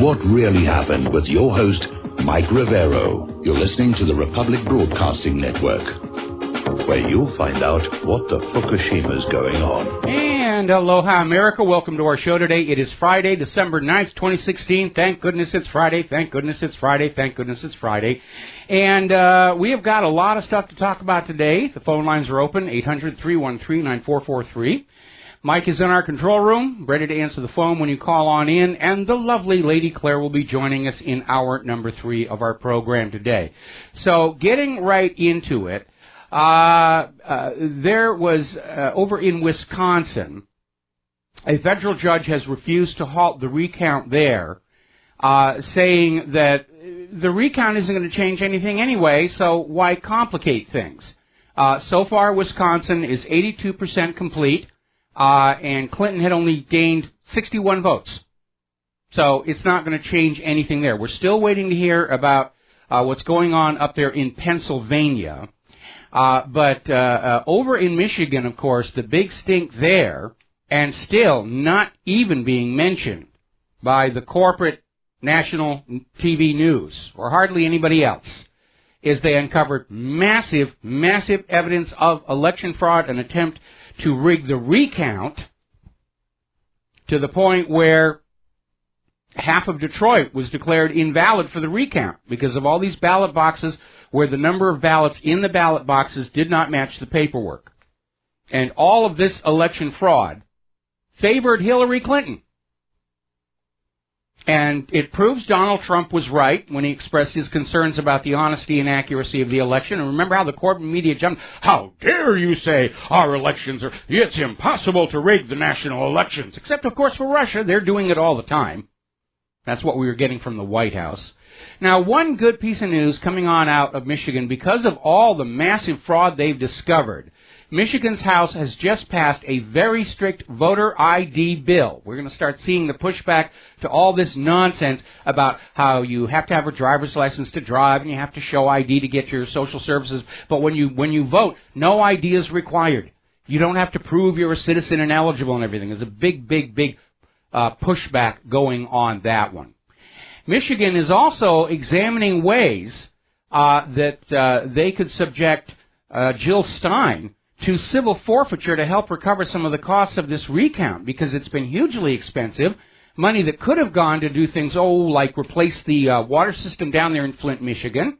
What Really Happened with your host, Mike Rivero. You're listening to the Republic Broadcasting Network, where you'll find out what the Fukushima's going on. And aloha, America. Welcome to our show today. It is Friday, December 9th, 2016. Thank goodness it's Friday. Thank goodness it's Friday. Thank goodness it's Friday. And we have got a lot of stuff to talk about today. The phone lines are open, 800-313-9443. Mike is in our control room, ready to answer the phone when you call on in, and the lovely Lady Claire will be joining us in hour number 3 of our program today. So, getting right into it, there was, over in Wisconsin, a federal judge has refused to halt the recount there, saying that the recount isn't going to change anything anyway, so why complicate things? So far, Wisconsin is 82% complete. And Clinton had only gained 61 votes. So it's not going to change anything there. We're still waiting to hear about what's going on up there in Pennsylvania. But over in Michigan, of course, the big stink there, and still not even being mentioned by the corporate national TV news, or hardly anybody else, is they uncovered massive, massive evidence of election fraud, an attempt to rig the recount to the point where half of Detroit was declared invalid for the recount because of all these ballot boxes where the number of ballots in the ballot boxes did not match the paperwork. And all of this election fraud favored Hillary Clinton. And it proves Donald Trump was right when he expressed his concerns about the honesty and accuracy of the election. And remember how the corporate media jumped, how dare you say our elections are, it's impossible to rig the national elections. Except, of course, for Russia, they're doing it all the time. That's what we were getting from the White House. Now, one good piece of news coming on out of Michigan, because of all the massive fraud they've discovered, Michigan's House has just passed a very strict voter ID bill. We're going to start seeing the pushback to all this nonsense about how you have to have a driver's license to drive and you have to show ID to get your social services. But when you vote, no ID is required. You don't have to prove you're a citizen and eligible and everything. There's a big pushback going on that one. Michigan is also examining ways that they could subject Jill Stein to civil forfeiture to help recover some of the costs of this recount, because it's been hugely expensive, money that could have gone to do things, like replace the water system down there in Flint, Michigan.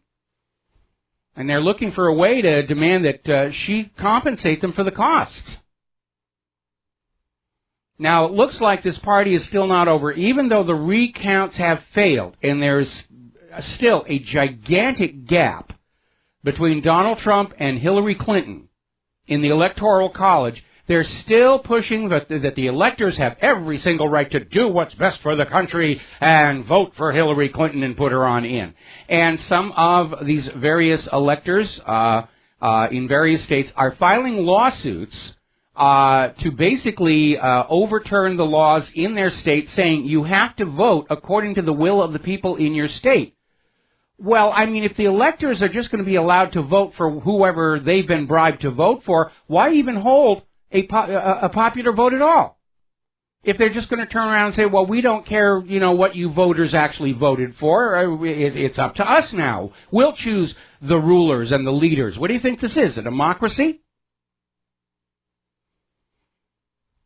And they're looking for a way to demand that she compensate them for the costs. Now, it looks like this party is still not over, even though the recounts have failed, and there's still a gigantic gap between Donald Trump and Hillary Clinton in the Electoral College. They're still pushing that the electors have every single right to do what's best for the country and vote for Hillary Clinton and put her on in. And some of these various electors in various states are filing lawsuits to basically overturn the laws in their state, saying you have to vote according to the will of the people in your state. Well, I mean, if the electors are just going to be allowed to vote for whoever they've been bribed to vote for, why even hold a popular vote at all? If they're just going to turn around and say, well, we don't care, what you voters actually voted for. It's up to us now. We'll choose the rulers and the leaders. What do you think this is, a democracy?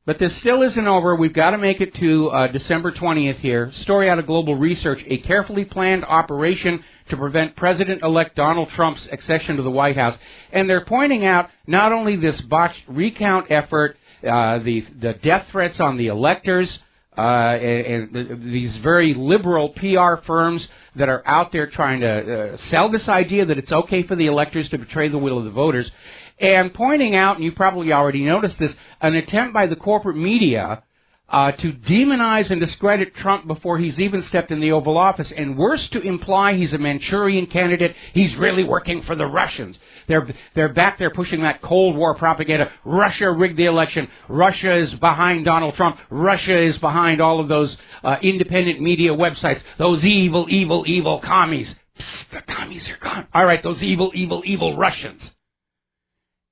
But this still isn't over. We've got to make it to December 20th here. Story out of Global Research, a carefully planned operation to prevent President-elect Donald Trump's accession to the White House. And they're pointing out not only this botched recount effort, the death threats on the electors, and these very liberal PR firms that are out there trying to sell this idea that it's okay for the electors to betray the will of the voters, and pointing out, and you probably already noticed this, an attempt by the corporate media to demonize and discredit Trump before he's even stepped in the Oval Office, and worse, to imply he's a Manchurian candidate, he's really working for the Russians. They're back there pushing that Cold War propaganda. Russia rigged the election. Russia is behind Donald Trump. Russia is behind all of those independent media websites. Those evil, evil, evil commies. Psst, the commies are gone. All right, those evil, evil, evil Russians.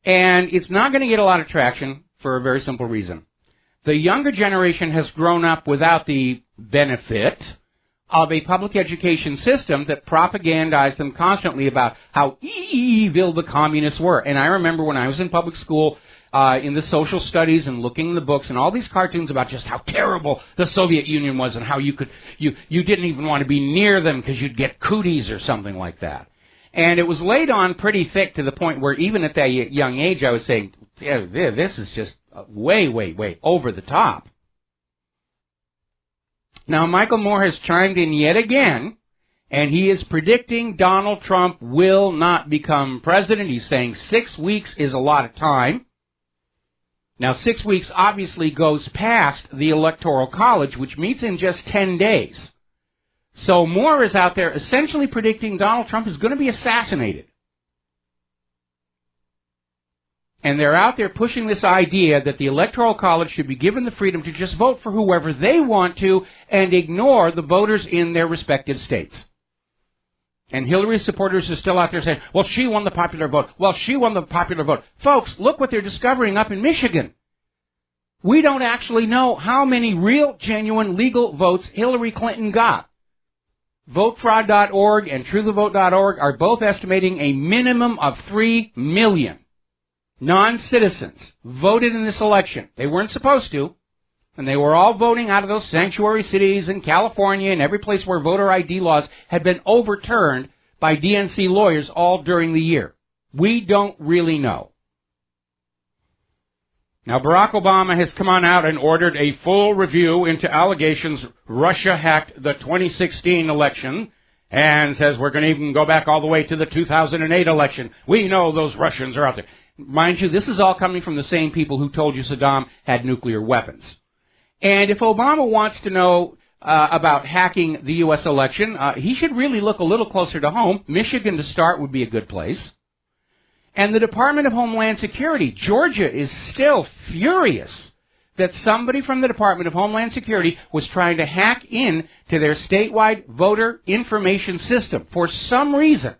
And it's not going to get a lot of traction for a very simple reason. The younger generation has grown up without the benefit of a public education system that propagandized them constantly about how evil the communists were. And I remember when I was in public school, in the social studies and looking in the books and all these cartoons about just how terrible the Soviet Union was and how you didn't even want to be near them because you'd get cooties or something like that. And it was laid on pretty thick to the point where even at that young age I was saying, yeah, this is just way, way, way over the top. Now Michael Moore has chimed in yet again, and he is predicting Donald Trump will not become president. He's saying 6 weeks is a lot of time. Now, 6 weeks obviously goes past the Electoral College, which meets in just 10 days. So Moore is out there essentially predicting Donald Trump is going to be assassinated. And they're out there pushing this idea that the Electoral College should be given the freedom to just vote for whoever they want to and ignore the voters in their respective states. And Hillary's supporters are still out there saying, well, she won the popular vote. Well, she won the popular vote. Folks, look what they're discovering up in Michigan. We don't actually know how many real, genuine, legal votes Hillary Clinton got. VoteFraud.org and TrueTheVote.org are both estimating a minimum of 3 million non-citizens voted in this election. They weren't supposed to. And they were all voting out of those sanctuary cities in California and every place where voter ID laws had been overturned by DNC lawyers all during the year. We don't really know. Now, Barack Obama has come on out and ordered a full review into allegations Russia hacked the 2016 election and says we're going to even go back all the way to the 2008 election. We know those Russians are out there. Mind you, this is all coming from the same people who told you Saddam had nuclear weapons. And if Obama wants to know about hacking the U.S. election, he should really look a little closer to home. Michigan, to start, would be a good place. And the Department of Homeland Security, Georgia is still furious that somebody from the Department of Homeland Security was trying to hack in to their statewide voter information system for some reason.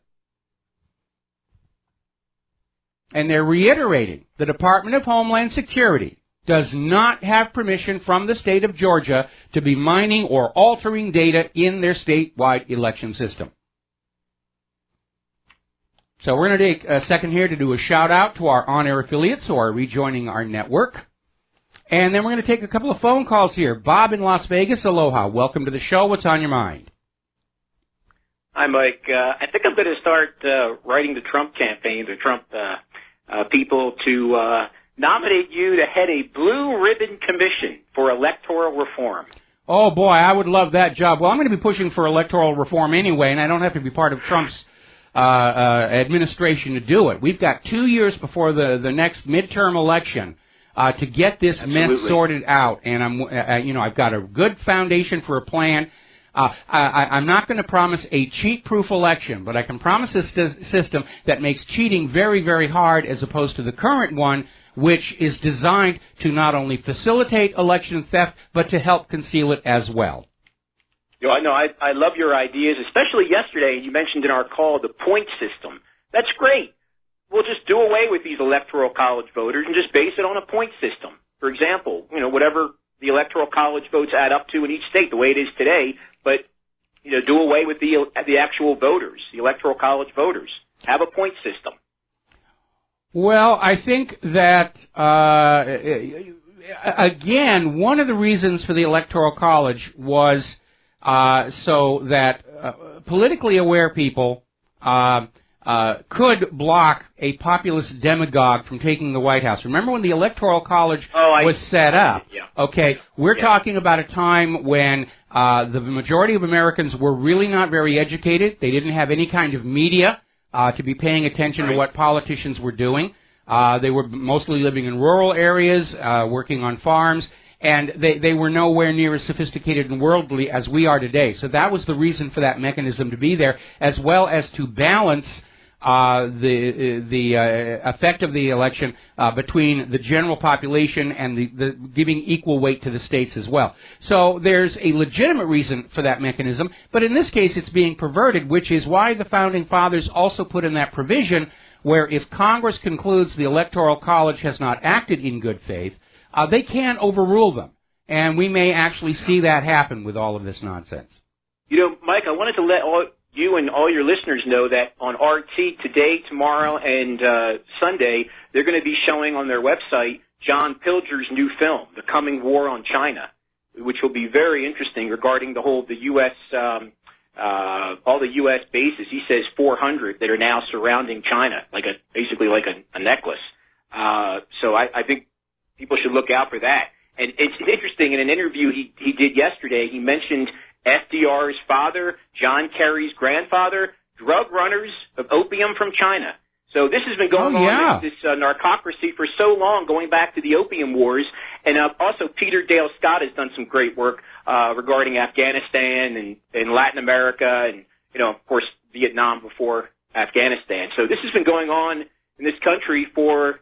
And they're reiterating the Department of Homeland Security does not have permission from the state of Georgia to be mining or altering data in their statewide election system. So we're going to take a second here to do a shout-out to our on-air affiliates who are rejoining our network. And then we're going to take a couple of phone calls here. Bob in Las Vegas, aloha. Welcome to the show. What's on your mind? Hi, Mike. I think I'm going to start writing the Trump campaign, the Trump people, to nominate you to head a blue ribbon commission for electoral reform. Oh, boy, I would love that job. Well, I'm going to be pushing for electoral reform anyway, and I don't have to be part of Trump's administration to do it. We've got 2 years before the next midterm election to get this mess sorted out, and I've got a good foundation for a plan. I'm not going to promise a cheat-proof election, but I can promise a system that makes cheating very, very hard as opposed to the current one, which is designed to not only facilitate election theft, but to help conceal it as well. You know, I love your ideas, especially yesterday. You mentioned in our call the point system. That's great. We'll just do away with these electoral college voters and just base it on a point system. For example, whatever the electoral college votes add up to in each state, the way it is today, but do away with the actual voters, the electoral college voters. Have a point system. Well, I think that, again, one of the reasons for the Electoral College was so that politically aware people could block a populist demagogue from taking the White House. Remember when the Electoral College was set up? Yeah. Okay, we're talking about a time when the majority of Americans were really not very educated. They didn't have any kind of media to be paying attention to what politicians were doing. They were mostly living in rural areas, working on farms, and they were nowhere near as sophisticated and worldly as we are today. So that was the reason for that mechanism to be there, as well as to balance the effect of the election between the general population and the giving equal weight to the states as well. So there's a legitimate reason for that mechanism, but in this case it's being perverted, which is why the Founding Fathers also put in that provision where if Congress concludes the Electoral College has not acted in good faith, they can overrule them. And we may actually see that happen with all of this nonsense. You know, Mike, I wanted to let you and all your listeners know that on RT today, tomorrow, and Sunday, they're going to be showing on their website John Pilger's new film, The Coming War on China, which will be very interesting regarding the U.S., all the U.S. bases. He says 400 that are now surrounding China, basically like a necklace. So I think people should look out for that. And it's interesting, in an interview he did yesterday, he mentioned FDR's father, John Kerry's grandfather, drug runners of opium from China. So this has been going on, this narcocracy, for so long, going back to the Opium Wars. And also Peter Dale Scott has done some great work regarding Afghanistan and Latin America and, of course, Vietnam before Afghanistan. So this has been going on in this country for,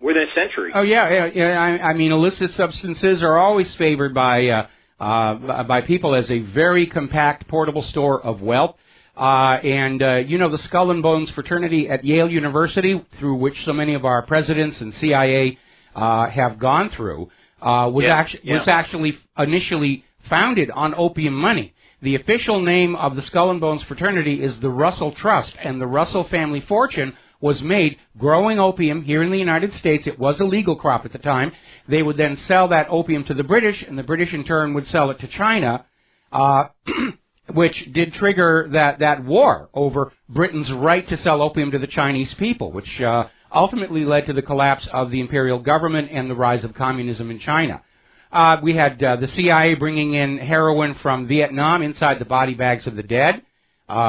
more than a century. Oh, yeah. I mean, illicit substances are always favored by people as a very compact, portable store of wealth. The Skull and Bones fraternity at Yale University, through which so many of our presidents and CIA have gone through, was actually initially founded on opium money. The official name of the Skull and Bones fraternity is the Russell Trust, and the Russell family fortune was made growing opium here in the United States. It was a legal crop at the time. They would then sell that opium to the British, and the British in turn would sell it to China, which did trigger that war over Britain's right to sell opium to the Chinese people, which ultimately led to the collapse of the imperial government and the rise of communism in China. We had the CIA bringing in heroin from Vietnam inside the body bags of the dead.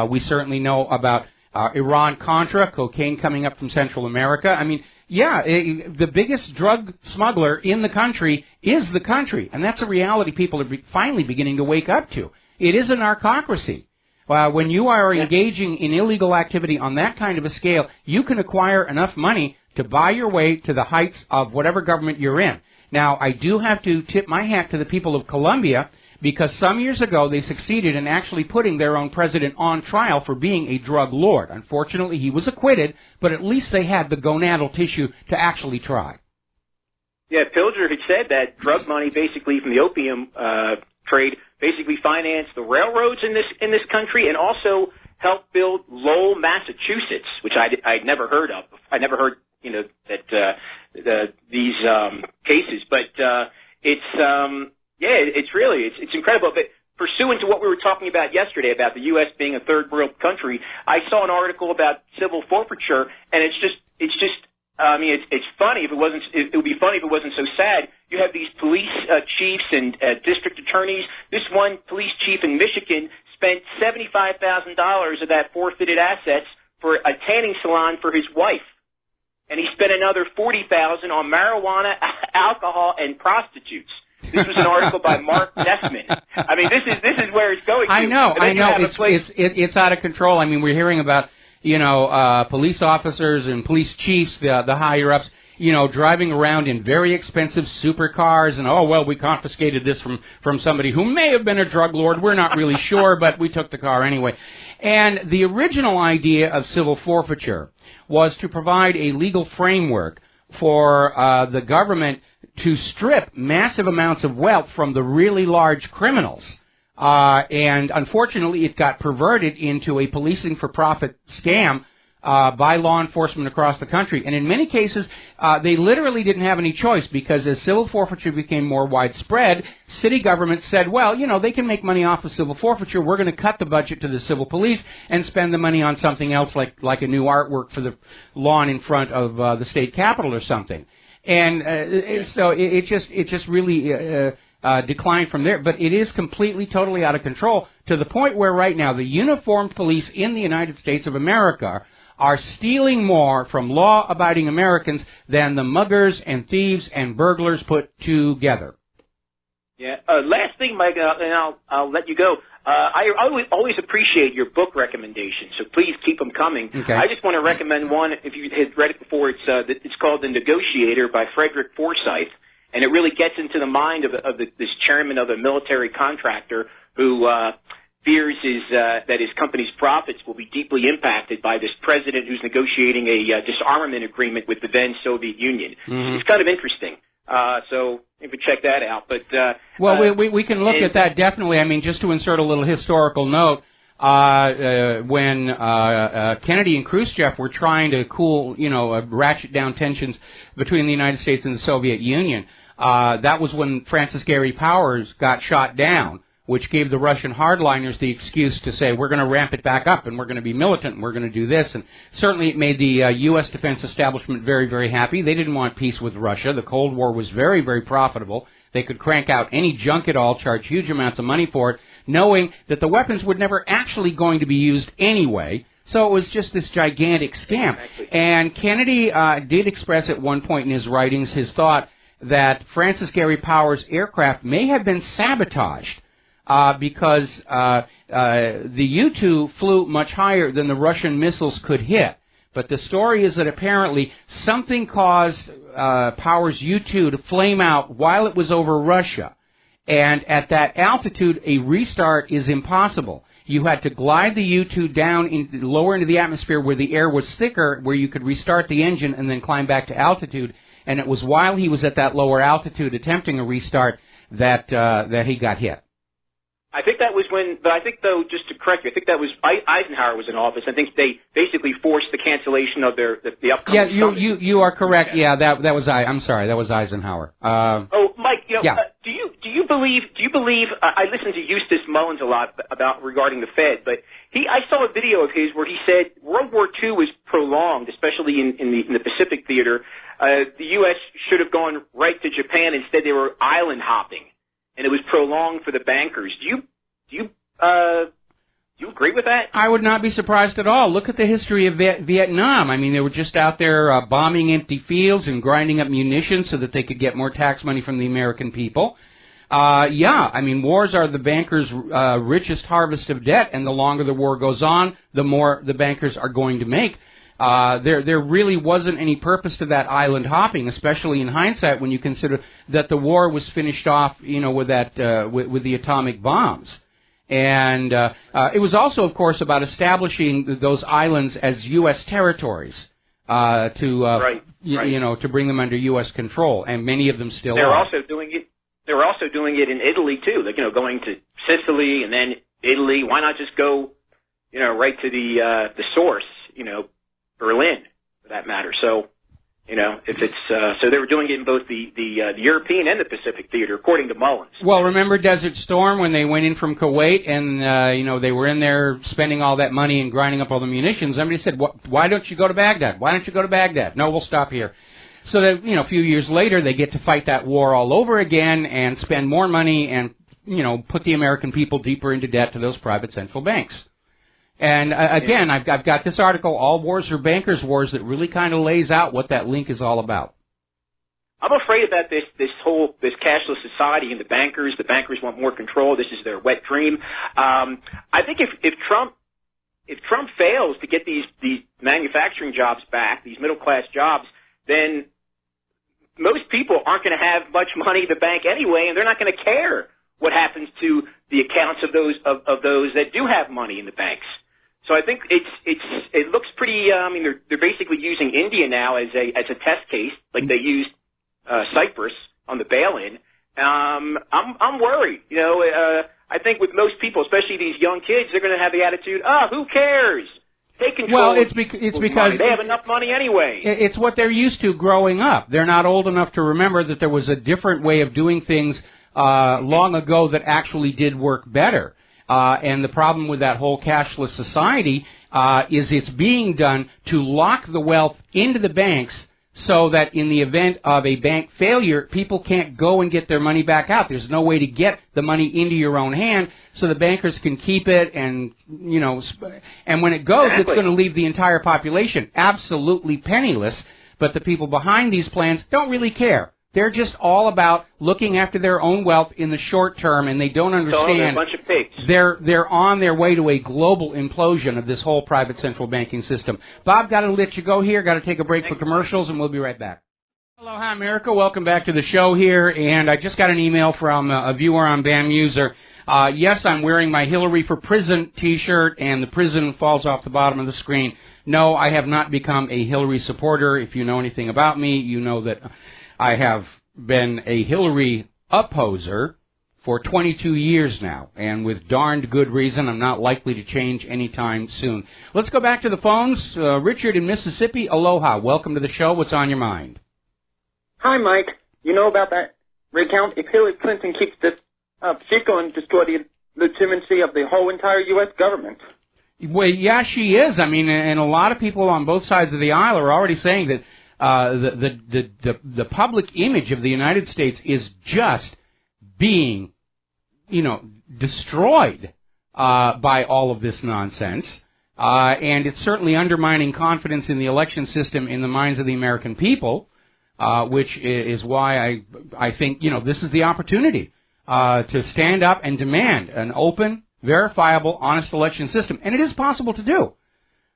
We certainly know about Iran-Contra, cocaine coming up from Central America. I mean, the biggest drug smuggler in the country is the country, and that's a reality people are finally beginning to wake up to. It is a narcocracy. When you are engaging in illegal activity on that kind of a scale, you can acquire enough money to buy your way to the heights of whatever government you're in. Now, I do have to tip my hat to the people of Colombia, because some years ago they succeeded in actually putting their own president on trial for being a drug lord. Unfortunately, he was acquitted, but at least they had the gonadal tissue to actually try. Yeah, Pilger had said that drug money, basically from the opium trade, basically financed the railroads in this country, and also helped build Lowell, Massachusetts, which I'd never heard of. I never heard that these cases, but it's incredible. But pursuant to what we were talking about yesterday about the U.S. being a third world country, I saw an article about civil forfeiture, and it's funny if it wasn't. It would be funny if it wasn't so sad. You have these police chiefs and district attorneys. This one police chief in Michigan spent $75,000 of that forfeited assets for a tanning salon for his wife, and he spent another $40,000 on marijuana, alcohol, and prostitutes. This was an article by Mark Dessman. I mean, this is where it's going to. I know. It's out of control. I mean, we're hearing about police officers and police chiefs, the higher ups, driving around in very expensive supercars, and we confiscated this from somebody who may have been a drug lord. We're not really sure, but we took the car anyway. And the original idea of civil forfeiture was to provide a legal framework for the government to strip massive amounts of wealth from the really large criminals. And unfortunately, it got perverted into a policing for profit scam by law enforcement across the country. And in many cases, they literally didn't have any choice, because as civil forfeiture became more widespread, city governments said, they can make money off of civil forfeiture. We're going to cut the budget to the civil police and spend the money on something else, like a new artwork for the lawn in front of the state capitol or something. And so it just really declined from there. But it is completely, totally out of control, to the point where right now the uniformed police in the United States of America are stealing more from law-abiding Americans than the muggers and thieves and burglars put together. Yeah. Last thing, Mike, and I'll let you go. I always appreciate your book recommendations, so please keep them coming. Okay. I just want to recommend one. If you had read it before, it's called The Negotiator by Frederick Forsyth, and it really gets into the mind of this chairman of a military contractor who fears that his company's profits will be deeply impacted by this president who's negotiating a disarmament agreement with the then Soviet Union. Mm-hmm. It's kind of interesting. So you can check that out. But well, we can look at that definitely. I mean, just to insert a little historical note, when Kennedy and Khrushchev were trying to ratchet down tensions between the United States and the Soviet Union, that was when Francis Gary Powers got shot down, which gave the Russian hardliners the excuse to say, we're going to ramp it back up, and we're going to be militant, and we're going to do this. And certainly it made the U.S. defense establishment very, very happy. They didn't want peace with Russia. The Cold War was very, very profitable. They could crank out any junk at all, charge huge amounts of money for it, knowing that the weapons were never actually going to be used anyway. So it was just this gigantic scam. Exactly. And Kennedy did express at one point in his writings his thought that Francis Gary Powers' aircraft may have been sabotaged because the U-2 flew much higher than the Russian missiles could hit. But the story is that apparently something caused Powers' U-2 to flame out while it was over Russia. And at that altitude, a restart is impossible. You had to glide the U-2 down lower into the atmosphere where the air was thicker, where you could restart the engine and then climb back to altitude. And it was while he was at that lower altitude attempting a restart that he got hit. I think that was but I think, though, just to correct you, I think that was Eisenhower was in office. I think they basically forced the cancellation of the upcoming summit. you are correct. Yeah, that was I'm sorry, that was Eisenhower. Mike, yeah. Do you believe? I listened to Eustace Mullins a lot regarding the Fed, but I saw a video of his where he said World War II was prolonged, especially in the Pacific theater. The U.S. should have gone right to Japan. Instead, they were island hopping. And it was prolonged for the bankers. Do you agree with that? I would not be surprised at all. Look at the history of Vietnam. I mean, they were just out there bombing empty fields and grinding up munitions so that they could get more tax money from the American people. I mean, wars are the bankers' richest harvest of debt, and the longer the war goes on, the more the bankers are going to make. There really wasn't any purpose to that island hopping, especially in hindsight when you consider that the war was finished off, with that with the atomic bombs, and it was also, of course, about establishing those islands as U.S. territories to bring them under U.S. control, and many of them still are. They were also doing it in Italy too, like going to Sicily and then Italy. Why not just go, right to the source, Berlin, for that matter. So, if it's so they were doing it in both the European and the Pacific theater, according to Mullins. Well, remember Desert Storm when they went in from Kuwait and they were in there spending all that money and grinding up all the munitions. Somebody said, "Why don't you go to Baghdad? Why don't you go to Baghdad?" No, we'll stop here. So that a few years later they get to fight that war all over again and spend more money and put the American people deeper into debt to those private central banks. And again, I've got this article, All Wars Are Bankers' Wars, that really kind of lays out what that link is all about. I'm afraid about this cashless society and the bankers. The bankers want more control. This is their wet dream. I think if Trump fails to get these manufacturing jobs back, these middle class jobs, then most people aren't going to have much money in the bank anyway, and they're not going to care what happens to the accounts of those that do have money in the banks. So I think it looks pretty. They're basically using India now as a test case, like they used Cyprus on the bail-in. I'm worried. I think with most people, especially these young kids, they're going to have the attitude, who cares? Take control. Well, it's because they have enough money anyway. It's what they're used to growing up. They're not old enough to remember that there was a different way of doing things long ago that actually did work better. And the problem with that whole cashless society is it's being done to lock the wealth into the banks so that in the event of a bank failure, people can't go and get their money back out. There's no way to get the money into your own hand, so the bankers can keep it, and and when it goes, it's going to leave the entire population absolutely penniless. But the people behind these plans don't really care. They're just all about looking after their own wealth in the short term, and they don't understand. They're a bunch of pigs. They're on their way to a global implosion of this whole private central banking system. Bob, got to let you go here. Got to take a break for commercials, and we'll be right back. Aloha, America. Welcome back to the show here. And I just got an email from a viewer on BAM User. Yes, I'm wearing my Hillary for Prison T-shirt, and the prison falls off the bottom of the screen. No, I have not become a Hillary supporter. If you know anything about me, you know that I have been a Hillary opposer for 22 years now, and with darned good reason. I'm not likely to change anytime soon. Let's go back to the phones. Richard in Mississippi, aloha. Welcome to the show. What's on your mind? Hi, Mike. You know about that recount? If Hillary Clinton keeps this up, she's going to destroy the legitimacy of the whole entire U.S. government. Well, yeah, she is. I mean, and a lot of people on both sides of the aisle are already saying that the public image of the United States is just being, destroyed by all of this nonsense. And it's certainly undermining confidence in the election system in the minds of the American people, which is why I think, this is the opportunity to stand up and demand an open, verifiable, honest election system. And it is possible to do.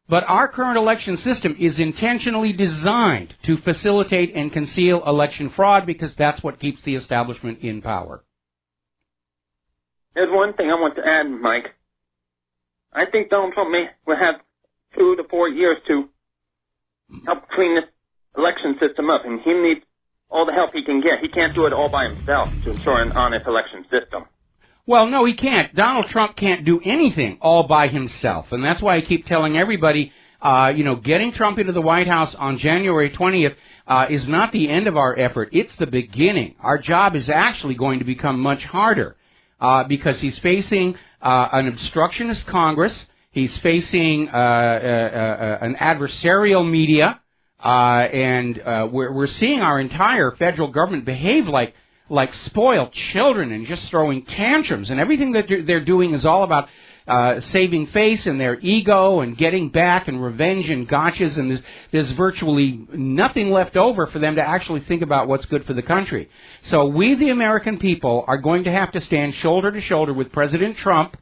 But our current election system is intentionally designed to facilitate and conceal election fraud because that's what keeps the establishment in power. There's one thing I want to add, Mike. I think Donald Trump will have 2 to 4 years to help clean this election system up, and he needs all the help he can get. He can't do it all by himself to ensure an honest election system. Well, no, he can't. Donald Trump can't do anything all by himself, and that's why I keep telling everybody, getting Trump into the White House on January 20th is not the end of our effort. It's the beginning. Our job is actually going to become much harder because he's facing an obstructionist Congress. He's facing an adversarial media, and we're seeing our entire federal government behave like spoiled children and just throwing tantrums, and everything that they're doing is all about saving face and their ego and getting back and revenge and gotchas, and there's virtually nothing left over for them to actually think about what's good for the country. So we, the American people, are going to have to stand shoulder to shoulder with President Trump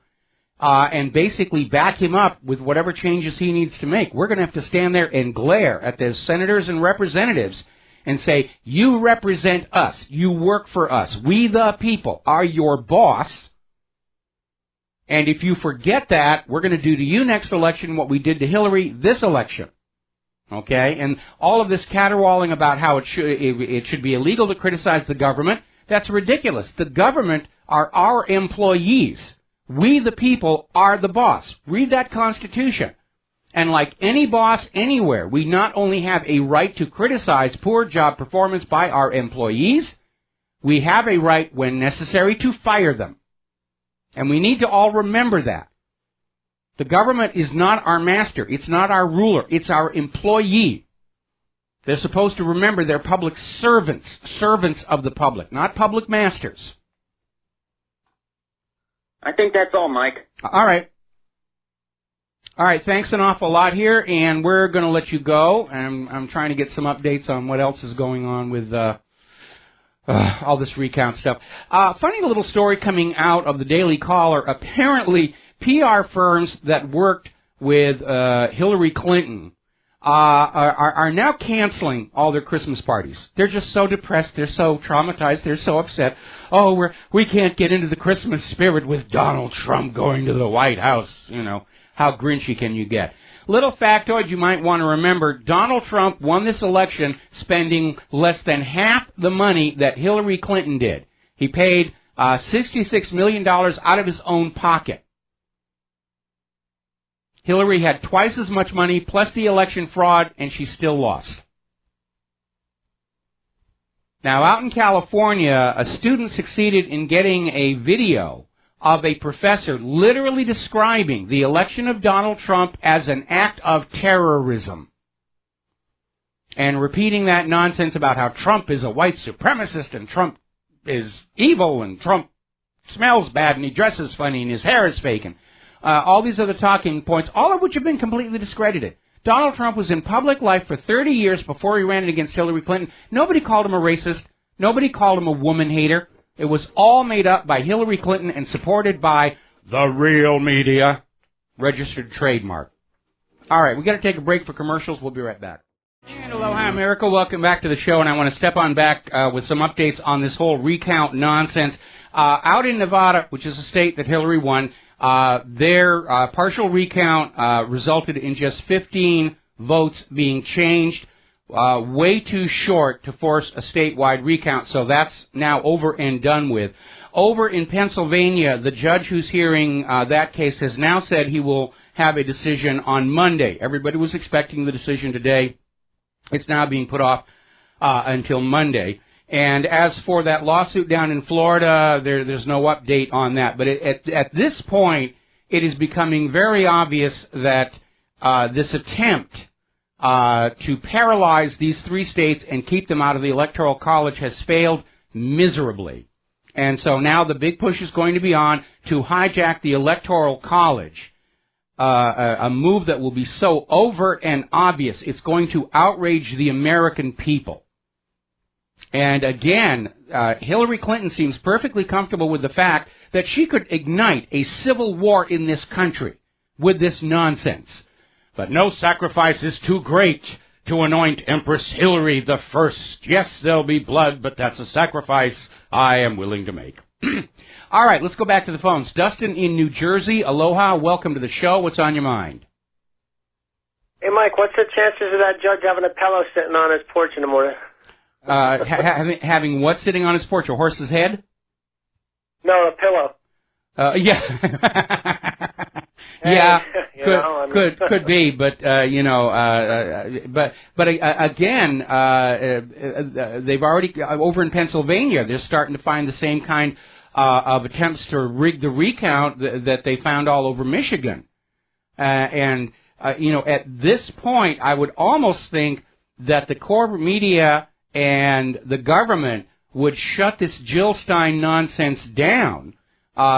and basically back him up with whatever changes he needs to make. We're going to have to stand there and glare at those senators and representatives and say, you represent us, you work for us, we the people are your boss, and if you forget that, we're going to do to you next election what we did to Hillary this election. Okay? And all of this caterwauling about how it should be illegal to criticize the government, that's ridiculous. The government are our employees. We the people are the boss. Read that Constitution. And like any boss anywhere, we not only have a right to criticize poor job performance by our employees, we have a right, when necessary, to fire them. And we need to all remember that. The government is not our master. It's not our ruler. It's our employee. They're supposed to remember they're public servants, servants of the public, not public masters. I think that's all, Mike. All right. All right, thanks an awful lot here, and we're going to let you go. I'm trying to get some updates on what else is going on with all this recount stuff. Funny little story coming out of the Daily Caller. Apparently, PR firms that worked with Hillary Clinton are now canceling all their Christmas parties. They're just so depressed. They're so traumatized. They're so upset. Oh, we can't get into the Christmas spirit with Donald Trump going to the White House, How grinchy can you get? Little factoid you might want to remember, Donald Trump won this election spending less than half the money that Hillary Clinton did. He paid $66 million out of his own pocket. Hillary had twice as much money plus the election fraud, and she still lost. Now, out in California, a student succeeded in getting a video of a professor literally describing the election of Donald Trump as an act of terrorism, and repeating that nonsense about how Trump is a white supremacist and Trump is evil and Trump smells bad and he dresses funny and his hair is fake, and all these other talking points, all of which have been completely discredited. Donald Trump was in public life for 30 years before he ran against Hillary Clinton. Nobody called him a racist. Nobody called him a woman hater. It was all made up by Hillary Clinton and supported by the real media, registered trademark. All right, we got to take a break for commercials. We'll be right back. And aloha, America. Welcome back to the show, and I want to step on back with some updates on this whole recount nonsense. Out in Nevada, which is a state that Hillary won, their partial recount resulted in just 15 votes being changed. way too short to force a statewide recount, so that's now over and done with. Over in Pennsylvania, the judge who's hearing that case has now said he will have a decision on Monday. Everybody was expecting the decision today. It's now being put off until Monday. And as for that lawsuit down in Florida, there's no update on that. But at this point, it is becoming very obvious that this attempt to paralyze these three states and keep them out of the Electoral College has failed miserably. And so now the big push is going to be on to hijack the Electoral College, a move that will be so overt and obvious, it's going to outrage the American people. And again, Hillary Clinton seems perfectly comfortable with the fact that she could ignite a civil war in this country with this nonsense. But no sacrifice is too great to anoint Empress Hillary the First. Yes, there'll be blood, but that's a sacrifice I am willing to make. All right, let's go back to the phones. Dustin in New Jersey, aloha, welcome to the show. What's on your mind? Hey, Mike, what's the chances of that judge having a pillow sitting on his porch in the morning? Having what sitting on his porch? A horse's head? No, a pillow. Yeah. Hey, yeah, could be, but again, they've already over in Pennsylvania. They're starting to find the same kind of attempts to rig the recount that they found all over Michigan, and at this point, I would almost think that the corporate media and the government would shut this Jill Stein nonsense down.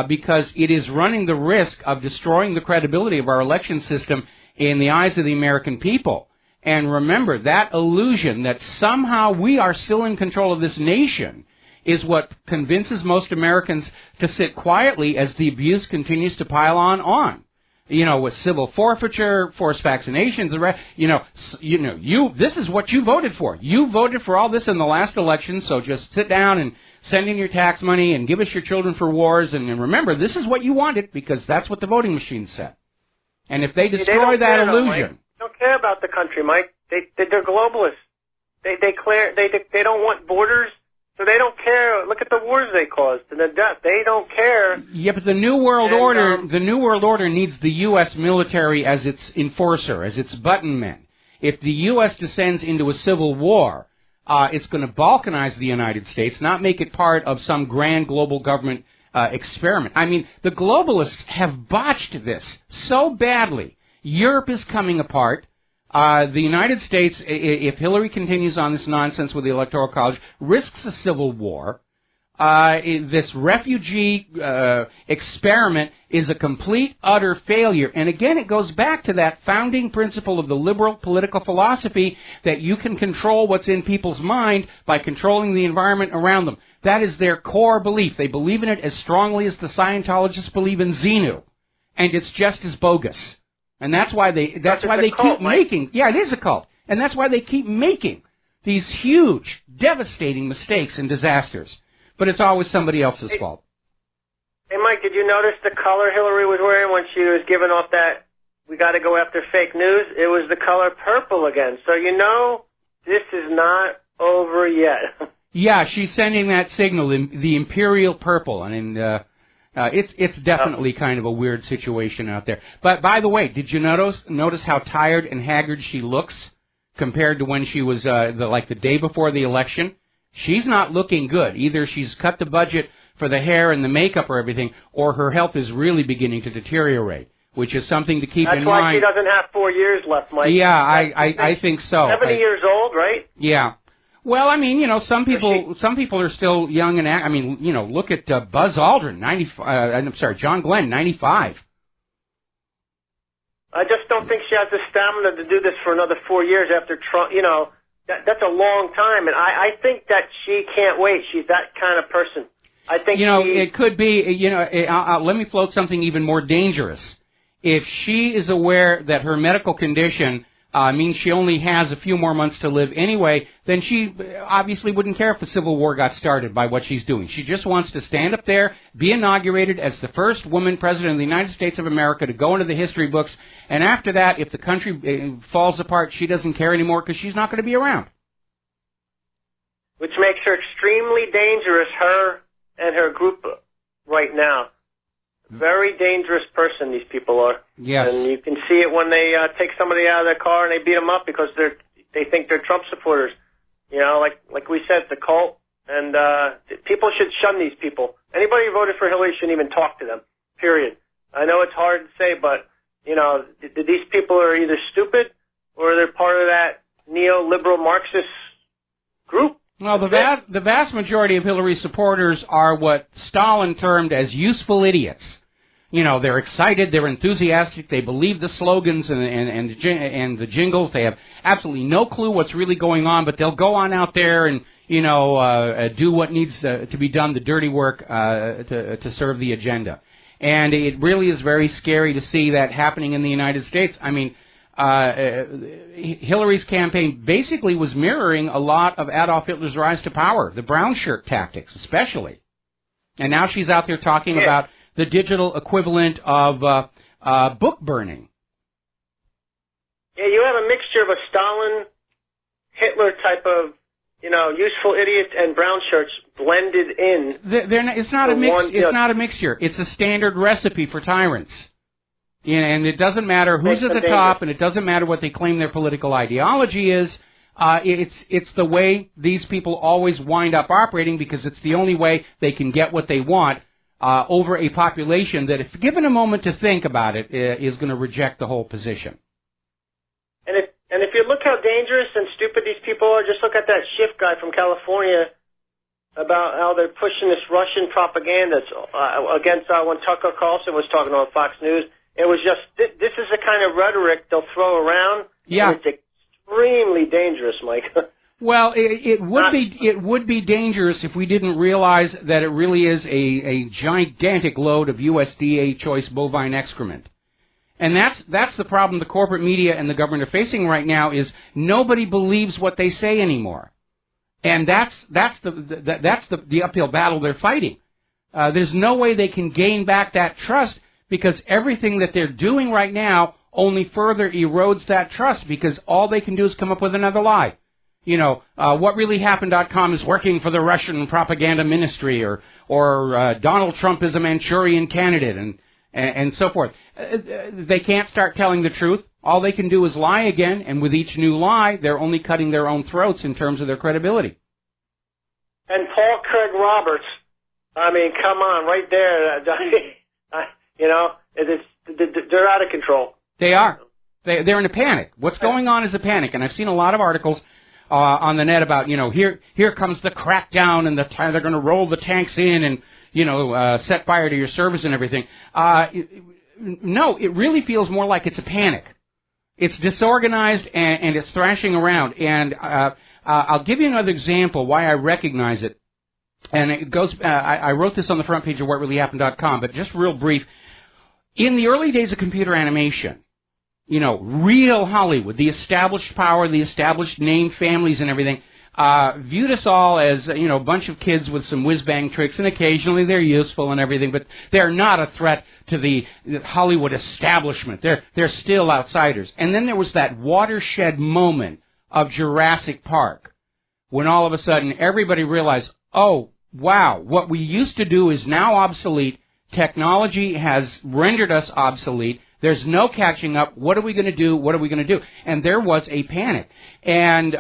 Because it is running the risk of destroying the credibility of our election system in the eyes of the American people. And remember, that illusion that somehow we are still in control of this nation is what convinces most Americans to sit quietly as the abuse continues to pile on. With civil forfeiture, forced vaccinations, this is what you voted for. You voted for all this in the last election, so just sit down and send in your tax money and give us your children for wars. And remember, this is what you wanted because that's what the voting machine said. And if they destroy that illusion... They don't care about the country, Mike. They're globalists. They don't want borders, so they don't care. Look at the wars they caused and the death. They don't care. Yeah, but the New World Order needs the U.S. military as its enforcer, as its button men. If the U.S. descends into a civil war... it's going to balkanize the United States, not make it part of some grand global government experiment. I mean, the globalists have botched this so badly. Europe is coming apart. The United States, if Hillary continues on this nonsense with the Electoral College, risks a civil war. This refugee experiment is a complete, utter failure. And again, it goes back to that founding principle of the liberal political philosophy that you can control what's in people's mind by controlling the environment around them. That is their core belief. They believe in it as strongly as the Scientologists believe in Xenu. And it's just as bogus. And that's why they keep making... Yeah, it is a cult. And that's why they keep making these huge, devastating mistakes and disasters. But it's always somebody else's fault. Hey, Mike, did you notice the color Hillary was wearing when she was giving off that, we got to go after fake news? It was the color purple again. So this is not over yet. Yeah, she's sending that signal, the imperial purple. And it's definitely kind of a weird situation out there. But by the way, did you notice how tired and haggard she looks compared to when she was the day before the election? She's not looking good. Either she's cut the budget for the hair and the makeup or everything, or her health is really beginning to deteriorate, which is something to keep in mind. That's why she doesn't have 4 years left, Mike. Yeah, I think so. 70 years old, right? Yeah. Well, I mean, some people are still young and look at Buzz Aldrin, 95. John Glenn, 95. I just don't think she has the stamina to do this for another 4 years after Trump. That's a long time, and I think that she can't wait. She's that kind of person. I think it could be. Let me float something even more dangerous. If she is aware that her medical condition means she only has a few more months to live anyway, then she obviously wouldn't care if the Civil War got started by what she's doing. She just wants to stand up there, be inaugurated as the first woman president of the United States of America to go into the history books, and after that, if the country falls apart, she doesn't care anymore because she's not going to be around. Which makes her extremely dangerous, her and her group right now. Very dangerous person these people are. Yes. And you can see it when they take somebody out of their car and they beat them up because they think they're Trump supporters. You know, like we said, the cult. And people should shun these people. Anybody who voted for Hillary shouldn't even talk to them, period. I know it's hard to say, but, you know, these people are either stupid or they're part of that neoliberal Marxist group. Well, the vast majority of Hillary's supporters are what Stalin termed as useful idiots. You know, they're excited, they're enthusiastic, they believe the slogans and the jingles. They have absolutely no clue what's really going on, but they'll go on out there and, you know, do what needs to be done, the dirty work to serve the agenda. And it really is very scary to see that happening in the United States. I mean, Hillary's campaign basically was mirroring a lot of Adolf Hitler's rise to power, the brown shirt tactics especially. And now she's out there talking about the digital equivalent of book burning. Yeah, you have a mixture of a Stalin, Hitler type of, you know, useful idiots and brown shirts blended in. It's not a mixture. It's a standard recipe for tyrants. And it doesn't matter who's at the top, and it doesn't matter what they claim their political ideology is. It's the way these people always wind up operating because it's the only way they can get what they want over a population that, if given a moment to think about it, is going to reject the whole position. And if you look how dangerous and stupid these people are, just look at that Schiff guy from California about how they're pushing this Russian propaganda against when Tucker Carlson was talking on Fox News. It was just, this is the kind of rhetoric they'll throw around. Yeah. And it's extremely dangerous, Mike. Well, it would be dangerous if we didn't realize that it really is a gigantic load of USDA choice bovine excrement. And that's the problem the corporate media and the government are facing right now is nobody believes what they say anymore. And that's the uphill battle they're fighting. There's no way they can gain back that trust because everything that they're doing right now only further erodes that trust because all they can do is come up with another lie. You know, WhatReallyHappened.com is working for the Russian propaganda ministry or Donald Trump is a Manchurian candidate and so forth. They can't start telling the truth. All they can do is lie again, and with each new lie, they're only cutting their own throats in terms of their credibility. And Paul Craig Roberts, I mean, come on, right there. You know, they're out of control. They are. They're in a panic. What's going on is a panic, and I've seen a lot of articles on the net about, you know, here comes the crackdown, and they're going to roll the tanks in and, you know, set fire to your servers and everything. No, it really feels more like it's a panic. It's disorganized and it's thrashing around. And I'll give you another example why I recognize it. And it goes. I wrote this on the front page of WhatReallyHappened.com, but just real brief. In the early days of computer animation, you know, real Hollywood, the established power, the established name families and everything, viewed us all as, you know, a bunch of kids with some whiz-bang tricks, and occasionally they're useful and everything, but they're not a threat to the Hollywood establishment. They're still outsiders. And then there was that watershed moment of Jurassic Park, when all of a sudden everybody realized, oh, wow, what we used to do is now obsolete. Technology has rendered us obsolete. There's no catching up. What are we going to do? What are we going to do? And there was a panic. And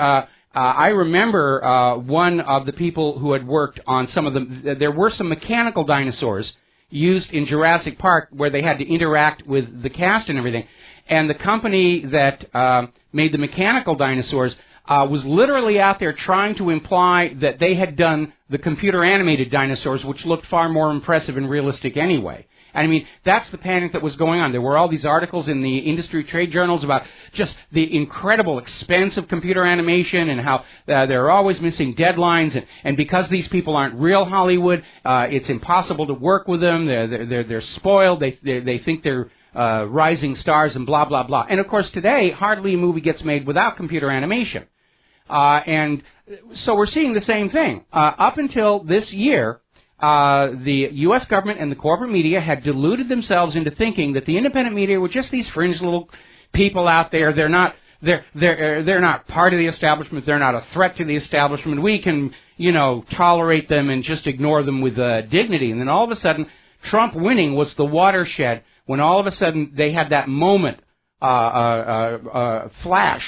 I remember one of the people who had worked on some of them. There were some mechanical dinosaurs used in Jurassic Park where they had to interact with the cast and everything. And the company that made the mechanical dinosaurs was literally out there trying to imply that they had done the computer-animated dinosaurs, which looked far more impressive and realistic anyway. I mean, that's the panic that was going on. There were all these articles in the industry trade journals about just the incredible expense of computer animation and how they're always missing deadlines. And because these people aren't real Hollywood, it's impossible to work with them. They're spoiled. They think they're rising stars and blah, blah, blah. And, of course, today, hardly a movie gets made without computer animation. And so we're seeing the same thing. Up until this year, the U.S. government and the corporate media had deluded themselves into thinking that the independent media were just these fringe little people out there. They're not part of the establishment. They're not a threat to the establishment. We can, tolerate them and just ignore them with dignity. And then all of a sudden, Trump winning was the watershed when all of a sudden they had that moment, flash.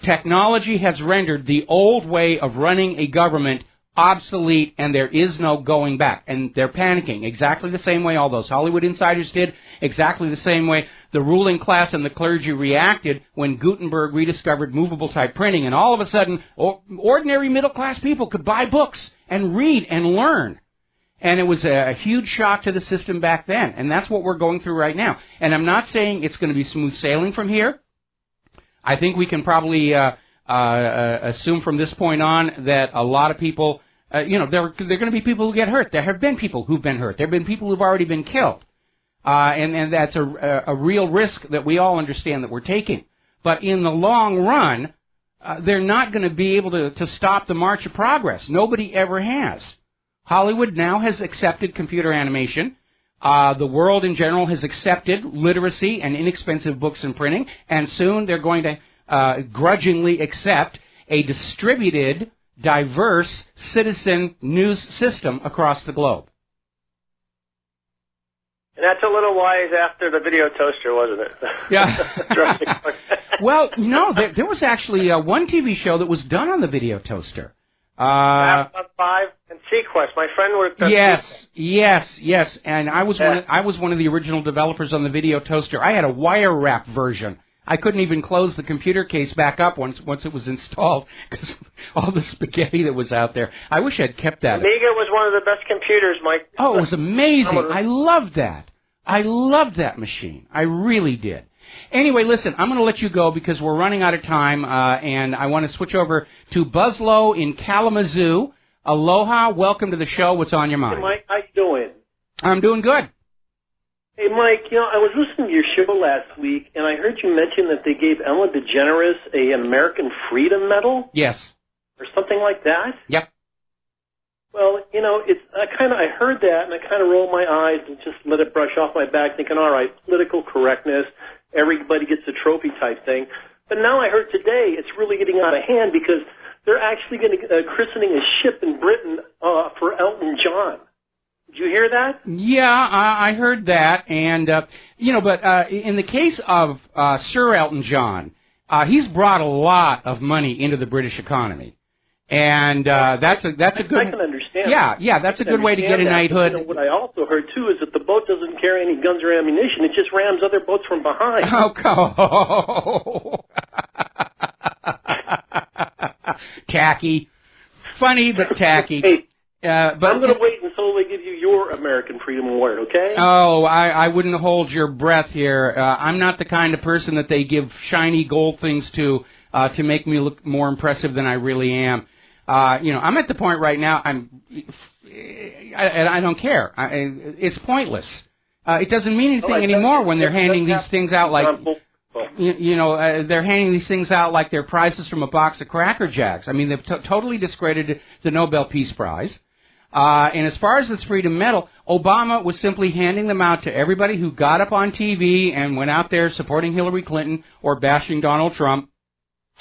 Technology has rendered the old way of running a government obsolete, and there is no going back. And they're panicking exactly the same way all those Hollywood insiders did, exactly the same way the ruling class and the clergy reacted when Gutenberg rediscovered movable-type printing, and all of a sudden, ordinary middle-class people could buy books and read and learn. And it was a huge shock to the system back then, and that's what we're going through right now. And I'm not saying it's going to be smooth sailing from here. I think we can probably assume from this point on that a lot of people, there are going to be people who get hurt. There have been people who've been hurt. There have been people who've already been killed. And that's a real risk that we all understand that we're taking. But in the long run, they're not going to be able to stop the march of progress. Nobody ever has. Hollywood now has accepted computer animation. The world in general has accepted literacy and inexpensive books and printing, and soon they're going to grudgingly accept a distributed, diverse citizen news system across the globe. And that's a little wise after the video toaster, wasn't it? Yeah. Well, no, there was actually one TV show that was done on the video toaster. 5 and Sequest. My friend worked on Yes. And I was one of the original developers on the video toaster. I had a wire wrap version. I couldn't even close the computer case back up once it was installed because all the spaghetti that was out there. I wish I'd kept that. Amiga was one of the best computers, Mike. Oh, it was amazing. I loved that. I loved that machine. I really did. Anyway, listen, I'm going to let you go because we're running out of time, and I want to switch over to Buzlow in Kalamazoo. Aloha, welcome to the show. What's on your mind? Hey, Mike, how you doing? I'm doing good. Hey, Mike, I was listening to your show last week, and I heard you mention that they gave Ellen DeGeneres an American Freedom Medal? Yes. Or something like that? Yep. Well, I heard that, and I kind of rolled my eyes and just let it brush off my back, thinking, all right, political correctness, everybody gets a trophy type thing. But now I heard today it's really getting out of hand because they're actually going to christening a ship in Britain for Elton John. Did you hear that? Yeah, I heard that, and but in the case of Sir Elton John, he's brought a lot of money into the British economy, and that's a good. I can understand. Yeah, that's a good way to get a knighthood. But, what I also heard too is that the boat doesn't carry any guns or ammunition; it just rams other boats from behind. Oh, tacky, funny but tacky. Hey. But I'm going to wait until they give you your American Freedom Award, okay? Oh, I wouldn't hold your breath here. I'm not the kind of person that they give shiny gold things to make me look more impressive than I really am. I'm at the point right now. I don't care. It's pointless. It doesn't mean anything anymore when they're handing these things out like. They're handing these things out like they're prizes from a box of Cracker Jacks. I mean, they've totally discredited the Nobel Peace Prize. And as far as this Freedom Medal, Obama was simply handing them out to everybody who got up on TV and went out there supporting Hillary Clinton or bashing Donald Trump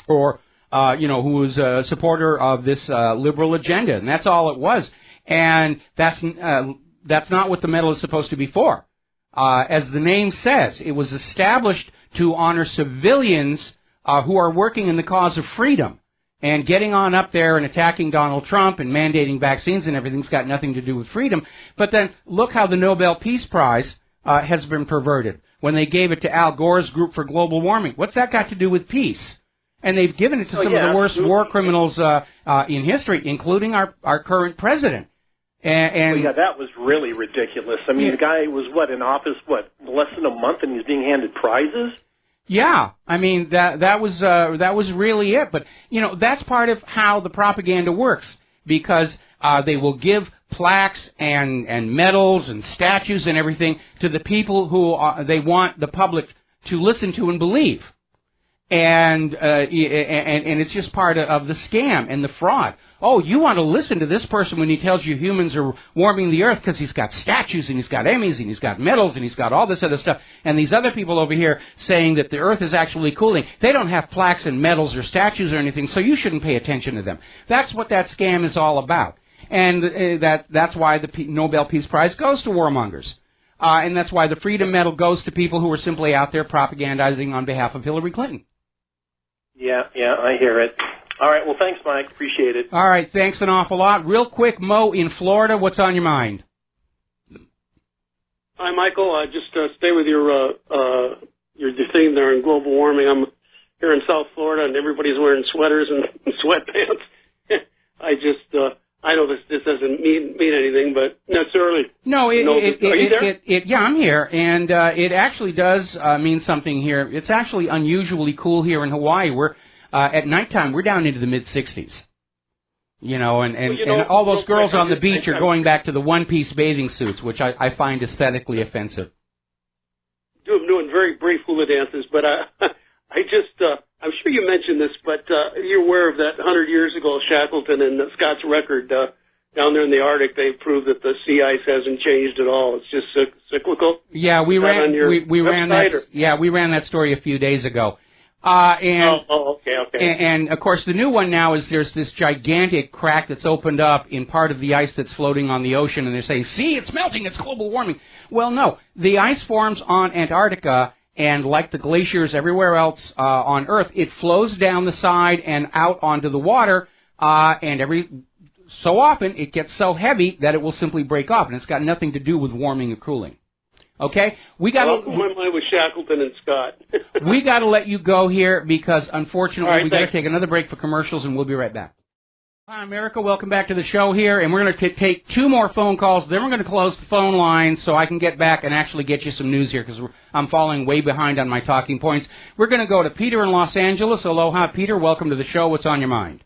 or, who was a supporter of this liberal agenda. And that's all it was. And that's not what the medal is supposed to be for. As the name says, it was established to honor civilians who are working in the cause of freedom. And getting on up there and attacking Donald Trump and mandating vaccines and everything's got nothing to do with freedom. But then look how the Nobel Peace Prize has been perverted when they gave it to Al Gore's group for global warming. What's that got to do with peace? And they've given it to some of the worst war criminals in history, including our current president. And that was really ridiculous. I mean, the guy was, in office, less than a month, and he's being handed prizes? Yeah, I mean that was really it. But that's part of how the propaganda works, because they will give plaques and medals and statues and everything to the people who they want the public to listen to and believe. And it's just part of the scam and the fraud. Oh, you want to listen to this person when he tells you humans are warming the earth because he's got statues and he's got Emmys and he's got medals and he's got all this other stuff. And these other people over here saying that the earth is actually cooling. They don't have plaques and medals or statues or anything, so you shouldn't pay attention to them. That's what that scam is all about. And that's why the Nobel Peace Prize goes to warmongers. And that's why the Freedom Medal goes to people who are simply out there propagandizing on behalf of Hillary Clinton. Yeah, I hear it. All right, well, thanks, Mike. Appreciate it. All right, thanks an awful lot. Real quick, Mo in Florida, what's on your mind? Hi, Michael. Just stay with your theme there on global warming. I'm here in South Florida, and everybody's wearing sweaters and sweatpants. I know this doesn't mean anything, but it's early. No, are you there? Yeah, I'm here, and it actually does mean something here. It's actually unusually cool here in Hawaii. We're at nighttime, we're down into the mid-60s. You know, and all those girls on the beach are going back to the one-piece bathing suits, which I find aesthetically offensive. I'm doing very brief hula dances, but I'm sure you mentioned this, but you're aware of that 100 years ago, Shackleton and Scott's record down there in the Arctic. They proved that the sea ice hasn't changed at all. It's just cyclical. Yeah, we ran that story a few days ago. Okay. And of course, the new one now is there's this gigantic crack that's opened up in part of the ice that's floating on the ocean, and they say, see, it's melting, it's global warming. Well, no, the ice forms on Antarctica, and like the glaciers everywhere else on Earth, it flows down the side and out onto the water, and every so often it gets so heavy that it will simply break off, and it's got nothing to do with warming or cooling. Okay, my mind was Shackleton and Scott. We got to let you go here because, unfortunately, we got to take another break for commercials, and we'll be right back. Hi, America. Welcome back to the show here, and we're going to take 2 more phone calls. Then we're going to close the phone line so I can get back and actually get you some news here because I'm falling way behind on my talking points. We're going to go to Peter in Los Angeles. Aloha, Peter. Welcome to the show. What's on your mind?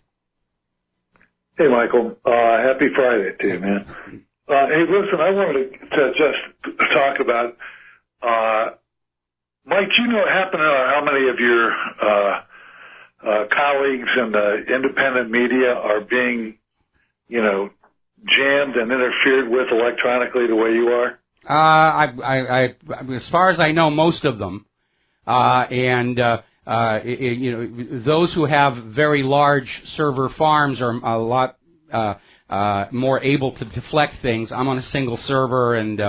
Hey, Michael. Happy Friday to you, man. Hey, listen, I wanted to just talk about, Mike, you know what happened to how many of your colleagues in the independent media are being, jammed and interfered with electronically the way you are? As far as I know, most of them. Those who have very large server farms are a lot more able to deflect things. I'm on a single server, and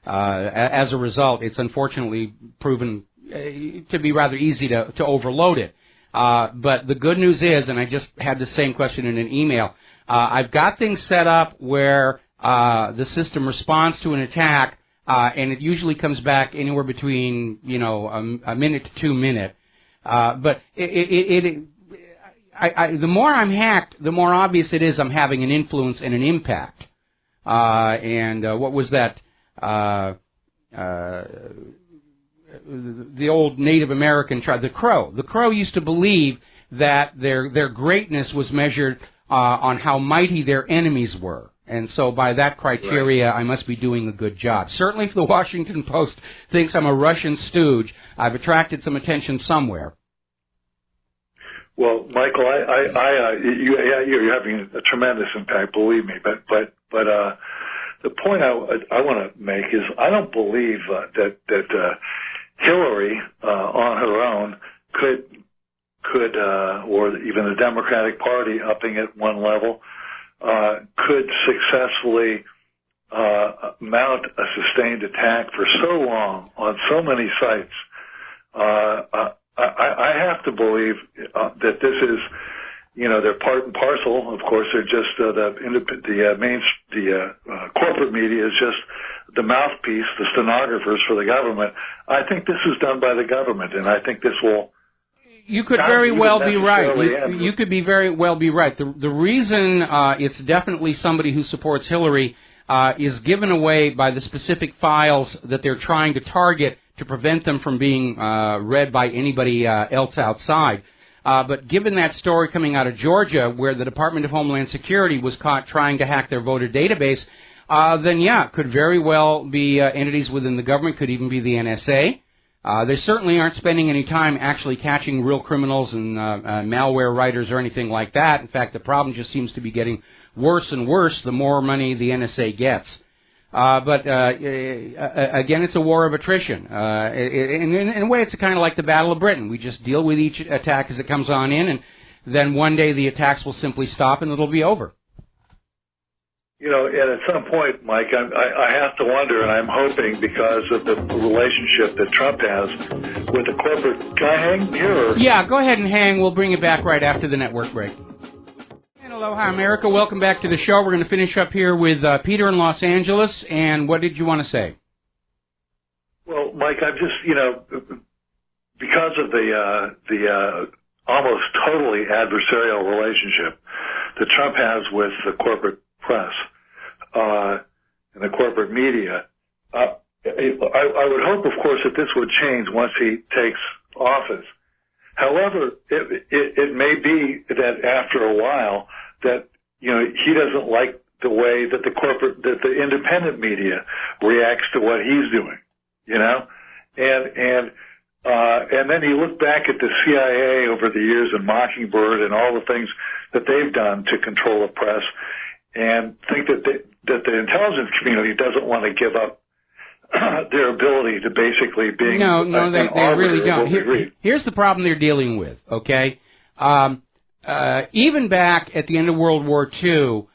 as a result, it's unfortunately proven to be rather easy to overload it. But the good news is, and I just had the same question in an email, I've got things set up where the system responds to an attack, and it usually comes back anywhere between, a minute to 2 minutes. But the more I'm hacked, the more obvious it is I'm having an influence and an impact. What was that? The old Native American tribe, the Crow. The Crow used to believe that their greatness was measured on how mighty their enemies were. And so by that criteria, right, I must be doing a good job. Certainly if the Washington Post thinks I'm a Russian stooge, I've attracted some attention somewhere. Well, Michael, you're having a tremendous impact, believe me. But the point I want to make is I don't believe that Hillary on her own could or even the Democratic Party upping at one level could successfully mount a sustained attack for so long on so many sites. I have to believe that this is, they're part and parcel. Of course, they're just the corporate media is just the mouthpiece, the stenographers for the government. I think this is done by the government, and I think this will. You could very well be right. You could be very well be right. The reason it's definitely somebody who supports Hillary is given away by the specific files that they're trying to target to prevent them from being read by anybody else outside. But given that story coming out of Georgia, where the Department of Homeland Security was caught trying to hack their voter database, then yeah, it could very well be entities within the government, could even be the NSA. They certainly aren't spending any time actually catching real criminals and malware writers or anything like that. In fact, the problem just seems to be getting worse and worse the more money the NSA gets. But again, it's a war of attrition. In a way, it's kind of like the Battle of Britain. We just deal with each attack as it comes on in, and then one day the attacks will simply stop and it'll be over. You know, and at some point, Mike, I have to wonder, and I'm hoping because of the relationship that Trump has with the corporate... Can I hang here? Or? Yeah, go ahead and hang. We'll bring you back right after the network break. And aloha, America. Welcome back to the show. We're going to finish up here with Peter in Los Angeles. And what did you want to say? Well, Mike, I'm just, you know, because of the almost totally adversarial relationship that Trump has with the corporate press and the corporate media, I would hope, of course, that this would change once he takes office. However, it may be that after a while that, you know, he doesn't like the way that the independent media reacts to what he's doing, you know, and then you look back at the CIA over the years and Mockingbird and all the things that they've done to control the press, and think that the intelligence community doesn't want to give up their ability to basically being they really don't. Here's the problem they're dealing with, okay? Even back at the end of World War II,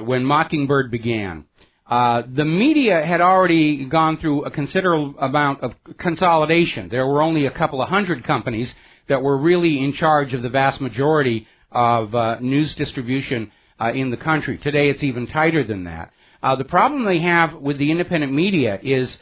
when Mockingbird began, the media had already gone through a considerable amount of consolidation. There were only a couple of hundred companies that were really in charge of the vast majority of news distribution in the country. Today it's even tighter than that. The problem they have with the independent media is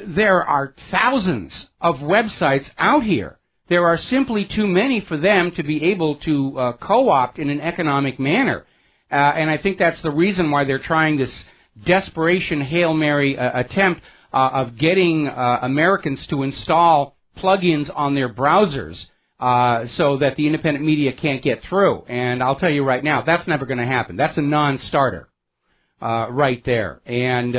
there are thousands of websites out here. There are simply too many for them to be able to co-opt in an economic manner. And I think that's the reason why they're trying this desperation Hail Mary attempt of getting Americans to install plugins on their browsers so that the independent media can't get through. And I'll tell you right now, that's never going to happen. That's a non-starter right there. And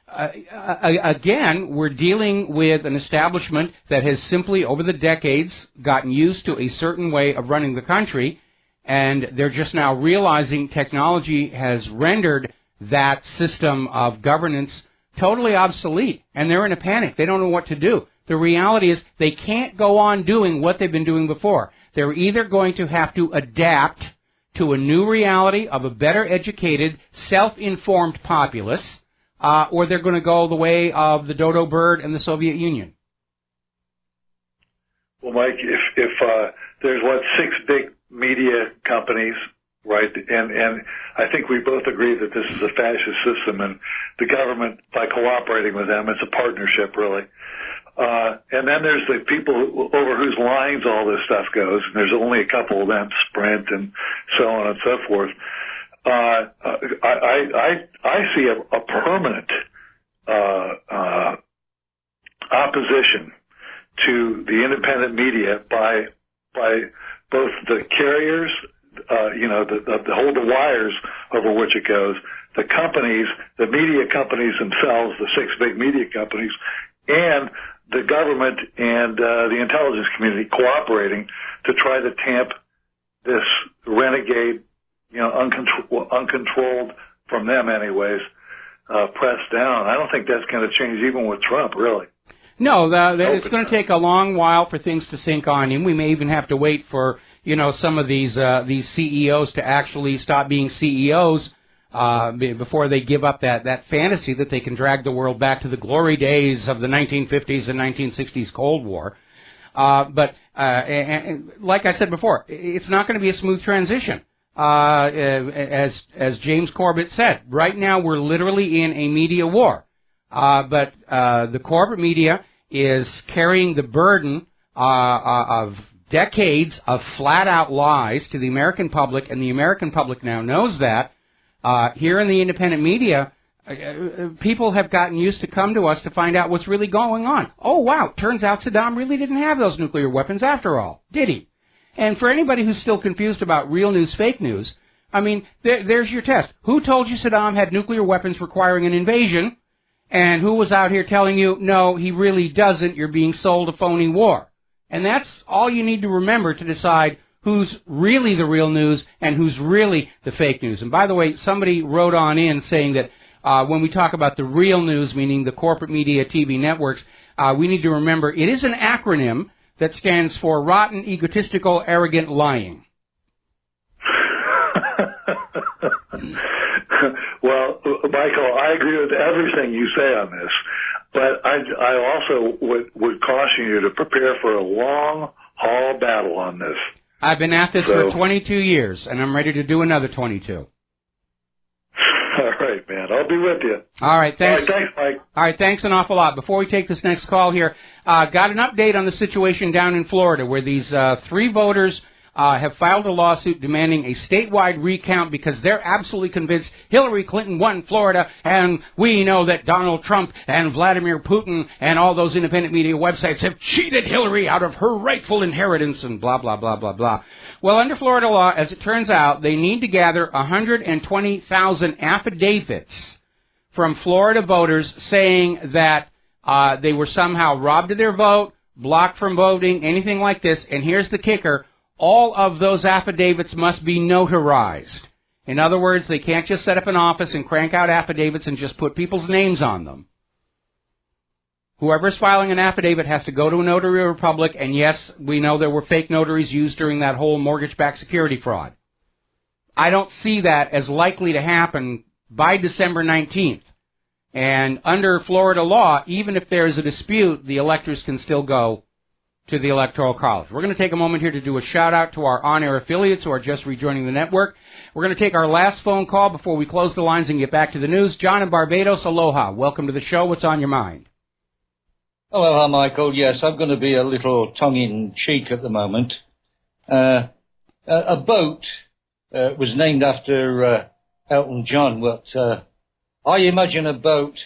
again, we're dealing with an establishment that has simply, over the decades, gotten used to a certain way of running the country, and they're just now realizing technology has rendered that system of governance totally obsolete, and they're in a panic. They don't know what to do. The reality is they can't go on doing what they've been doing before. They're either going to have to adapt to a new reality of a better educated, self-informed populace, or they're going to go the way of the dodo bird and the Soviet Union. Well, Mike, if there's, 6 big media companies, right, and I think we both agree that this is a fascist system, and the government, by cooperating with them, it's a partnership, really. And then there's the people over whose lines all this stuff goes, and there's only a couple of them, Sprint and so on and so forth. I see a permanent opposition to the independent media by both the carriers, the hold the wires over which it goes, the companies, the media companies themselves, the 6 big media companies, and the government and the intelligence community cooperating to try to tamp this renegade, uncontrolled from them anyways, press down. I don't think that's going to change even with Trump, really. No, it's going to take a long while for things to sink on him. We may even have to wait for, some of these CEOs to actually stop being CEOs before they give up that fantasy that they can drag the world back to the glory days of the 1950s and 1960s Cold War. But like I said before, it's not going to be a smooth transition. As James Corbett said, right now we're literally in a media war. But the corporate media is carrying the burden of decades of flat-out lies to the American public, and the American public now knows that. Here in the independent media, people have gotten used to come to us to find out what's really going on. Oh, wow, turns out Saddam really didn't have those nuclear weapons after all, did he? And for anybody who's still confused about real news, fake news, I mean, there's your test. Who told you Saddam had nuclear weapons requiring an invasion? And who was out here telling you, no, he really doesn't, you're being sold a phony war? And that's all you need to remember to decide who's really the real news and who's really the fake news. And by the way, somebody wrote on in saying that when we talk about the real news, meaning the corporate media, TV networks, we need to remember it is an acronym that stands for rotten, egotistical, arrogant lying. Well, Michael, I agree with everything you say on this, but I also would caution you to prepare for a long-haul battle on this. I've been at this for 22 years, and I'm ready to do another 22. All right, man. I'll be with you. All right, thanks. All right, thanks, Mike. All right, thanks an awful lot. Before we take this next call here, got an update on the situation down in Florida where these 3 voters have filed a lawsuit demanding a statewide recount because they're absolutely convinced Hillary Clinton won Florida, and we know that Donald Trump and Vladimir Putin and all those independent media websites have cheated Hillary out of her rightful inheritance and blah, blah, blah, blah, blah. Well, under Florida law, as it turns out, they need to gather 120,000 affidavits from Florida voters saying that they were somehow robbed of their vote, blocked from voting, anything like this. And here's the kicker. All of those affidavits must be notarized. In other words, they can't just set up an office and crank out affidavits and just put people's names on them. Whoever's filing an affidavit has to go to a notary public, and yes, we know there were fake notaries used during that whole mortgage-backed security fraud. I don't see that as likely to happen by December 19th. And under Florida law, even if there is a dispute, the electors can still go to the Electoral College. We're going to take a moment here to do a shout-out to our on-air affiliates who are just rejoining the network. We're going to take our last phone call before we close the lines and get back to the news. John in Barbados, aloha. Welcome to the show. What's on your mind? Hello, Michael. Yes, I'm going to be a little tongue-in-cheek at the moment. A boat was named after Elton John, but I imagine a boat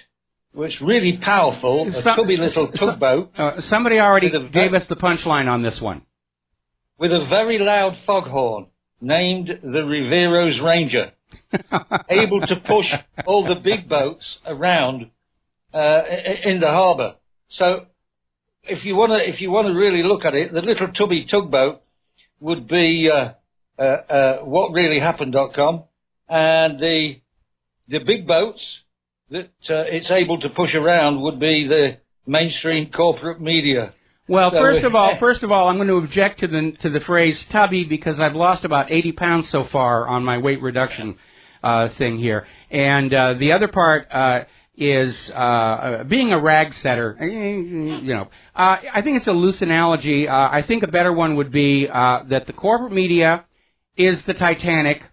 was really powerful, a tubby little tugboat. Somebody already gave us the punchline on this one. With a very loud foghorn, named the Rivero's Ranger, able to push all the big boats around in the harbour. So, if you want to really look at it, the little tubby tugboat would be WhatReallyHappened.com, and the big boats that it's able to push around would be the mainstream corporate media. Well, so first of all, I'm going to object to the phrase tubby because I've lost about 80 pounds so far on my weight reduction thing here, and the other part is being a rag setter. I think it's a loose analogy. I think a better one would be that the corporate media is the Titanic,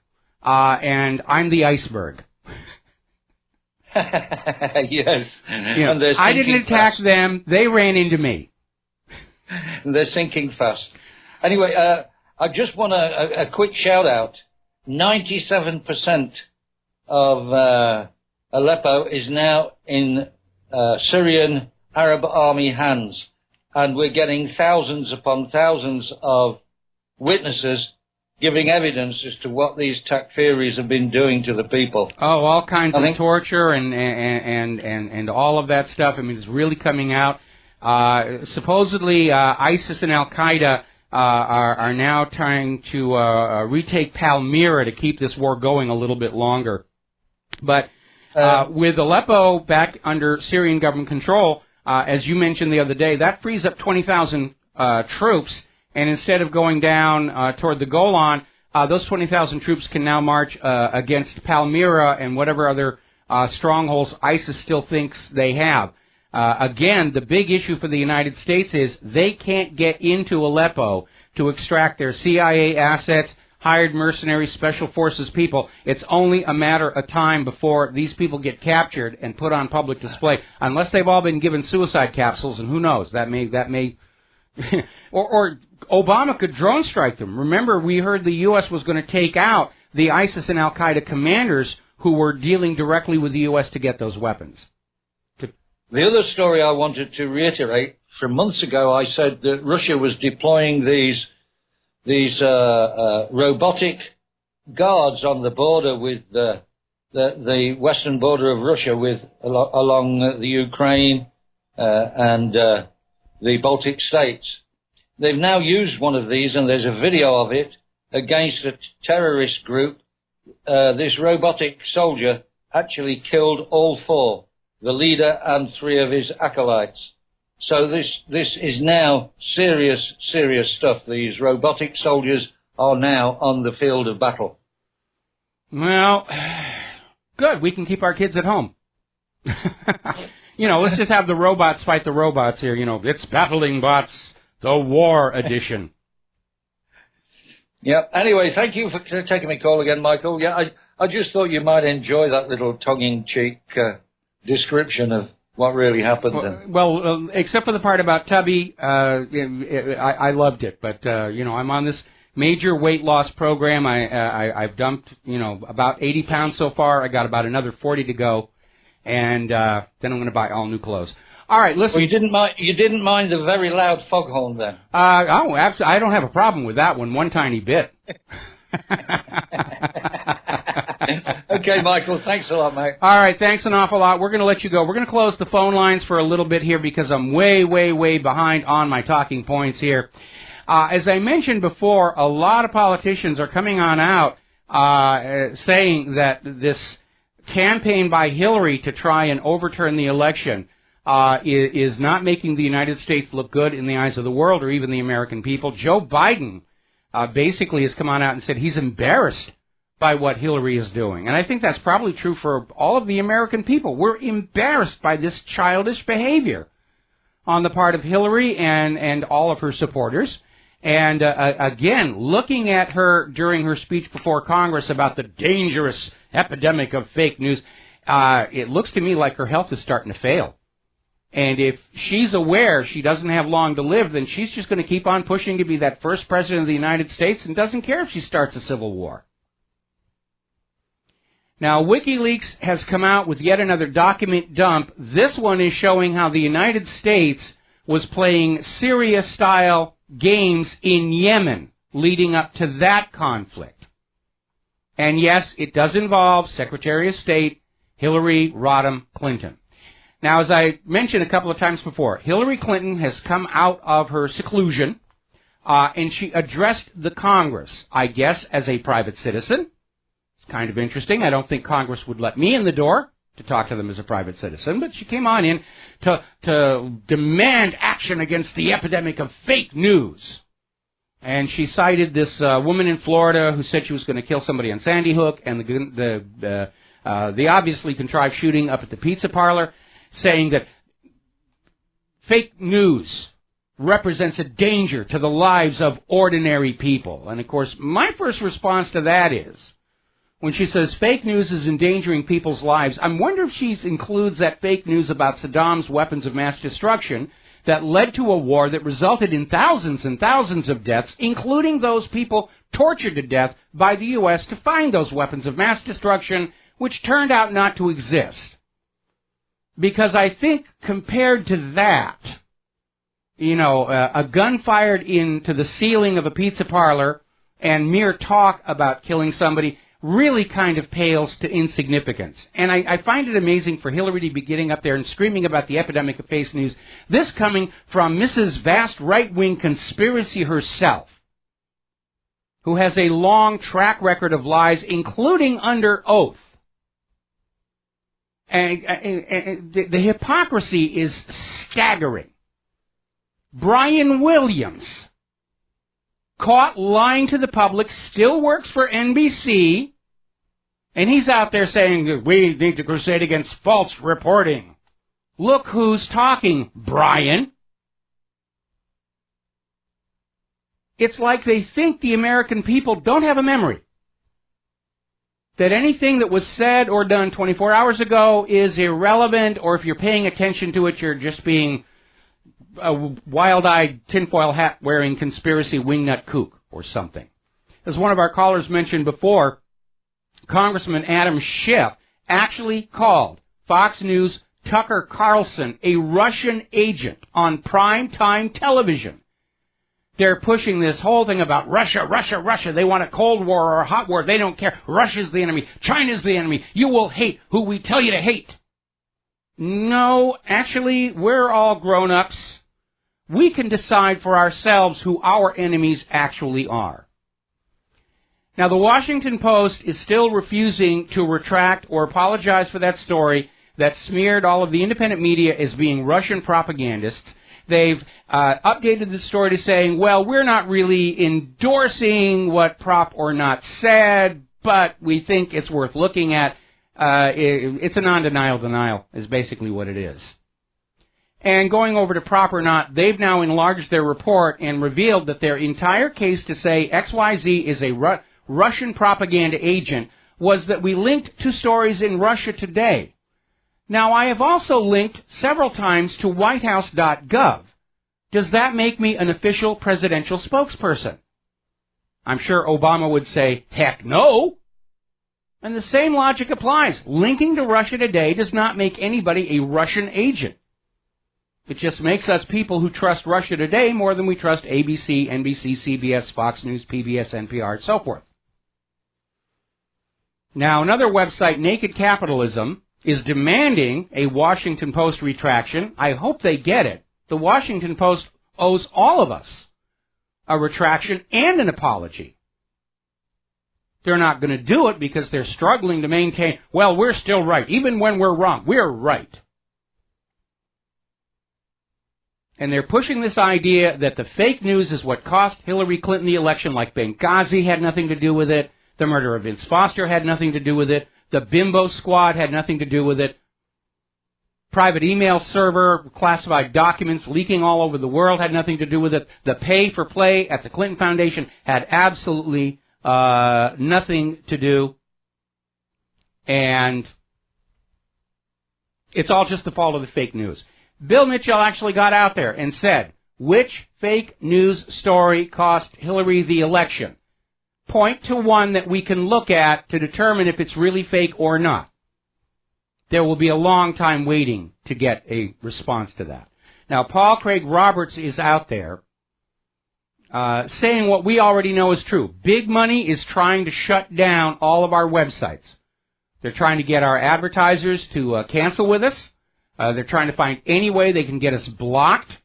and I'm the iceberg. Yes. I didn't attack them. They ran into me. They're sinking fast. Anyway, I just want a quick shout-out. 97% of Aleppo is now in Syrian Arab army hands, and we're getting thousands upon thousands of witnesses giving evidence as to what these Takfiris have been doing to the people. Oh, all kinds of torture and all of that stuff. I mean, it's really coming out. Supposedly, ISIS and Al-Qaeda are now trying to retake Palmyra to keep this war going a little bit longer. But with Aleppo back under Syrian government control, as you mentioned the other day, that frees up 20,000 troops. And instead of going down toward the Golan, those 20,000 troops can now march against Palmyra and whatever other strongholds ISIS still thinks they have. Again, the big issue for the United States is they can't get into Aleppo to extract their CIA assets, hired mercenaries, special forces people. It's only a matter of time before these people get captured and put on public display, unless they've all been given suicide capsules, and who knows, that may or Obama could drone strike them. Remember, we heard the U.S. was going to take out the ISIS and Al-Qaeda commanders who were dealing directly with the U.S. to get those weapons. The other story I wanted to reiterate, from months ago I said that Russia was deploying these robotic guards on the border with the western border of Russia along the Ukraine and the Baltic states. They've now used one of these, and there's a video of it, against a terrorist group. This robotic soldier actually killed all four, the leader and three of his acolytes. So this is now serious stuff. These robotic soldiers are now on the field of battle. Well, good. We can keep our kids at home. Let's just have the robots fight the robots here. It's Battling Bots, the War Edition. Yeah. Anyway, thank you for taking my call again, Michael. Yeah, I just thought you might enjoy that little tongue-in-cheek description of what really happened. Well, except for the part about Tubby, I loved it. But I'm on this major weight loss program. I've dumped about 80 pounds so far. I got about another 40 to go, and then I'm going to buy all new clothes. All right, listen. Well, you didn't mind the very loud foghorn then? Absolutely. I don't have a problem with that one tiny bit. Okay, Michael, thanks a lot, mate. All right, thanks an awful lot. We're going to let you go. We're going to close the phone lines for a little bit here because I'm way behind on my talking points here. As I mentioned before, a lot of politicians are coming on out saying that this campaign by Hillary to try and overturn the election is not making the United States look good in the eyes of the world or even the American people. Joe Biden basically has come on out and said he's embarrassed by what Hillary is doing. And I think that's probably true for all of the American people. We're embarrassed by this childish behavior on the part of Hillary and all of her supporters. And again, looking at her during her speech before Congress about the dangerous epidemic of fake news, it looks to me like her health is starting to fail. And if she's aware she doesn't have long to live, then she's just going to keep on pushing to be that first president of the United States and doesn't care if she starts a civil war. Now, WikiLeaks has come out with yet another document dump. This one is showing how the United States was playing Syria-style games in Yemen leading up to that conflict. And yes, it does involve Secretary of State Hillary Rodham Clinton. Now, as I mentioned a couple of times before, Hillary Clinton has come out of her seclusion, and she addressed the Congress, I guess, as a private citizen. It's kind of interesting. I don't think Congress would let me in the door to talk to them as a private citizen, but she came on in to demand action against the epidemic of fake news. And she cited this woman in Florida who said she was going to kill somebody on Sandy Hook, and the obviously contrived shooting up at the pizza parlor, saying that fake news represents a danger to the lives of ordinary people. And, of course, my first response to that is, when she says fake news is endangering people's lives, I wonder if she includes that fake news about Saddam's weapons of mass destruction that led to a war that resulted in thousands and thousands of deaths, including those people tortured to death by the U.S. to find those weapons of mass destruction, which turned out not to exist. Because I think compared to that, a gun fired into the ceiling of a pizza parlor and mere talk about killing somebody really kind of pales to insignificance. And I find it amazing for Hillary to be getting up there and screaming about the epidemic of fake news, this coming from Mrs. Vast Right-Wing Conspiracy herself, who has a long track record of lies, including under oath. And the hypocrisy is staggering. Brian Williams, caught lying to the public, still works for NBC, and he's out there saying that we need to crusade against false reporting. Look who's talking, Brian. It's like they think the American people don't have a memory. That anything that was said or done 24 hours ago is irrelevant, or if you're paying attention to it, you're just being a wild-eyed, tinfoil hat-wearing conspiracy wingnut kook or something. As one of our callers mentioned before, Congressman Adam Schiff actually called Fox News Tucker Carlson a Russian agent on prime-time television. They're pushing this whole thing about Russia, Russia, Russia. They want a Cold War or a hot war. They don't care. Russia's the enemy. China's the enemy. You will hate who we tell you to hate. No, actually, we're all grown-ups. We can decide for ourselves who our enemies actually are. Now, the Washington Post is still refusing to retract or apologize for that story that smeared all of the independent media as being Russian propagandists. They've updated the story to saying, well, we're not really endorsing what Prop or Not said, but we think it's worth looking at. It's a non-denial denial is basically what it is. And going over to Prop or Not, they've now enlarged their report and revealed that their entire case to say XYZ is a Russian propaganda agent was that we linked to stories in Russia Today. Now, I have also linked several times to whitehouse.gov. Does that make me an official presidential spokesperson? I'm sure Obama would say, heck no. And the same logic applies. Linking to Russia Today does not make anybody a Russian agent. It just makes us people who trust Russia Today more than we trust ABC, NBC, CBS, Fox News, PBS, NPR, and so forth. Now, another website, Naked Capitalism, is demanding a Washington Post retraction. I hope they get it. The Washington Post owes all of us a retraction and an apology. They're not going to do it because they're struggling to maintain, well, we're still right. Even when we're wrong, we're right. And they're pushing this idea that the fake news is what cost Hillary Clinton the election, like Benghazi had nothing to do with it, the murder of Vince Foster had nothing to do with it, the Bimbo Squad had nothing to do with it, private email server, classified documents leaking all over the world had nothing to do with it, the pay for play at the Clinton Foundation had absolutely nothing to do, and it's all just the fault of the fake news. Bill Mitchell actually got out there and said, which fake news story cost Hillary the election? Point to one that we can look at to determine if it's really fake or not. There will be a long time waiting to get a response to that. Now, Paul Craig Roberts is out there saying what we already know is true. Big money is trying to shut down all of our websites. They're trying to get our advertisers to cancel with us. They're trying to find any way they can get us blocked.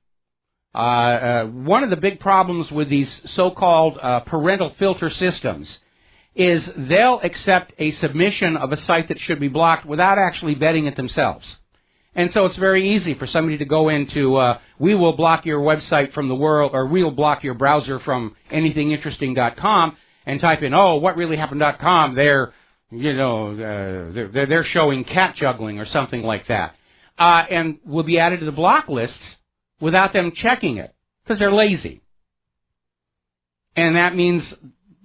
One of the big problems with these so-called parental filter systems is they'll accept a submission of a site that should be blocked without actually vetting it themselves. And so it's very easy for somebody to go into, we will block your website from the world, or we will block your browser from anythinginteresting.com, and type in, oh, WhatReallyHappened.com, they're showing cat juggling or something like that. And will be added to the block lists without them checking it, because they're lazy. And that means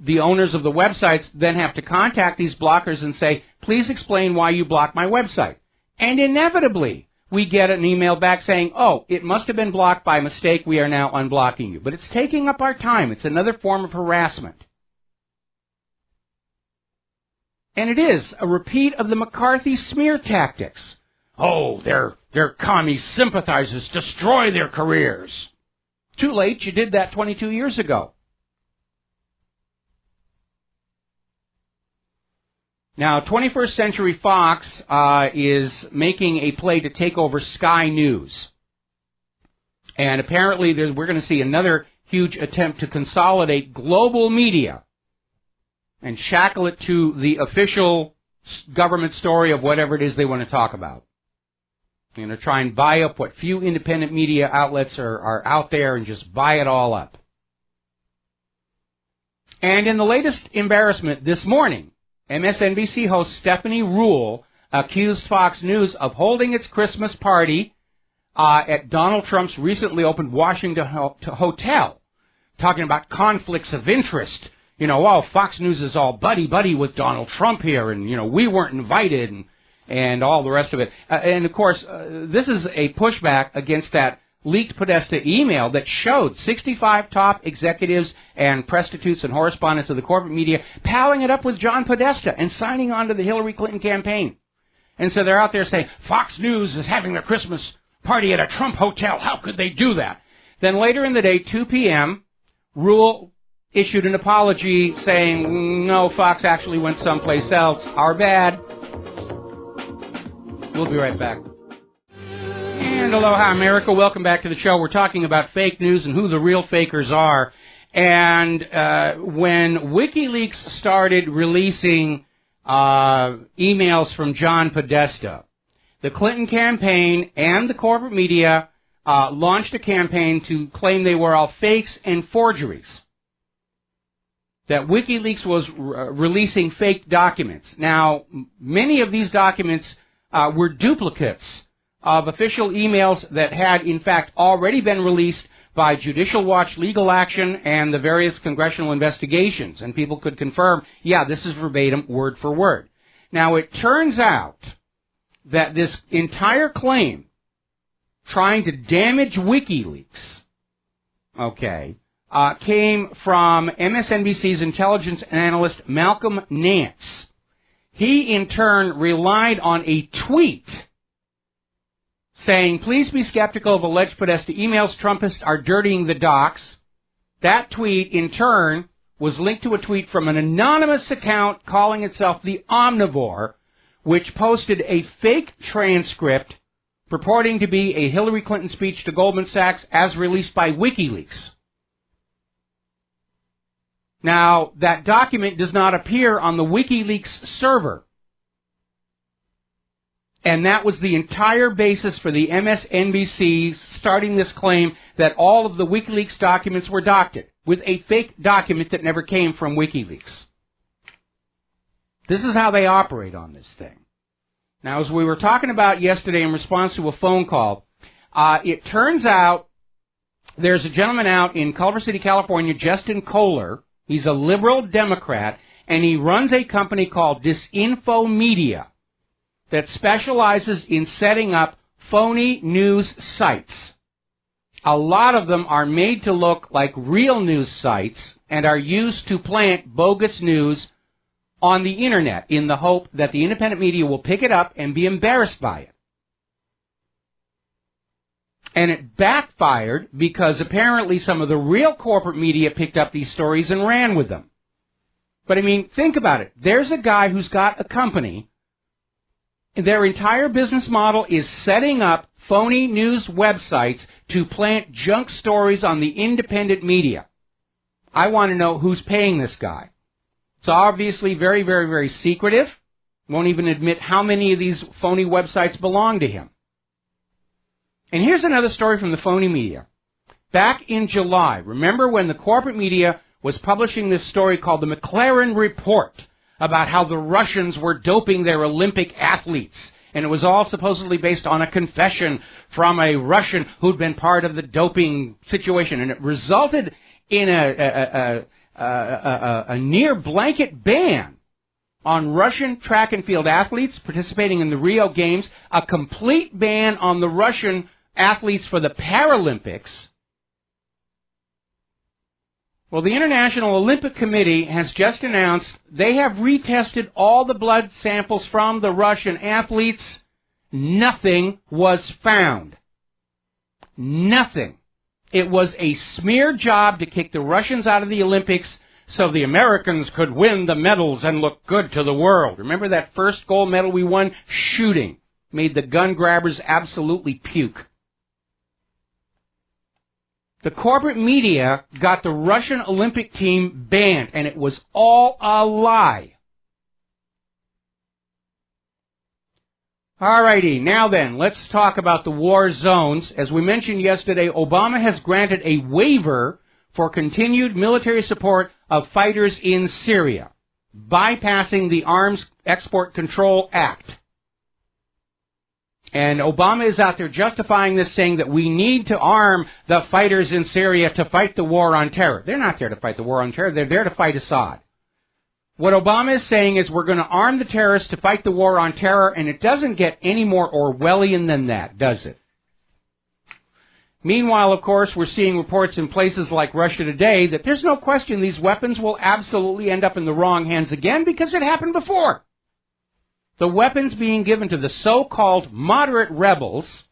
the owners of the websites then have to contact these blockers and say, please explain why you blocked my website. And inevitably, we get an email back saying, oh, it must have been blocked by mistake, we are now unblocking you. But it's taking up our time. It's another form of harassment. And it is a repeat of the McCarthy smear tactics. Oh, they're commie sympathizers. Destroy their careers. Too late. You did that 22 years ago. Now, 21st Century Fox is making a play to take over Sky News. And apparently we're going to see another huge attempt to consolidate global media and shackle it to the official government story of whatever it is they want to talk about. They're going to try and buy up what few independent media outlets are out there and just buy it all up. And in the latest embarrassment this morning, MSNBC host Stephanie Ruhle accused Fox News of holding its Christmas party at Donald Trump's recently opened Washington hotel, talking about conflicts of interest. Oh, Fox News is all buddy-buddy with Donald Trump here, and, we weren't invited, and all the rest of it. And, of course, this is a pushback against that leaked Podesta email that showed 65 top executives and prostitutes and correspondents of the corporate media palling it up with John Podesta and signing on to the Hillary Clinton campaign. And so they're out there saying, Fox News is having their Christmas party at a Trump hotel. How could they do that? Then later in the day, 2 p.m., Rule issued an apology saying, no, Fox actually went someplace else. Our bad. We'll be right back. And aloha, America. Welcome back to the show. We're talking about fake news and who the real fakers are. And when WikiLeaks started releasing emails from John Podesta, the Clinton campaign and the corporate media launched a campaign to claim they were all fakes and forgeries. That WikiLeaks was releasing fake documents. Now, many of these documents were duplicates of official emails that had, in fact, already been released by Judicial Watch Legal Action and the various congressional investigations. And people could confirm, yeah, this is verbatim, word for word. Now, it turns out that this entire claim trying to damage WikiLeaks, came from MSNBC's intelligence analyst Malcolm Nance. He, in turn, relied on a tweet saying, please be skeptical of alleged Podesta emails. Trumpists are dirtying the docs. That tweet, in turn, was linked to a tweet from an anonymous account calling itself the Omnivore, which posted a fake transcript purporting to be a Hillary Clinton speech to Goldman Sachs as released by WikiLeaks. Now, that document does not appear on the WikiLeaks server. And that was the entire basis for the MSNBC starting this claim that all of the WikiLeaks documents were doctored with a fake document that never came from WikiLeaks. This is how they operate on this thing. Now, as we were talking about yesterday in response to a phone call, it turns out there's a gentleman out in Culver City, California, Justin Kohler. He's a liberal Democrat, and he runs a company called Disinfo Media that specializes in setting up phony news sites. A lot of them are made to look like real news sites and are used to plant bogus news on the Internet in the hope that the independent media will pick it up and be embarrassed by it. And it backfired because apparently some of the real corporate media picked up these stories and ran with them. But I mean, think about it. There's a guy who's got a company. Their entire business model is setting up phony news websites to plant junk stories on the independent media. I want to know who's paying this guy. It's obviously very, very, very secretive. Won't even admit how many of these phony websites belong to him. And here's another story from the phony media. Back in July, remember when the corporate media was publishing this story called the McLaren Report about how the Russians were doping their Olympic athletes, and it was all supposedly based on a confession from a Russian who'd been part of the doping situation, and it resulted in a near blanket ban on Russian track and field athletes participating in the Rio Games, a complete ban on the Russian athletes for the Paralympics. Well, the International Olympic Committee has just announced they have retested all the blood samples from the Russian athletes. Nothing was found. Nothing. It was a smear job to kick the Russians out of the Olympics so the Americans could win the medals and look good to the world. Remember that first gold medal we won? Shooting. Made the gun grabbers absolutely puke. The corporate media got the Russian Olympic team banned, and it was all a lie. Alrighty, now then, let's talk about the war zones. As we mentioned yesterday, Obama has granted a waiver for continued military support of fighters in Syria, bypassing the Arms Export Control Act. And Obama is out there justifying this, saying that we need to arm the fighters in Syria to fight the war on terror. They're not there to fight the war on terror. They're there to fight Assad. What Obama is saying is we're going to arm the terrorists to fight the war on terror, and it doesn't get any more Orwellian than that, does it? Meanwhile, of course, we're seeing reports in places like Russia today that there's no question these weapons will absolutely end up in the wrong hands again because it happened before. The weapons being given to the so-called moderate rebels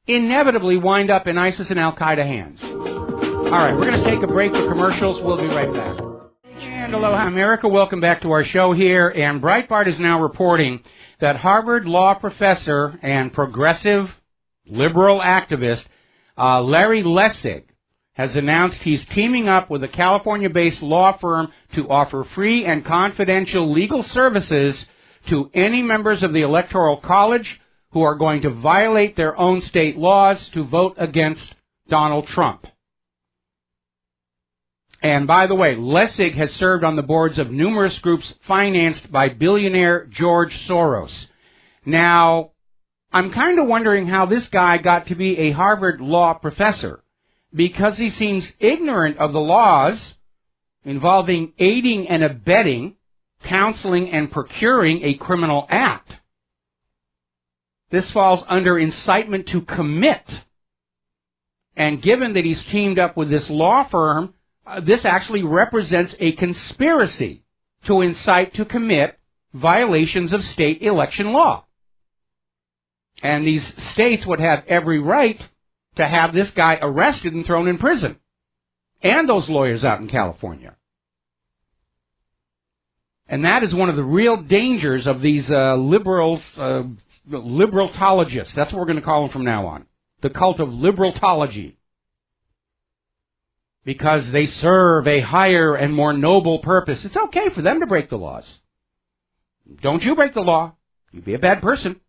inevitably wind up in ISIS and Al-Qaeda hands. All right, we're going to take a break for commercials. We'll be right back. And aloha, America. Welcome back to our show here. And Breitbart is now reporting that Harvard law professor and progressive liberal activist Larry Lessig has announced he's teaming up with a California-based law firm to offer free and confidential legal services to any members of the Electoral College who are going to violate their own state laws to vote against Donald Trump. And by the way, Lessig has served on the boards of numerous groups financed by billionaire George Soros. Now, I'm kind of wondering how this guy got to be a Harvard law professor, because he seems ignorant of the laws involving aiding and abetting, counseling, and procuring a criminal act. This falls under incitement to commit. And given that he's teamed up with this law firm, this actually represents a conspiracy to incite to commit violations of state election law. And these states would have every right to have this guy arrested and thrown in prison. And those lawyers out in California. And that is one of the real dangers of these liberals, liberaltologists. That's what we're going to call them from now on. The cult of liberaltology. Because they serve a higher and more noble purpose. It's okay for them to break the laws. Don't you break the law. You'd be a bad person.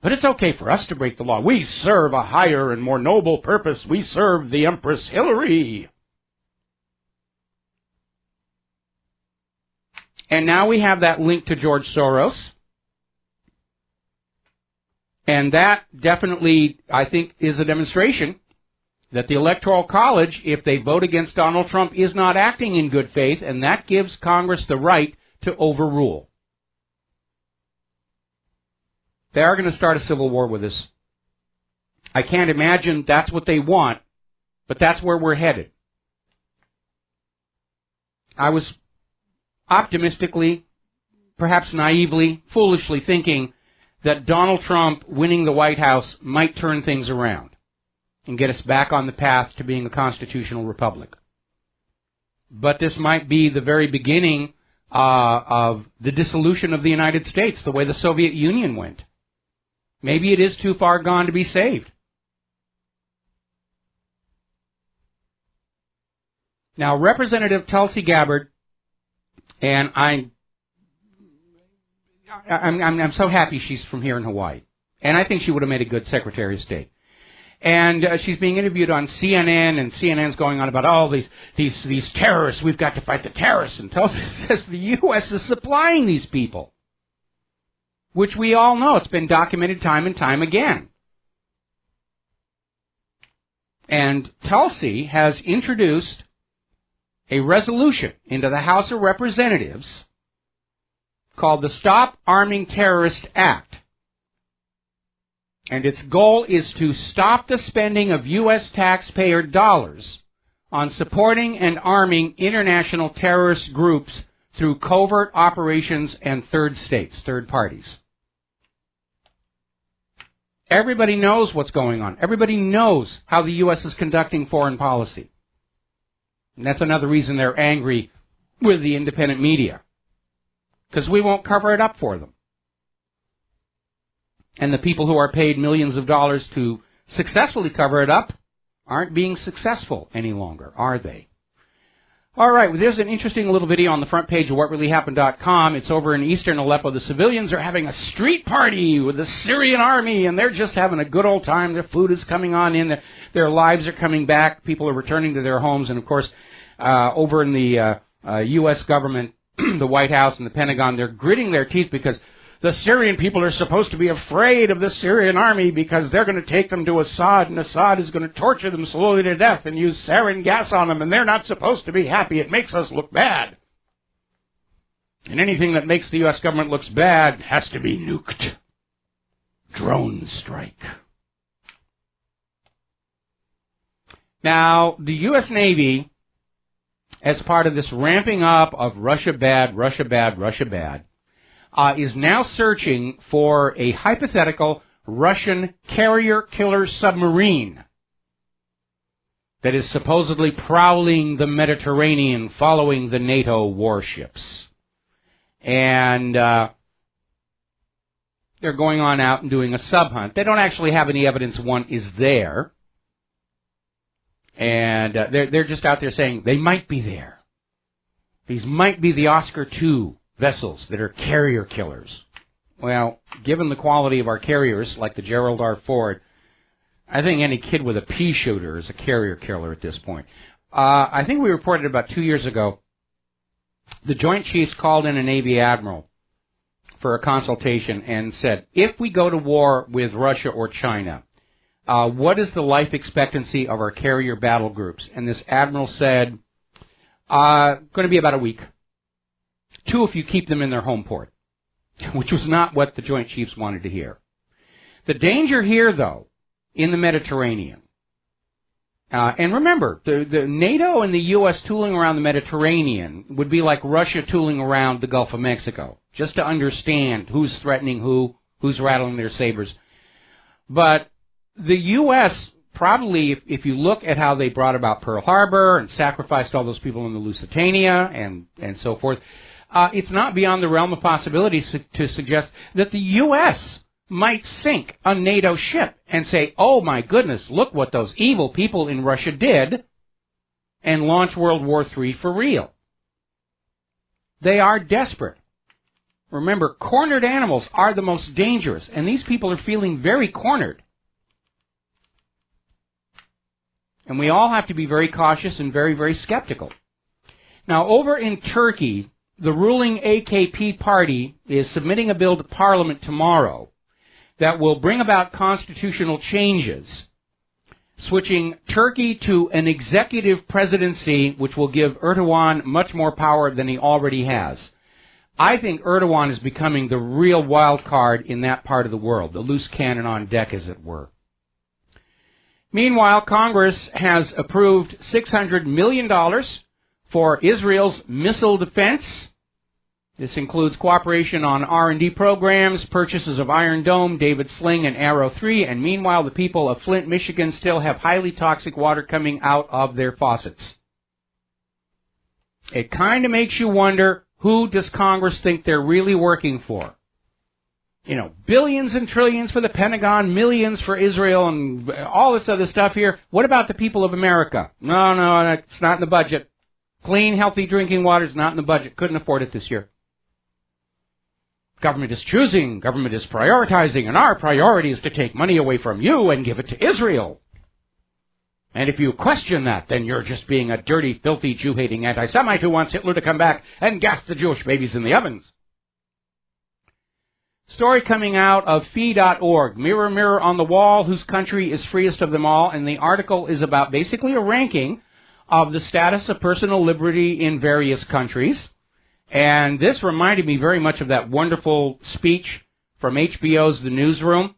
But it's okay for us to break the law. We serve a higher and more noble purpose. We serve the Empress Hillary. And now we have that link to George Soros. And that definitely, I think, is a demonstration that the Electoral College, if they vote against Donald Trump, is not acting in good faith, and that gives Congress the right to overrule. They are going to start a civil war with this. I can't imagine that's what they want, but that's where we're headed. I was optimistically, perhaps naively, foolishly thinking that Donald Trump winning the White House might turn things around and get us back on the path to being a constitutional republic. But this might be the very beginning of the dissolution of the United States, the way the Soviet Union went. Maybe it is too far gone to be saved. Now, Representative Tulsi Gabbard, and I'm so happy she's from here in Hawaii, and I think she would have made a good Secretary of State. And she's being interviewed on CNN, and CNN's going on about all these terrorists. We've got to fight the terrorists. And Tulsi says the U.S. is supplying these people, which we all know. It's been documented time and time again. And Tulsi has introduced a resolution into the House of Representatives called the Stop Arming Terrorists Act. And its goal is to stop the spending of U.S. taxpayer dollars on supporting and arming international terrorist groups through covert operations and third states, third parties. Everybody knows what's going on. Everybody knows how the U.S. is conducting foreign policy. And that's another reason they're angry with the independent media, because we won't cover it up for them. And the people who are paid millions of dollars to successfully cover it up aren't being successful any longer, are they? All right, well, there's an interesting little video on the front page of WhatReallyHappened.com. It's over in eastern Aleppo. The civilians are having a street party with the Syrian army, and they're just having a good old time. Their food is coming on in. Their lives are coming back. People are returning to their homes. And, of course, over in the U.S. government, the White House and the Pentagon, they're gritting their teeth because the Syrian people are supposed to be afraid of the Syrian army because they're going to take them to Assad, and Assad is going to torture them slowly to death and use sarin gas on them, and they're not supposed to be happy. It makes us look bad. And anything that makes the U.S. government looks bad has to be nuked. Drone strike. Now, the U.S. Navy, as part of this ramping up of Russia bad, is now searching for a hypothetical Russian carrier killer submarine that is supposedly prowling the Mediterranean following the NATO warships. And they're going on out and doing a sub-hunt. They don't actually have any evidence one is there. And they're just out there saying they might be there. These might be the Oscar II vessels that are carrier killers. Well, given the quality of our carriers, like the Gerald R. Ford, I think any kid with a pea shooter is a carrier killer at this point. I think we reported about 2 years ago, the Joint Chiefs called in a Navy admiral for a consultation and said, if we go to war with Russia or China, what is the life expectancy of our carrier battle groups? And this admiral said, going to be about a week. 2 if you keep them in their home port, which was not what the Joint Chiefs wanted to hear. The danger here, though, in the Mediterranean, and remember, the NATO and the U.S. tooling around the Mediterranean would be like Russia tooling around the Gulf of Mexico, just to understand who's threatening who's rattling their sabers. But the U.S. probably, if you look at how they brought about Pearl Harbor and sacrificed all those people in the Lusitania and so forth, it's not beyond the realm of possibility to suggest that the U.S. might sink a NATO ship and say, oh my goodness, look what those evil people in Russia did, and launch World War III for real. They are desperate. Remember, cornered animals are the most dangerous, and these people are feeling very cornered. And we all have to be very cautious and very, very skeptical. Now, over in Turkey, the ruling AKP party is submitting a bill to Parliament tomorrow that will bring about constitutional changes, switching Turkey to an executive presidency, which will give Erdogan much more power than he already has. I think Erdogan is becoming the real wild card in that part of the world, the loose cannon on deck, as it were. Meanwhile, Congress has approved $600 million for Israel's missile defense. This includes cooperation on R&D programs, purchases of Iron Dome, David Sling, and Arrow 3, and meanwhile the people of Flint, Michigan still have highly toxic water coming out of their faucets. It kind of makes you wonder, who does Congress think they're really working for? You know, billions and trillions for the Pentagon, millions for Israel, and all this other stuff here. What about the people of America? No, it's not in the budget. Clean, healthy drinking water is not in the budget. Couldn't afford it this year. Government is choosing, government is prioritizing, and our priority is to take money away from you and give it to Israel. And if you question that, then you're just being a dirty, filthy, Jew-hating anti-Semite who wants Hitler to come back and gas the Jewish babies in the ovens. Story coming out of fee.org, Mirror, Mirror on the Wall, whose country is freest of them all, and the article is about basically a ranking of the status of personal liberty in various countries. And this reminded me very much of that wonderful speech from HBO's The Newsroom.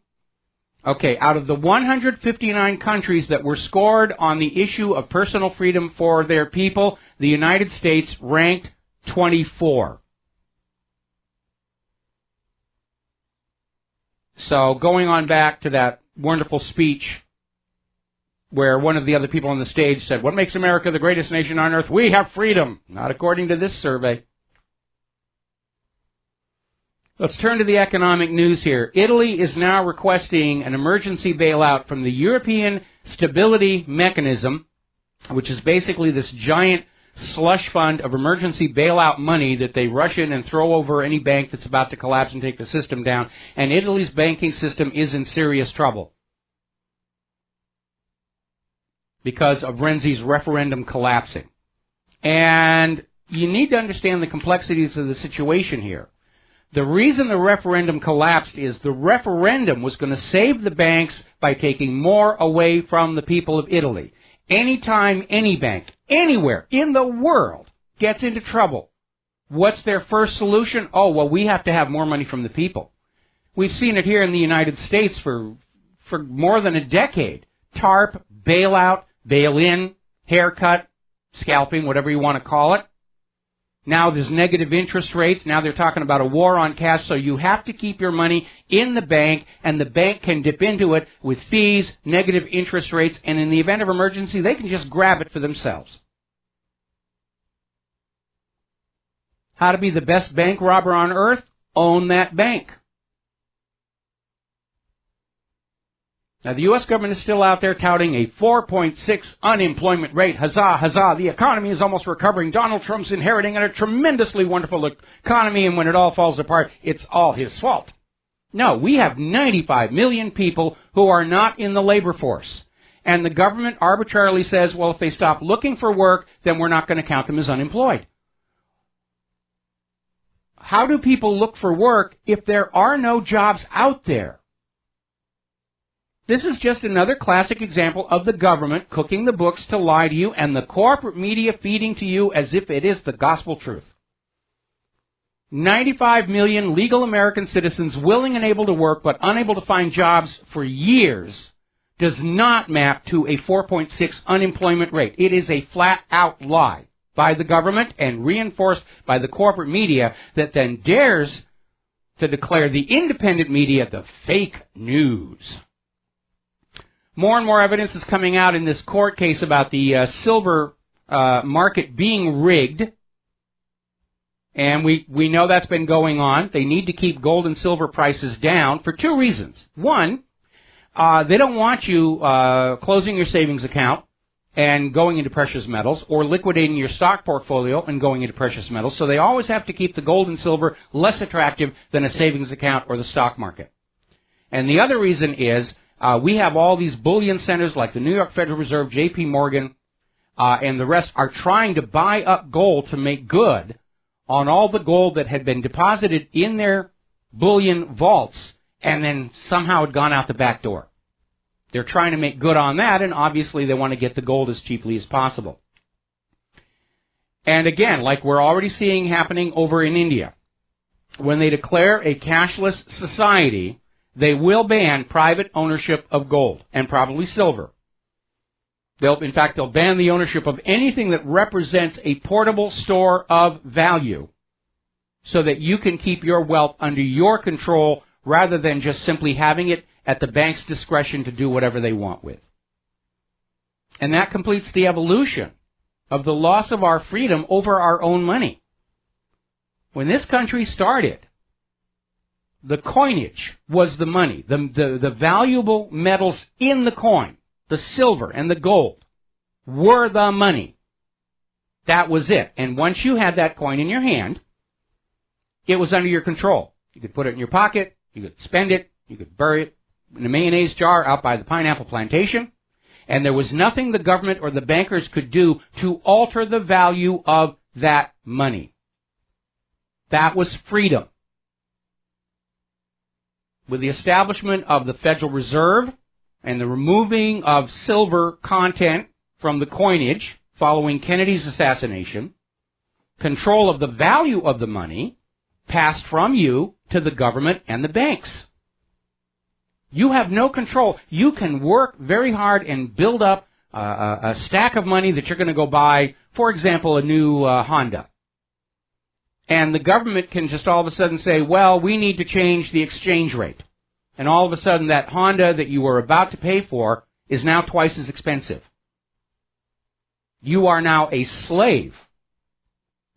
Okay, out of the 159 countries that were scored on the issue of personal freedom for their people, the United States ranked 24. So going on back to that wonderful speech where one of the other people on the stage said, what makes America the greatest nation on earth? We have freedom. Not according to this survey. Let's turn to the economic news here. Italy is now requesting an emergency bailout from the European Stability Mechanism, which is basically this giant slush fund of emergency bailout money that they rush in and throw over any bank that's about to collapse and take the system down. And Italy's banking system is in serious trouble because of Renzi's referendum collapsing. And you need to understand the complexities of the situation here. The reason the referendum collapsed is the referendum was going to save the banks by taking more away from the people of Italy. Anytime any bank, anywhere in the world, gets into trouble, what's their first solution? Oh, well, we have to have more money from the people. We've seen it here in the United States for more than a decade. TARP, bailout, bail-in, haircut, scalping, whatever you want to call it. Now there's negative interest rates. Now they're talking about a war on cash, so you have to keep your money in the bank, and the bank can dip into it with fees, negative interest rates, and in the event of emergency, they can just grab it for themselves. How to be the best bank robber on earth? Own that bank. Now, the U.S. government is still out there touting a 4.6 unemployment rate. Huzzah, huzzah, the economy is almost recovering. Donald Trump's inheriting a tremendously wonderful economy, and when it all falls apart, it's all his fault. No, we have 95 million people who are not in the labor force. And the government arbitrarily says, well, if they stop looking for work, then we're not going to count them as unemployed. How do people look for work if there are no jobs out there? This is just another classic example of the government cooking the books to lie to you and the corporate media feeding to you as if it is the gospel truth. 95 million legal American citizens willing and able to work but unable to find jobs for years does not map to a 4.6 unemployment rate. It is a flat-out lie by the government and reinforced by the corporate media that then dares to declare the independent media the fake news. More and more evidence is coming out in this court case about the silver market being rigged. And we know that's been going on. They need to keep gold and silver prices down for two reasons. One, they don't want you closing your savings account and going into precious metals, or liquidating your stock portfolio and going into precious metals. So they always have to keep the gold and silver less attractive than a savings account or the stock market. And the other reason is we have all these bullion centers like the New York Federal Reserve, J.P. Morgan, and the rest are trying to buy up gold to make good on all the gold that had been deposited in their bullion vaults and then somehow had gone out the back door. They're trying to make good on that, and obviously they want to get the gold as cheaply as possible. And again, like we're already seeing happening over in India, when they declare a cashless society, they will ban private ownership of gold and probably silver. In fact, they'll ban the ownership of anything that represents a portable store of value so that you can keep your wealth under your control rather than just simply having it at the bank's discretion to do whatever they want with. And that completes the evolution of the loss of our freedom over our own money. When this country started, the coinage was the money, the valuable metals in the coin, the silver and the gold, were the money. That was it. And once you had that coin in your hand, it was under your control. You could put it in your pocket, you could spend it, you could bury it in a mayonnaise jar out by the pineapple plantation, and there was nothing the government or the bankers could do to alter the value of that money. That was freedom. With the establishment of the Federal Reserve and the removing of silver content from the coinage following Kennedy's assassination, control of the value of the money passed from you to the government and the banks. You have no control. You can work very hard and build up a stack of money that you're going to go buy, for example, a new Honda. And the government can just all of a sudden say, well, we need to change the exchange rate. And all of a sudden that Honda that you were about to pay for is now twice as expensive. You are now a slave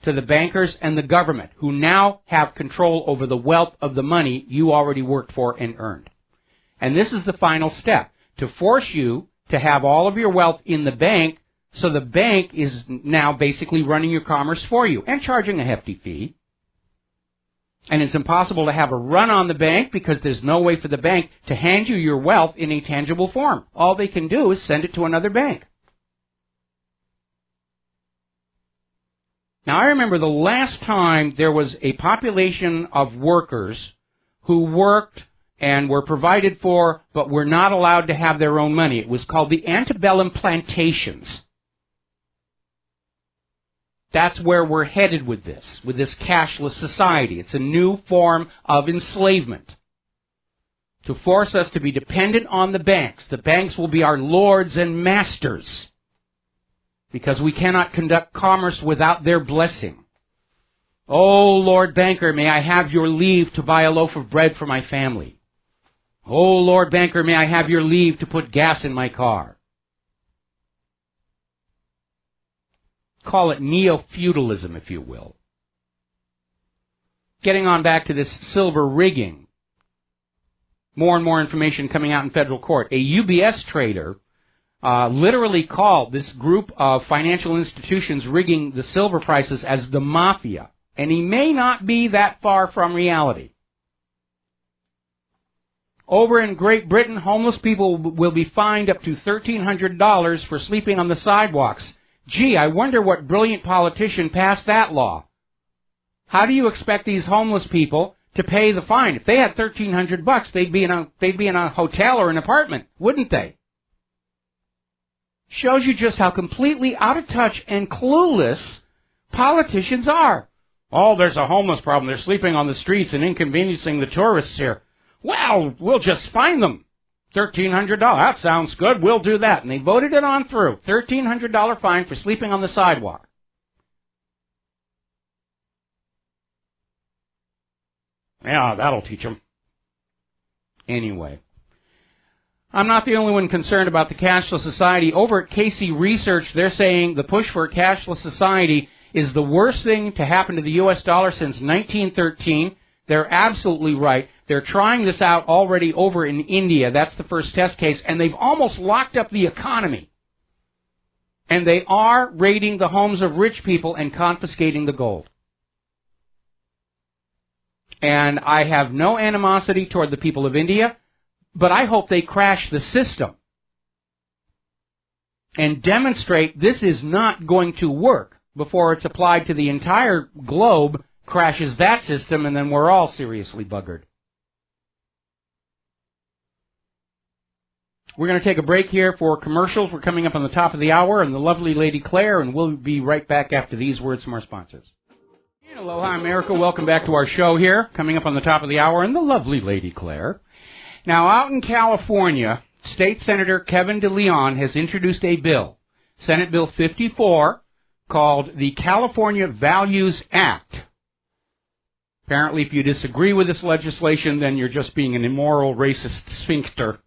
to the bankers and the government, who now have control over the wealth of the money you already worked for and earned. And this is the final step, to force you to have all of your wealth in the bank, so the bank is now basically running your commerce for you and charging a hefty fee. And it's impossible to have a run on the bank because there's no way for the bank to hand you your wealth in a tangible form. All they can do is send it to another bank. Now, I remember the last time there was a population of workers who worked and were provided for, but were not allowed to have their own money. It was called the antebellum plantations. That's where we're headed with this cashless society. It's a new form of enslavement to force us to be dependent on the banks. The banks will be our lords and masters because we cannot conduct commerce without their blessing. Oh, Lord Banker, may I have your leave to buy a loaf of bread for my family. Oh, Lord Banker, may I have your leave to put gas in my car. Call it neo-feudalism, if you will. Getting on back to this silver rigging. More and more information coming out in federal court. A UBS trader literally called this group of financial institutions rigging the silver prices as the mafia. And he may not be that far from reality. Over in Great Britain, homeless people will be fined up to $1,300 for sleeping on the sidewalks. Gee, I wonder what brilliant politician passed that law. How do you expect these homeless people to pay the fine? If they had $1,300, they'd be in a hotel or an apartment, wouldn't they? Shows you just how completely out of touch and clueless politicians are. Oh, there's a homeless problem. They're sleeping on the streets and inconveniencing the tourists here. Well, we'll just fine them. $1,300. That sounds good. We'll do that. And they voted it on through. $1,300 fine for sleeping on the sidewalk. Yeah, that'll teach them. Anyway. I'm not the only one concerned about the cashless society. Over at Casey Research, they're saying the push for a cashless society is the worst thing to happen to the U.S. dollar since 1913. They're absolutely right. They're trying this out already over in India. That's the first test case. And they've almost locked up the economy. And they are raiding the homes of rich people and confiscating the gold. And I have no animosity toward the people of India, but I hope they crash the system and demonstrate this is not going to work before it's applied to the entire globe, crashes that system, and then we're all seriously buggered. We're going to take a break here for commercials. We're coming up on the top of the hour, and the lovely Lady Claire, and we'll be right back after these words from our sponsors. Aloha, America. Welcome back to our show here. Coming up on the top of the hour, and the lovely Lady Claire. Now, out in California, State Senator Kevin DeLeon has introduced a bill, Senate Bill 54, called the California Values Act. Apparently, if you disagree with this legislation, then you're just being an immoral, racist sphincter.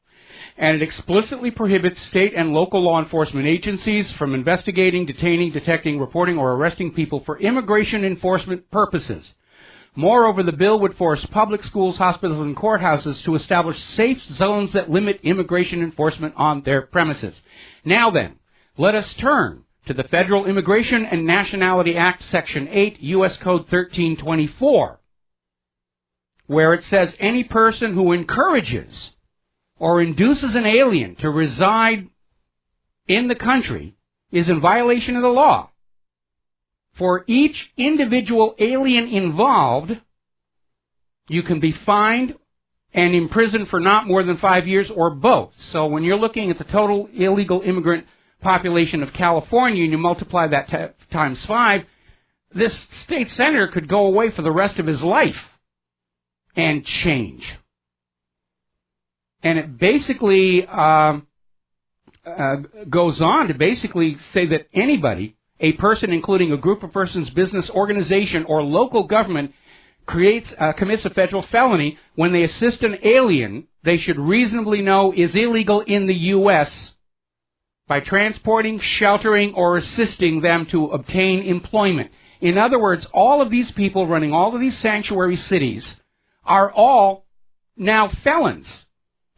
And it explicitly prohibits state and local law enforcement agencies from investigating, detaining, detecting, reporting, or arresting people for immigration enforcement purposes. Moreover, the bill would force public schools, hospitals, and courthouses to establish safe zones that limit immigration enforcement on their premises. Now then, let us turn to the Federal Immigration and Nationality Act, Section 8, U.S. Code 1324, where it says any person who encourages or induces an alien to reside in the country is in violation of the law. For each individual alien involved, you can be fined and imprisoned for not more than 5 years or both. So when you're looking at the total illegal immigrant population of California and you multiply that times 5, this state senator could go away for the rest of his life and change. And it basically goes on to basically say that anybody, a person including a group of persons, business, organization, or local government commits a federal felony when they assist an alien they should reasonably know is illegal in the U.S. by transporting, sheltering, or assisting them to obtain employment. In other words, all of these people running all of these sanctuary cities are all now felons.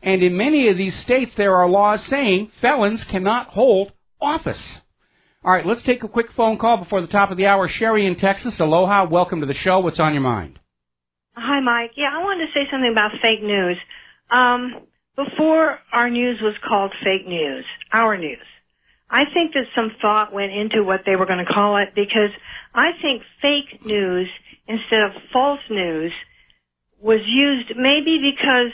And in many of these states, there are laws saying felons cannot hold office. All right, let's take a quick phone call before the top of the hour. Sherry in Texas, aloha. Welcome to the show. What's on your mind? Hi, Mike. Yeah, I wanted to say something about fake news. Before our news was called fake news, our news, I think that some thought went into what they were going to call it, because I think fake news instead of false news was used maybe because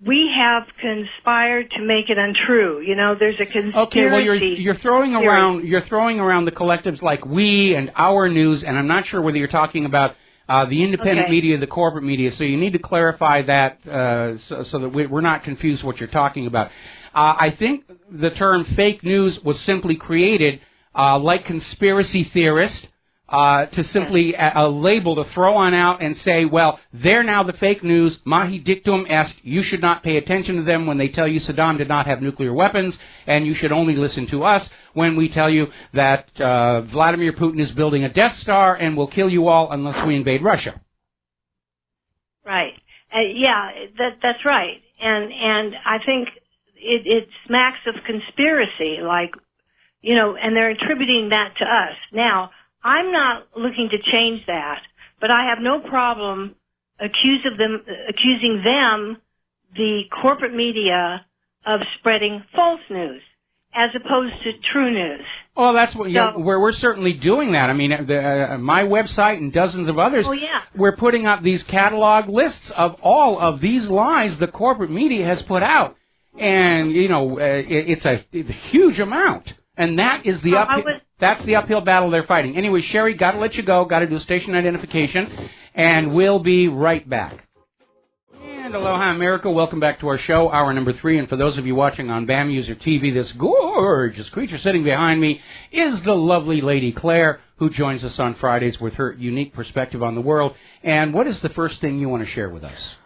we have conspired to make it untrue. You know, there's a conspiracy. Okay, well, you're throwing around the collectives like we and our news, and I'm not sure whether you're talking about the independent media, the corporate media. So you need to clarify that so that we're not confused what you're talking about. I think the term fake news was simply created like conspiracy theorist, to simply a label to throw on out and say, well, they're now the fake news, mahi dictum est, you should not pay attention to them when they tell you Saddam did not have nuclear weapons, and you should only listen to us when we tell you that Vladimir Putin is building a Death Star and will kill you all unless we invade Russia. Right. That's right. And I think it smacks of conspiracy, like, you know, and they're attributing that to us. Now, I'm not looking to change that, but I have no problem accusing them, the corporate media, of spreading false news as opposed to true news. Well, that's what, where we're certainly doing that. I mean, my website and dozens of others, we're putting up these catalog lists of all of these lies the corporate media has put out. And, you know, it's a huge amount. And that is the that's the uphill battle they're fighting. Anyway, Sherry, got to let you go. Got to do station identification. And we'll be right back. And aloha, America. Welcome back to our show, hour number 3. And for those of you watching on BAM User TV, this gorgeous creature sitting behind me is the lovely Lady Claire, who joins us on Fridays with her unique perspective on the world. And what is the first thing you want to share with us?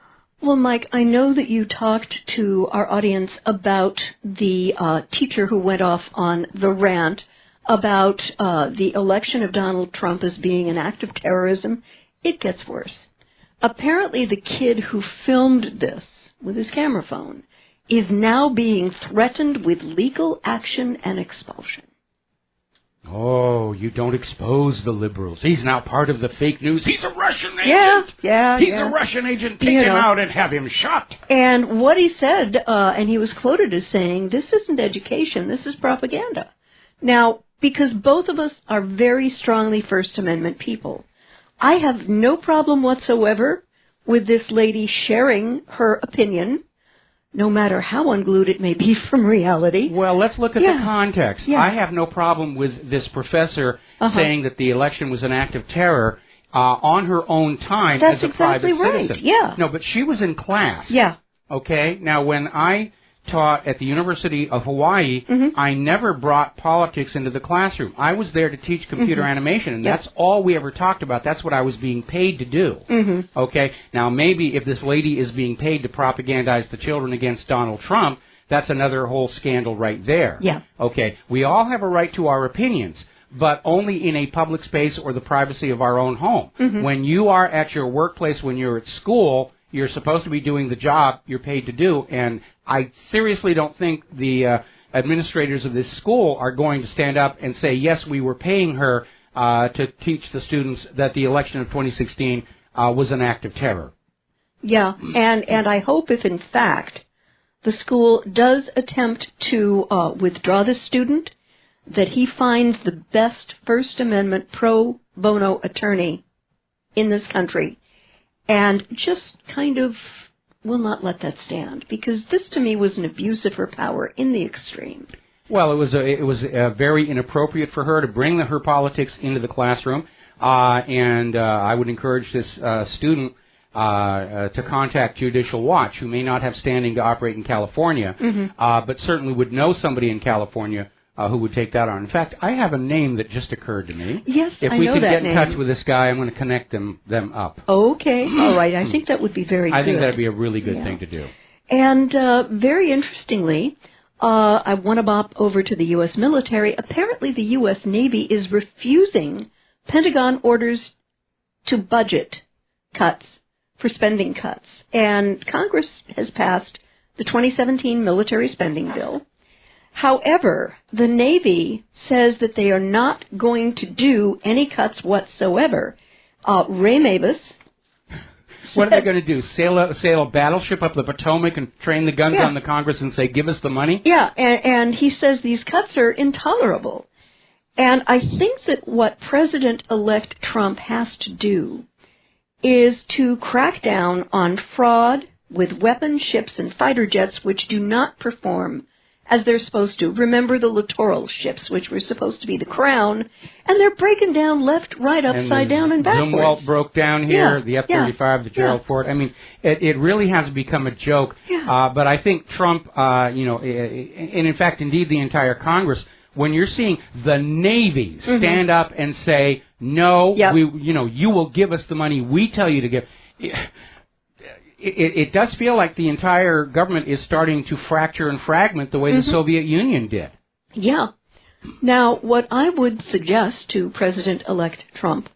Well, Mike, I know that you talked to our audience about the teacher who went off on the rant about the election of Donald Trump as being an act of terrorism. It gets worse. Apparently, the kid who filmed this with his camera phone is now being threatened with legal action and expulsion. Oh, you don't expose the liberals. He's now part of the fake news. He's a Russian agent. He's a Russian agent. Take him out and have him shot. And what he said, and he was quoted as saying, this isn't education, this is propaganda. Now, because both of us are very strongly First Amendment people, I have no problem whatsoever with this lady sharing her opinion, no matter how unglued it may be from reality. Well, let's look at the context. I have no problem with this professor saying that the election was an act of terror on her own time as a private citizen. No, but she was in class. Okay? Now, when I taught at the University of Hawaii, I never brought politics into the classroom. I was there to teach computer animation, and that's all we ever talked about. That's what I was being paid to do. Okay? Now, maybe if this lady is being paid to propagandize the children against Donald Trump, that's another whole scandal right there. Okay? We all have a right to our opinions, but only in a public space or the privacy of our own home. When you are at your workplace, when you're at school, you're supposed to be doing the job you're paid to do, and I seriously don't think the administrators of this school are going to stand up and say, yes, we were paying her to teach the students that the election of 2016 was an act of terror. And I hope if, in fact, the school does attempt to withdraw this student, that he finds the best First Amendment pro bono attorney in this country and just kind of will not let that stand, because this to me was an abuse of her power in the extreme. Well, it was very inappropriate for her to bring her politics into the classroom, and I would encourage this student to contact Judicial Watch, who may not have standing to operate in California, but certainly would know somebody in California who would take that on. In fact, I have a name that just occurred to me. Yes, if I we know could that get in name. touch with this guy, I'm going to connect them up. Okay, all right. I think that would be very good. I think that would be a really good thing to do. And very interestingly, I want to bop over to the U.S. military. Apparently, the U.S. Navy is refusing Pentagon orders to budget cuts for spending cuts. And Congress has passed the 2017 military spending bill. However, the Navy says that they are not going to do any cuts whatsoever. Ray Mabus. What are they going to do? Sail a battleship up the Potomac and train the guns on the Congress and say, give us the money? Yeah, and he says these cuts are intolerable. And I think that what President-elect Trump has to do is to crack down on fraud with weapons, ships, and fighter jets which do not perform as they're supposed to. Remember the littoral ships, which were supposed to be the crown, and they're breaking down left, right, upside down, and backwards. Zumwalt broke down here, the F-35, the Gerald Ford. I mean, it really has become a joke. But I think Trump, and in fact, indeed, the entire Congress when you're seeing the Navy stand up and say, no, you will give us the money we tell you to give. It does feel like the entire government is starting to fracture and fragment the way the Soviet Union did. Yeah. Now, what I would suggest to President-elect Trump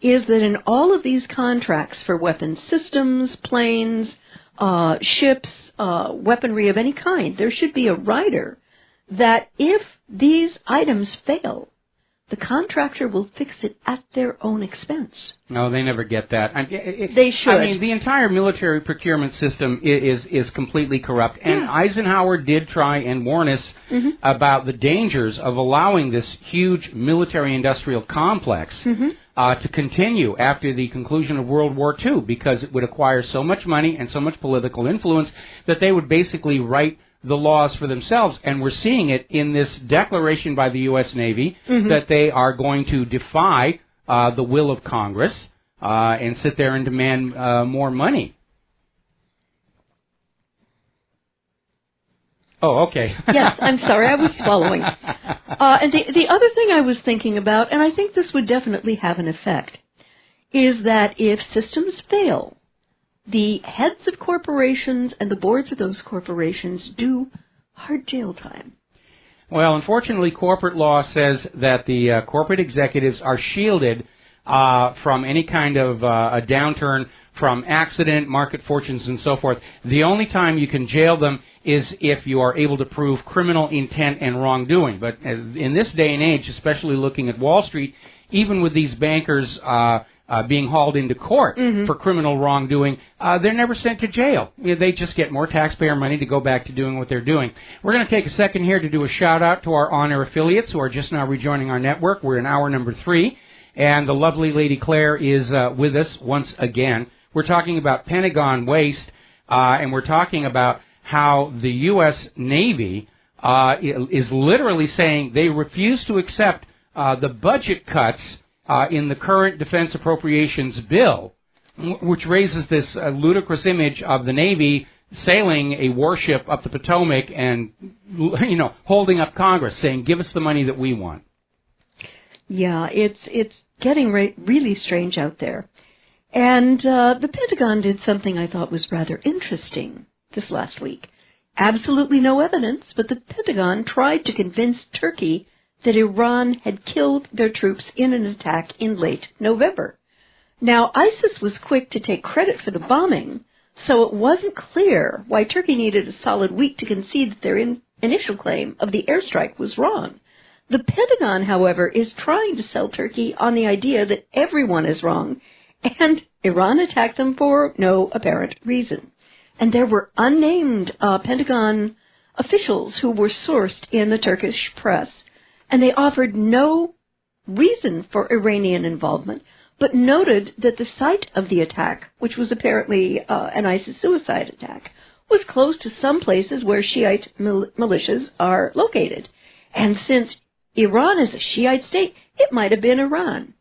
is that in all of these contracts for weapons systems, planes, ships, weaponry of any kind, there should be a rider that if these items fail, the contractor will fix it at their own expense. No, they never get that. They should. I mean, the entire military procurement system is completely corrupt. And Eisenhower did try and warn us about the dangers of allowing this huge military-industrial complex to continue after the conclusion of World War II, because it would acquire so much money and so much political influence that they would basically write the laws for themselves. And we're seeing it in this declaration by the U.S. Navy that they are going to defy the will of Congress and sit there and demand more money. Oh, okay. Yes, I'm sorry, I was swallowing. And the other thing I was thinking about, and I think this would definitely have an effect, is that if systems fail, the heads of corporations and the boards of those corporations do hard jail time. Well, unfortunately, corporate law says that the corporate executives are shielded from any kind of a downturn from accident, market fortunes, and so forth. The only time you can jail them is if you are able to prove criminal intent and wrongdoing. But in this day and age, especially looking at Wall Street, even with these bankers being hauled into court for criminal wrongdoing, they're never sent to jail. They just get more taxpayer money to go back to doing what they're doing. We're going to take a second here to do a shout-out to our on-air affiliates who are just now rejoining our network. We're in hour number 3, and the lovely Lady Claire is with us once again. We're talking about Pentagon waste, and we're talking about how the U.S. Navy is literally saying they refuse to accept the budget cuts in the current defense appropriations bill, which raises this ludicrous image of the Navy sailing a warship up the Potomac and, holding up Congress, saying, give us the money that we want. Yeah, it's getting really strange out there. And the Pentagon did something I thought was rather interesting this last week. Absolutely no evidence, but the Pentagon tried to convince Turkey that Iran had killed their troops in an attack in late November. Now, ISIS was quick to take credit for the bombing, so it wasn't clear why Turkey needed a solid week to concede that their initial claim of the airstrike was wrong. The Pentagon, however, is trying to sell Turkey on the idea that everyone is wrong, and Iran attacked them for no apparent reason. And there were unnamed Pentagon officials who were sourced in the Turkish press, and they offered no reason for Iranian involvement, but noted that the site of the attack, which was apparently an ISIS suicide attack, was close to some places where Shiite militias are located. And since Iran is a Shiite state, it might have been Iran.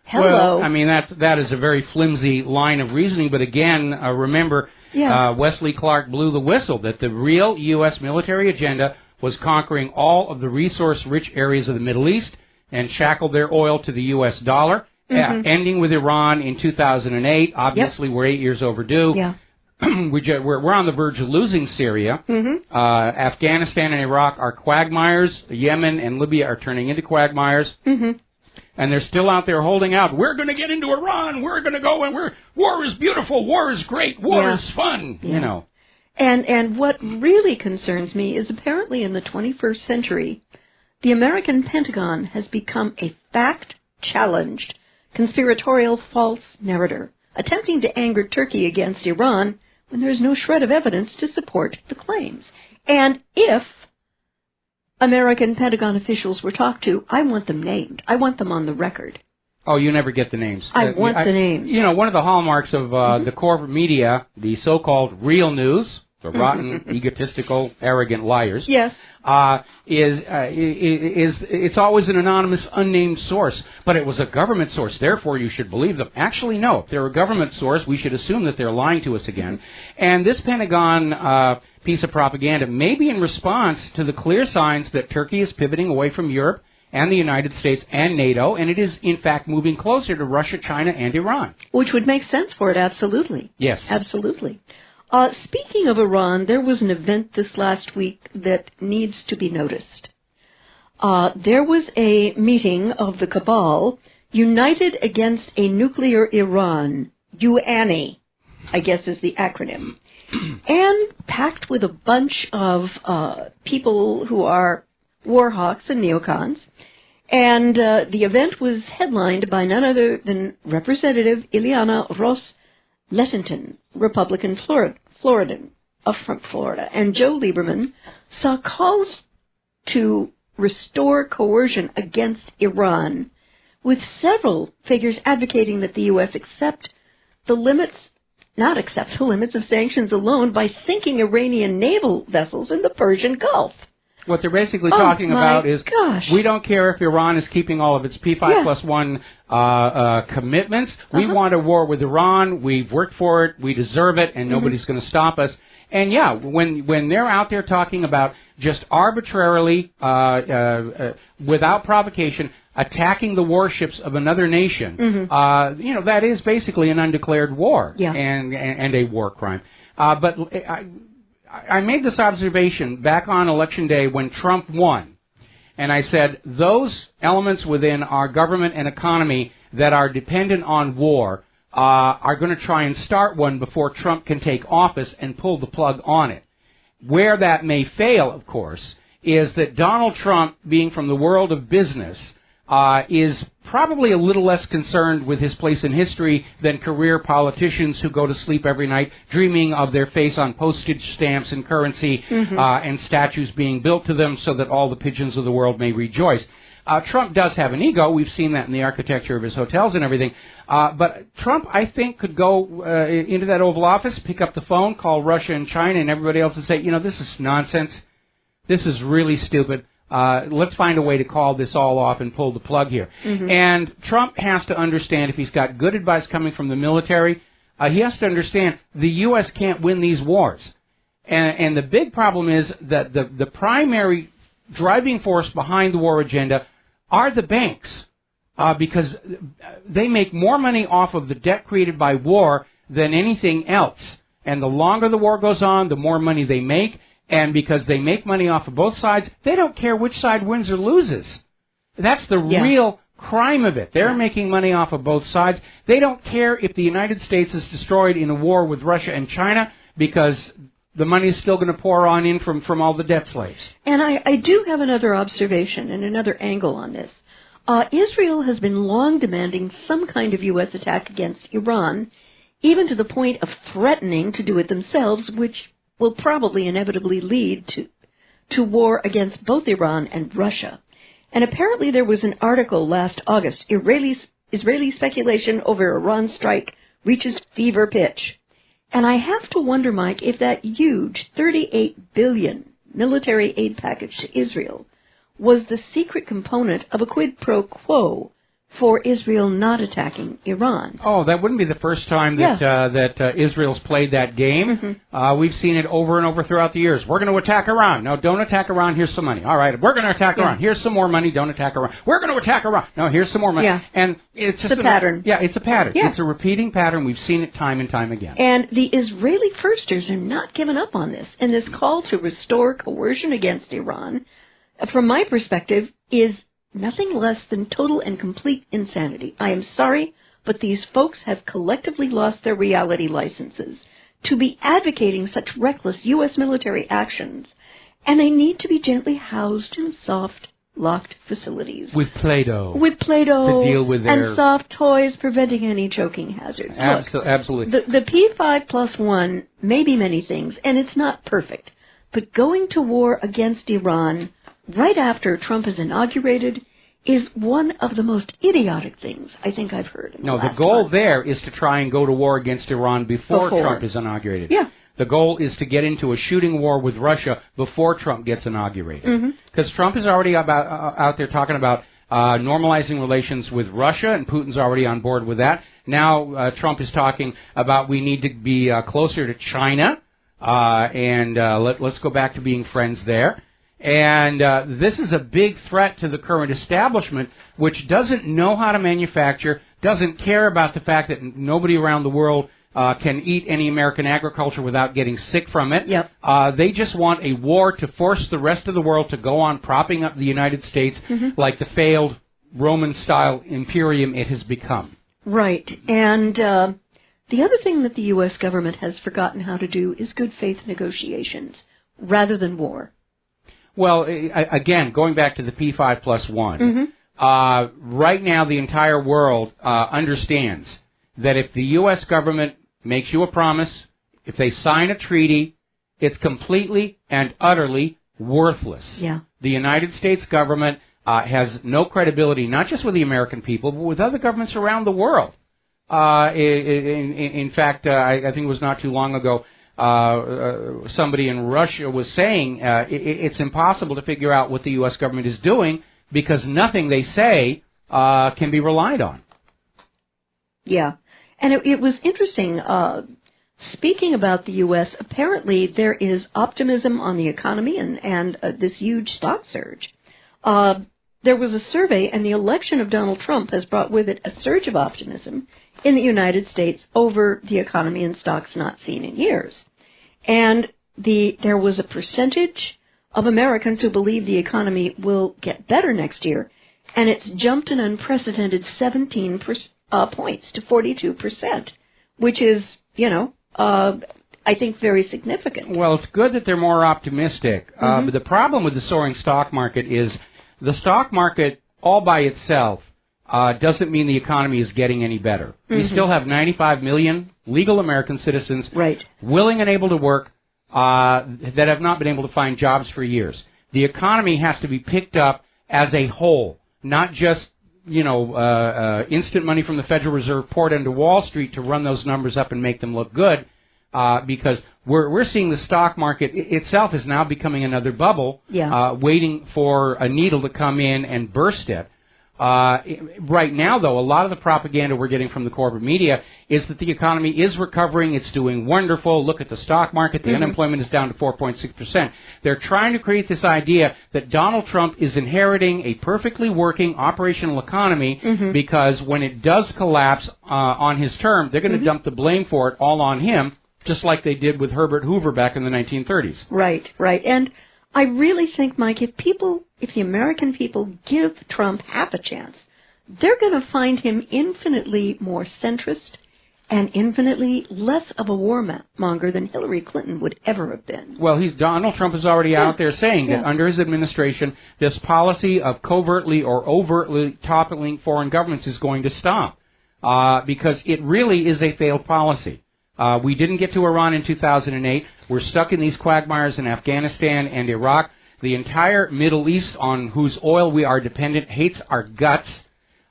Hello. Well, I mean, that is a very flimsy line of reasoning, but again, remember, Wesley Clark blew the whistle that the real U.S. military agenda was conquering all of the resource-rich areas of the Middle East and shackled their oil to the U.S. dollar, ending with Iran in 2008. Obviously, we're 8 years overdue. Yeah. We're on the verge of losing Syria. Afghanistan and Iraq are quagmires. Yemen and Libya are turning into quagmires. And they're still out there holding out. We're going to get into Iran. We're going to go and war is beautiful. War is great. War is fun. And what really concerns me is apparently in the 21st century, the American Pentagon has become a fact-challenged, conspiratorial false narrator, attempting to anger Turkey against Iran when there's no shred of evidence to support the claims. And if American Pentagon officials were talked to, I want them named. I want them on the record. Oh, you never get the names. I want the names. One of the hallmarks of the corporate media, the so-called real news, the rotten, egotistical, arrogant liars, is it's always an anonymous, unnamed source. But it was a government source, therefore you should believe them. Actually, no. If they're a government source, we should assume that they're lying to us again. And this Pentagon piece of propaganda, maybe in response to the clear signs that Turkey is pivoting away from Europe and the United States and NATO, and it is, in fact, moving closer to Russia, China, and Iran. Which would make sense for it, absolutely. Yes. Absolutely. Speaking of Iran, there was an event this last week that needs to be noticed. There was a meeting of the cabal united against a nuclear Iran, UANI, I guess is the acronym, and packed with a bunch of people who are war hawks and neocons. And the event was headlined by none other than Representative Ileana Ros-Lehtinen, Republican Floridan, from Florida. And Joe Lieberman saw calls to restore coercion against Iran, with several figures advocating that the U.S. not accept the limits of sanctions alone by sinking Iranian naval vessels in the Persian Gulf. What they're basically talking about is, we don't care if Iran is keeping all of its P5+1 commitments. We want a war with Iran. We've worked for it. We deserve it, and nobody's going to stop us. And yeah, when they're out there talking about just arbitrarily, without provocation, attacking the warships of another nation, that is basically an undeclared war and a war crime. But I made this observation back on Election Day when Trump won, and I said those elements within our government and economy that are dependent on war are going to try and start one before Trump can take office and pull the plug on it. Where that may fail, of course, is that Donald Trump, being from the world of business, is probably a little less concerned with his place in history than career politicians who go to sleep every night dreaming of their face on postage stamps and currency and statues being built to them so that all the pigeons of the world may rejoice. Trump does have an ego. We've seen that in the architecture of his hotels and everything. But Trump, I think, could go into that Oval Office, pick up the phone, call Russia and China and everybody else and say, this is nonsense. This is really stupid. Let's find a way to call this all off and pull the plug here. And Trump has to understand, if he's got good advice coming from the military, he has to understand the U.S. can't win these wars. And the big problem is that the primary driving force behind the war agenda are the banks, because they make more money off of the debt created by war than anything else. And the longer the war goes on, the more money they make. And because they make money off of both sides, they don't care which side wins or loses. That's the real crime of it. They're making money off of both sides. They don't care if the United States is destroyed in a war with Russia and China, because the money is still going to pour on in from all the debt slaves. And I do have another observation and another angle on this. Israel has been long demanding some kind of U.S. attack against Iran, even to the point of threatening to do it themselves, which will probably inevitably lead to war against both Iran and Russia. And apparently there was an article last August, Israeli speculation over Iran strike reaches fever pitch. And I have to wonder, Mike, if that huge $38 billion military aid package to Israel was the secret component of a quid pro quo for Israel not attacking Iran. Oh, that wouldn't be the first time that Israel's played that game. We've seen it over and over throughout the years. We're going to attack Iran. No, don't attack Iran. Here's some money. All right, we're going to attack Iran. Here's some more money. Don't attack Iran. We're going to attack Iran. No, here's some more money. And it's just a pattern. Yeah, it's a pattern. It's a repeating pattern. We've seen it time and time again. And the Israeli firsters are not giving up on this. And this call to restore coercion against Iran, from my perspective, is nothing less than total and complete insanity. I am sorry, but these folks have collectively lost their reality licenses to be advocating such reckless U.S. military actions, and they need to be gently housed in soft, locked facilities. With Play-Doh. With Play-Doh to deal with their... and soft toys preventing any choking hazards. Look, absolutely. The P5+1 may be many things, and it's not perfect, but going to war against Iran right after Trump is inaugurated is one of the most idiotic things I think I've heard. No, the goal there is to try and go to war against Iran before Trump is inaugurated. Yeah. The goal is to get into a shooting war with Russia before Trump gets inaugurated. Because Trump is already out there talking about normalizing relations with Russia, and Putin's already on board with that. Now Trump is talking about we need to be closer to China. let's go back to being friends there. And this is a big threat to the current establishment, which doesn't know how to manufacture, doesn't care about the fact that nobody around the world can eat any American agriculture without getting sick from it. Yep. They just want a war to force the rest of the world to go on propping up the United States like the failed Roman-style imperium it has become. Right. And the other thing that the U.S. government has forgotten how to do is good faith negotiations rather than war. Well, again, going back to the P5+1, right now the entire world understands that if the U.S. government makes you a promise, if they sign a treaty, it's completely and utterly worthless. Yeah. The United States government has no credibility, not just with the American people, but with other governments around the world. In fact, I think it was not too long ago, somebody in Russia was saying it's impossible to figure out what the U.S. government is doing because nothing they say can be relied on. Yeah. And it was interesting. Speaking about the U.S., apparently there is optimism on the economy and this huge stock surge. There was a survey, and the election of Donald Trump has brought with it a surge of optimism in the United States over the economy and stocks not seen in years. And there was a percentage of Americans who believe the economy will get better next year, and it's jumped an unprecedented 17 points to 42%, which is, I think very significant. Well, it's good that they're more optimistic, but the problem with the soaring stock market is the stock market all by itself doesn't mean the economy is getting any better. We still have 95 million legal American citizens willing and able to work that have not been able to find jobs for years. The economy has to be picked up as a whole, not just instant money from the Federal Reserve poured into Wall Street to run those numbers up and make them look good, because we're seeing the stock market itself is now becoming another bubble, waiting for a needle to come in and burst it. Right now, though, a lot of the propaganda we're getting from the corporate media is that the economy is recovering, it's doing wonderful, look at the stock market, the unemployment is down to 4.6%. They're trying to create this idea that Donald Trump is inheriting a perfectly working operational economy because when it does collapse on his term, they're going to dump the blame for it all on him, just like they did with Herbert Hoover back in the 1930s. Right. And I really think, Mike, if the American people give Trump half a chance, they're going to find him infinitely more centrist and infinitely less of a warmonger than Hillary Clinton would ever have been. Well, Donald Trump is already out there saying that under his administration, this policy of covertly or overtly toppling foreign governments is going to stop because it really is a failed policy. We didn't get to Iran in 2008. We're stuck in these quagmires in Afghanistan and Iraq. The entire Middle East, on whose oil we are dependent, hates our guts.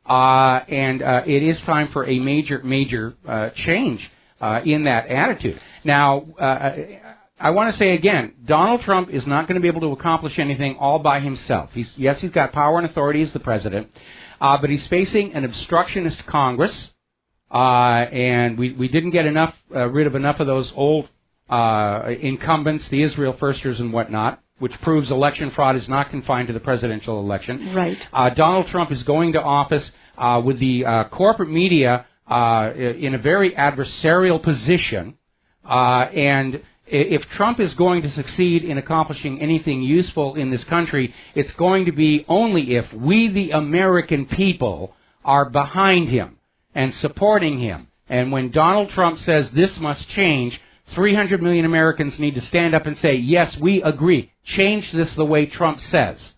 And it is time for a major change in that attitude. Now, I want to say again, Donald Trump is not going to be able to accomplish anything all by himself. He's got power and authority as the president, but he's facing an obstructionist Congress. And we didn't get rid of enough of those old incumbents, the Israel Firsters and whatnot, which proves election fraud is not confined to the presidential election. Right. Donald Trump is going to office with the corporate media in a very adversarial position. And if Trump is going to succeed in accomplishing anything useful in this country, it's going to be only if we, the American people, are behind him and supporting him. And when Donald Trump says this must change, 300 million Americans need to stand up and say, yes, we agree. Change this the way Trump says.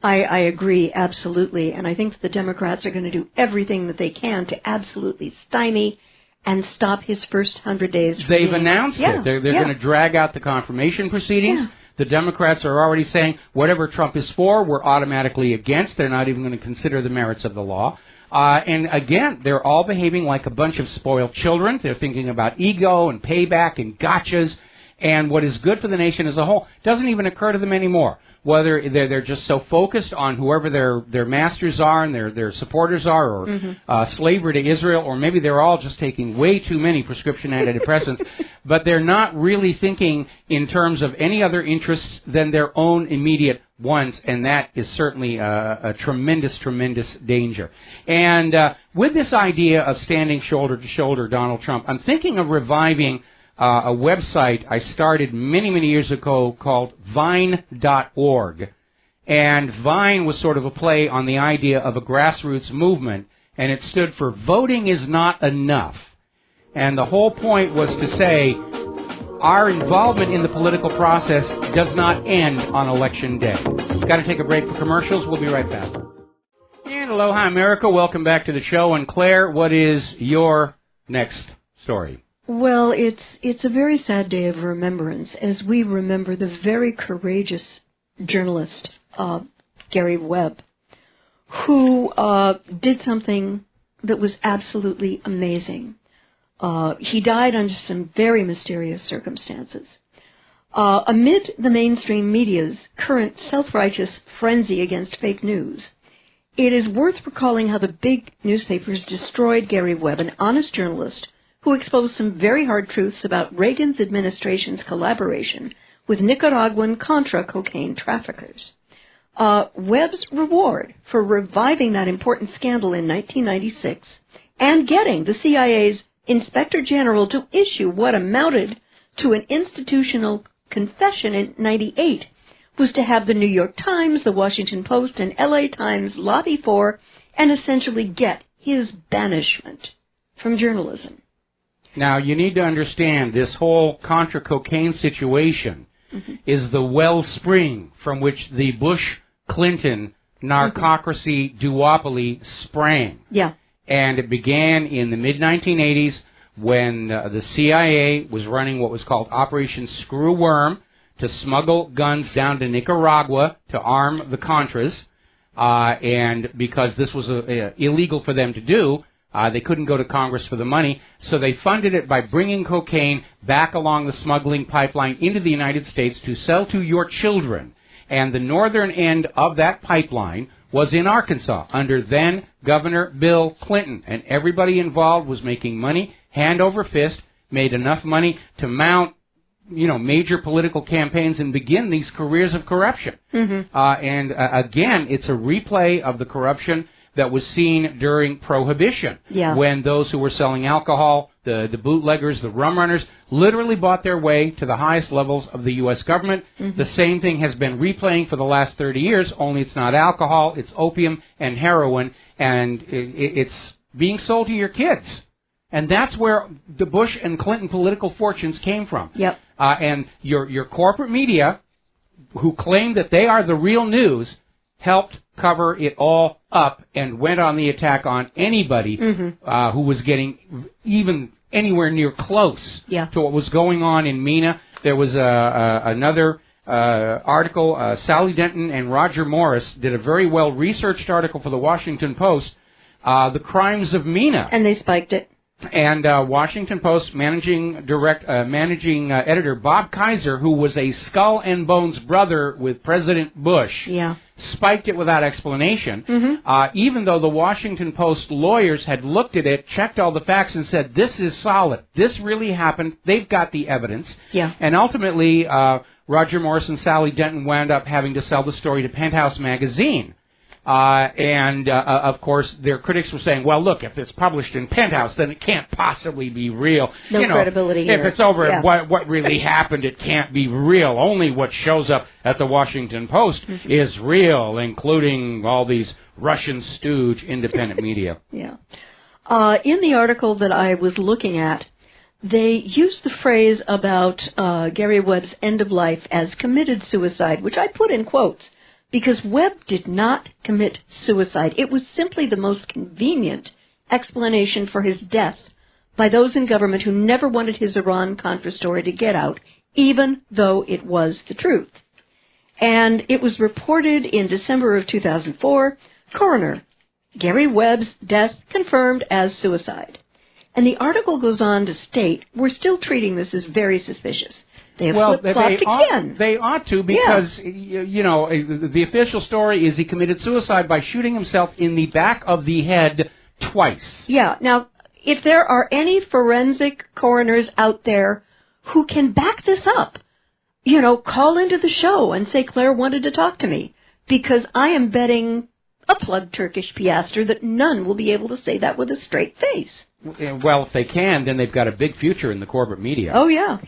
I agree, absolutely. And I think the Democrats are going to do everything that they can to absolutely stymie and stop his first 100 days. They've announced it. They're going to drag out the confirmation proceedings. The Democrats are already saying whatever Trump is for, we're automatically against. They're not even going to consider the merits of the law. And again, they're all behaving like a bunch of spoiled children. They're thinking about ego and payback and gotchas. And what is good for the nation as a whole doesn't even occur to them anymore. Whether they're just so focused on whoever their masters are and their supporters are, or slavery to Israel, or maybe they're all just taking way too many prescription antidepressants, but they're not really thinking in terms of any other interests than their own immediate ones, and that is certainly a tremendous, tremendous danger. And with this idea of standing shoulder to shoulder, Donald Trump, I'm thinking of reviving a website I started many, many years ago called Vine.org. And Vine was sort of a play on the idea of a grassroots movement, and it stood for Voting is Not Enough. And the whole point was to say our involvement in the political process does not end on Election Day. Got to take a break for commercials. We'll be right back. And aloha, America. Welcome back to the show. And Claire, what is your next story? Well, it's a very sad day of remembrance as we remember the very courageous journalist, Gary Webb, who did something that was absolutely amazing. He died under some very mysterious circumstances. Amid the mainstream media's current self-righteous frenzy against fake news, it is worth recalling how the big newspapers destroyed Gary Webb, an honest journalist who exposed some very hard truths about Reagan's administration's collaboration with Nicaraguan Contra cocaine traffickers. Webb's reward for reviving that important scandal in 1996 and getting the CIA's Inspector General to issue what amounted to an institutional confession in 98 was to have the New York Times, the Washington Post, and LA Times lobby for and essentially get his banishment from journalism. Now, you need to understand this whole Contra cocaine situation is the wellspring from which the Bush-Clinton narcocracy duopoly sprang. Yeah. And it began in the mid-1980s when the CIA was running what was called Operation Screwworm to smuggle guns down to Nicaragua to arm the Contras. And because this was illegal for them to do, they couldn't go to Congress for the money, so they funded it by bringing cocaine back along the smuggling pipeline into the United States to sell to your children. And the northern end of that pipeline was in Arkansas under then Governor Bill Clinton. And everybody involved was making money, hand over fist, made enough money to mount, major political campaigns and begin these careers of corruption. And again, it's a replay of the corruption that was seen during Prohibition, when those who were selling alcohol, the bootleggers, the rum runners, literally bought their way to the highest levels of the U.S. government. The same thing has been replaying for the last 30 years, only it's not alcohol, it's opium and heroin, and it's being sold to your kids. And that's where the Bush and Clinton political fortunes came from. And your corporate media, who claim that they are the real news, helped cover it all up and went on the attack on anybody who was getting even anywhere near close to what was going on in MENA. There was another article, Sally Denton and Roger Morris did a very well-researched article for the Washington Post, The Crimes of MENA. And they spiked it. And Washington Post managing editor Bob Kaiser, who was a skull and bones brother with President Bush, spiked it without explanation, even though the Washington Post lawyers had looked at it, checked all the facts, and said, this is solid. This really happened. They've got the evidence. And ultimately, Roger Morris and Sally Denton wound up having to sell the story to Penthouse magazine. Of course, their critics were saying, well, look, if it's published in Penthouse, then it can't possibly be real. No credibility if here. It's over at what really happened, it can't be real. Only what shows up at the Washington Post is real, including all these Russian stooge independent media. In the article that I was looking at, they used the phrase about Gary Webb's end of life as committed suicide, which I put in quotes, because Webb did not commit suicide. It was simply the most convenient explanation for his death by those in government who never wanted his Iran-Contra story to get out, even though it was the truth. And it was reported in December of 2004, coroner, Gary Webb's death confirmed as suicide. And the article goes on to state, we're still treating this as very suspicious. They have flip-flopped again. They ought to, because, the official story is he committed suicide by shooting himself in the back of the head twice. Yeah. Now, if there are any forensic coroners out there who can back this up, call into the show and say Claire wanted to talk to me, because I am betting a plug Turkish piastre that none will be able to say that with a straight face. Well, if they can, then they've got a big future in the corporate media. Oh, yeah.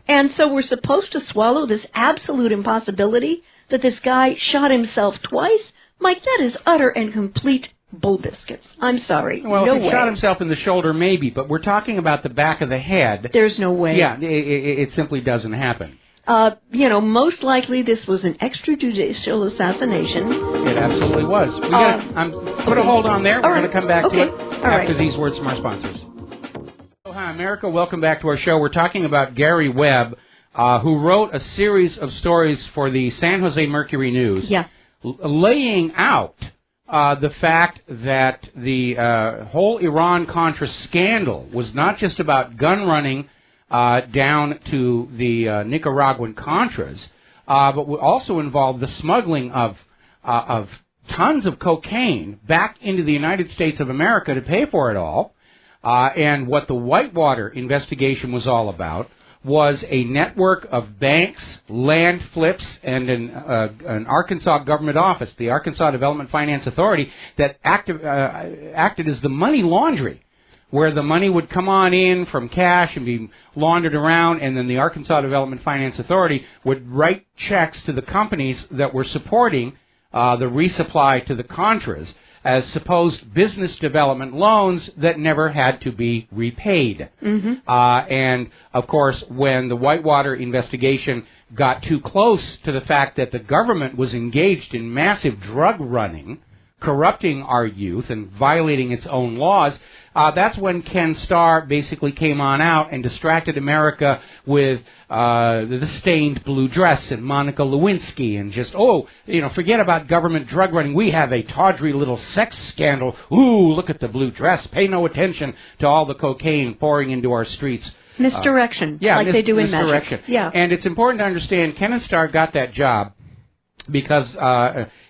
And so we're supposed to swallow this absolute impossibility that this guy shot himself twice? Mike, that is utter and complete bull biscuits. I'm sorry. Well, no if he way. shot himself in the shoulder, maybe, but we're talking about the back of the head. There's no way. Yeah, it simply doesn't happen. Most likely this was an extrajudicial assassination. It absolutely was. We gotta put a hold on there. We're going to come back to it after these words from our sponsors. Oh, hi, America. Welcome back to our show. We're talking about Gary Webb, who wrote a series of stories for the San Jose Mercury News, laying out the fact that the whole Iran-Contra scandal was not just about gun running down to the Nicaraguan Contras, but also involved the smuggling of tons of cocaine back into the United States of America to pay for it all. And what the Whitewater investigation was all about was a network of banks, land flips, and an Arkansas government office, the Arkansas Development Finance Authority, that acted as the money laundry, where the money would come on in from cash and be laundered around, and then the Arkansas Development Finance Authority would write checks to the companies that were supporting the resupply to the Contras as supposed business development loans that never had to be repaid. And, of course, when the Whitewater investigation got too close to the fact that the government was engaged in massive drug running, corrupting our youth and violating its own laws, that's when Ken Starr basically came on out and distracted America with the stained blue dress and Monica Lewinsky and just, forget about government drug running. We have a tawdry little sex scandal. Ooh, look at the blue dress. Pay no attention to all the cocaine pouring into our streets. Misdirection, like they do in misdirection. magic. Yeah. And it's important to understand Kenneth Starr got that job because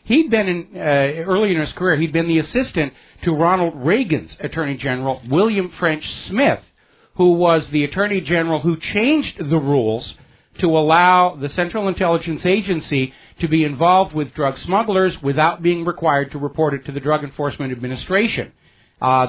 he'd been early in his career, he'd been the assistant to Ronald Reagan's Attorney General, William French Smith, who was the Attorney General who changed the rules to allow the Central Intelligence Agency to be involved with drug smugglers without being required to report it to the Drug Enforcement Administration.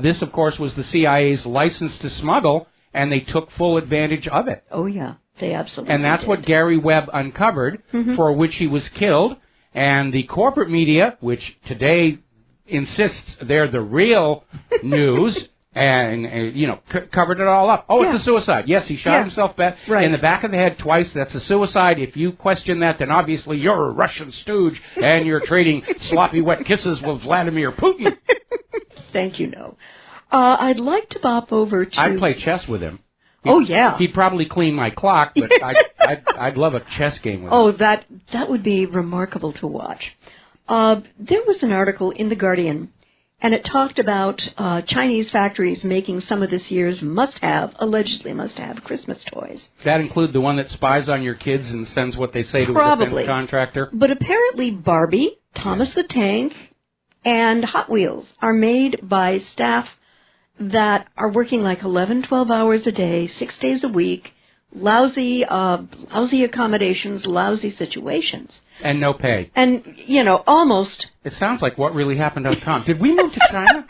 This, of course, was the CIA's license to smuggle, and they took full advantage of it. Oh, yeah, they absolutely And that's did. what Gary Webb uncovered, for which he was killed. And the corporate media, which today insists they're the real news, and covered it all up. Oh, it's a suicide. Yes, he shot himself in the back of the head twice. That's a suicide. If you question that, then obviously you're a Russian stooge, and you're trading sloppy wet kisses with Vladimir Putin. Thank you, no. I'd like to bop over to... I'd play chess with him. He'd probably clean my clock, but I'd love a chess game with him. Oh, that would be remarkable to watch. There was an article in The Guardian, and it talked about Chinese factories making some of this year's allegedly must-have Christmas toys. That include the one that spies on your kids and sends what they say to a defense contractor? But apparently Barbie, Thomas the Tank, and Hot Wheels are made by staff that are working like 11, 12 hours a day, 6 days a week, lousy accommodations, lousy situations. And no pay. And, almost... It sounds like WhatReallyHappened.com. Did we move to China?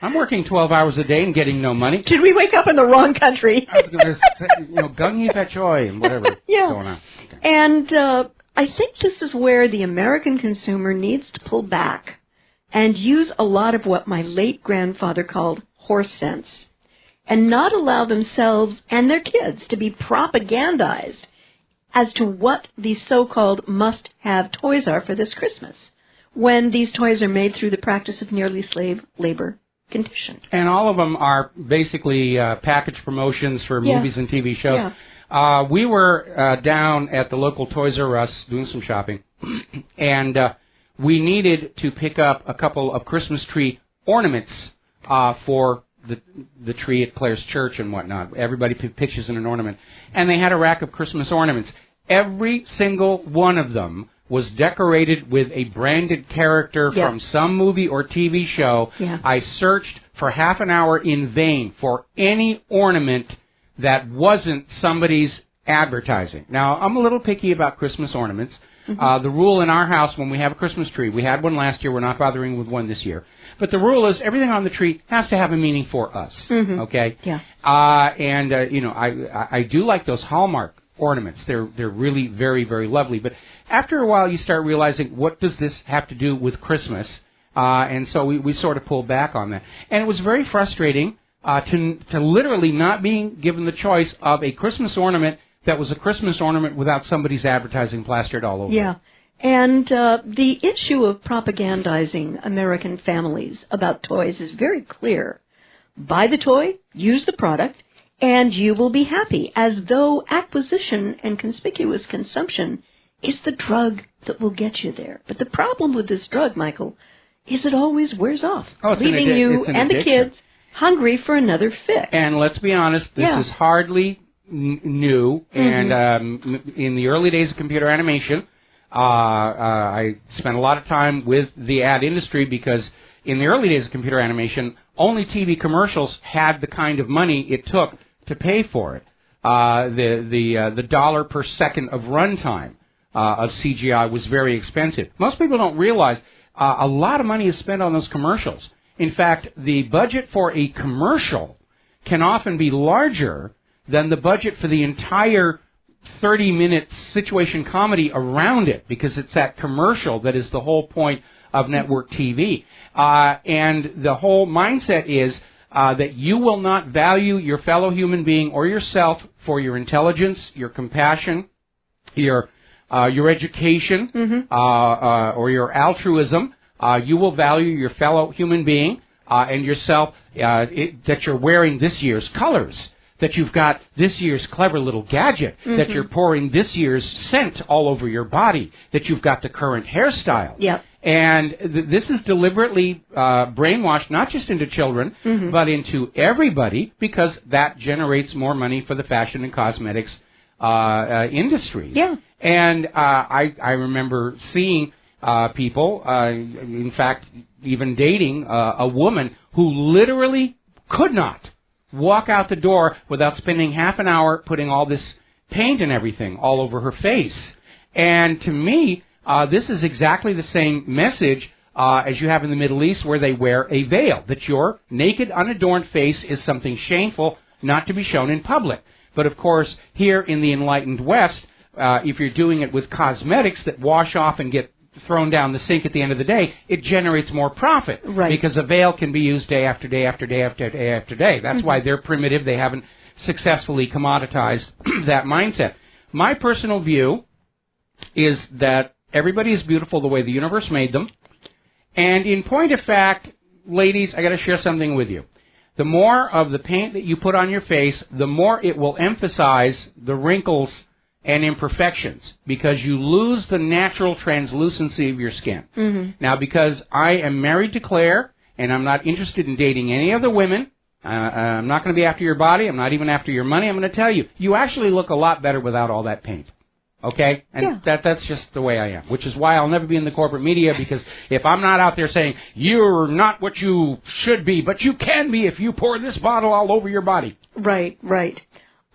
I'm working 12 hours a day and getting no money. Did we wake up in the wrong country? I was going to say, gung hee fat choy and whatever going on. Okay. And I think this is where the American consumer needs to pull back and use a lot of what my late grandfather called horse sense, and not allow themselves and their kids to be propagandized as to what these so-called must-have toys are for this Christmas, when these toys are made through the practice of nearly slave labor conditions. And all of them are basically package promotions for movies and TV shows. Yeah. We were down at the local Toys R Us doing some shopping, and we needed to pick up a couple of Christmas tree ornaments for the tree at Claire's church and whatnot. Everybody put pictures in an ornament. And they had a rack of Christmas ornaments. Every single one of them was decorated with a branded character from some movie or TV show. Yeah. I searched for half an hour in vain for any ornament that wasn't somebody's advertising. Now, I'm a little picky about Christmas ornaments. The rule in our house when we have a Christmas tree, we had one last year, we're not bothering with one this year, but the rule is everything on the tree has to have a meaning for us, okay? Yeah. You know, I do like those Hallmark ornaments. They're really very, very lovely, but after a while you start realizing, what does this have to do with Christmas? And so we sort of pulled back on that. And it was very frustrating to literally not being given the choice of a Christmas ornament that was a Christmas ornament without somebody's advertising plastered all over. Yeah. And the issue of propagandizing American families about toys is very clear. Buy the toy, use the product, and you will be happy, as though acquisition and conspicuous consumption is the drug that will get you there. But the problem with this drug, Michael, is it always wears off, leaving you and the kids hungry for another fix. And let's be honest, this is hardly new, and in the early days of computer animation, I spent a lot of time with the ad industry because in the early days of computer animation, only TV commercials had the kind of money it took to pay for it. The dollar per second of runtime of CGI was very expensive. Most people don't realize a lot of money is spent on those commercials. In fact, the budget for a commercial can often be larger than the budget for the entire 30-minute situation comedy around it, because it's that commercial that is the whole point of network TV. And the whole mindset is that you will not value your fellow human being or yourself for your intelligence, your compassion, your education, or your altruism. You will value your fellow human being and yourself, that you're wearing this year's colors, that you've got this year's clever little gadget, that you're pouring this year's scent all over your body, that you've got the current hairstyle. Yep. And this is deliberately brainwashed not just into children, but into everybody, because that generates more money for the fashion and cosmetics industries. Yeah. And I remember seeing people, in fact, even dating a woman who literally could not walk out the door without spending half an hour putting all this paint and everything all over her face. And to me, this is exactly the same message as you have in the Middle East, where they wear a veil, that your naked, unadorned face is something shameful not to be shown in public. But of course, here in the enlightened West, if you're doing it with cosmetics that wash off and get thrown down the sink at the end of the day, it generates more profit. Right. Because a veil can be used day after day after day after day after day. That's why they're primitive. They haven't successfully commoditized that mindset. My personal view is that everybody is beautiful the way the universe made them. And in point of fact, ladies, I got to share something with you. The more of the paint that you put on your face, the more it will emphasize the wrinkles and imperfections, because you lose the natural translucency of your skin. Now, because I am married to Claire, and I'm not interested in dating any other women, I'm not going to be after your body, I'm not even after your money, I'm going to tell you, you actually look a lot better without all that paint. Okay? And that's just the way I am, which is why I'll never be in the corporate media, because if I'm not out there saying, you're not what you should be, but you can be if you pour this bottle all over your body. Right, right.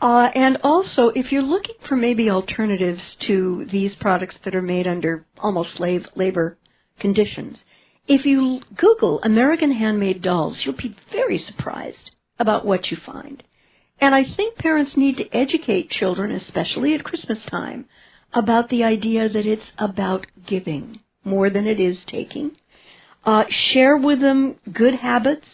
And also, if you're looking for maybe alternatives to these products that are made under almost slave labor conditions, if you Google American handmade dolls, you'll be very surprised about what you find. And I think parents need to educate children, especially at Christmas time, about the idea that it's about giving more than it is taking. Share with them good habits,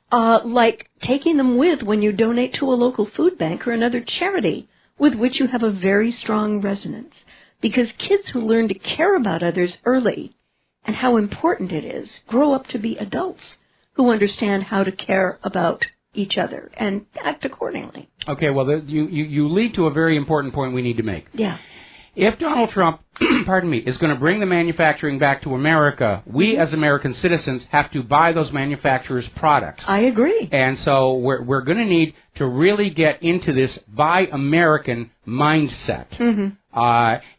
like taking them with when you donate to a local food bank or another charity with which you have a very strong resonance. Because kids who learn to care about others early and how important it is grow up to be adults who understand how to care about each other and act accordingly. Okay, well, you lead to a very important point we need to make. Yeah. If Donald Trump, pardon me, is going to bring the manufacturing back to America, we as American citizens have to buy those manufacturers' products. I agree. And so we're going to need to really get into this Buy American mindset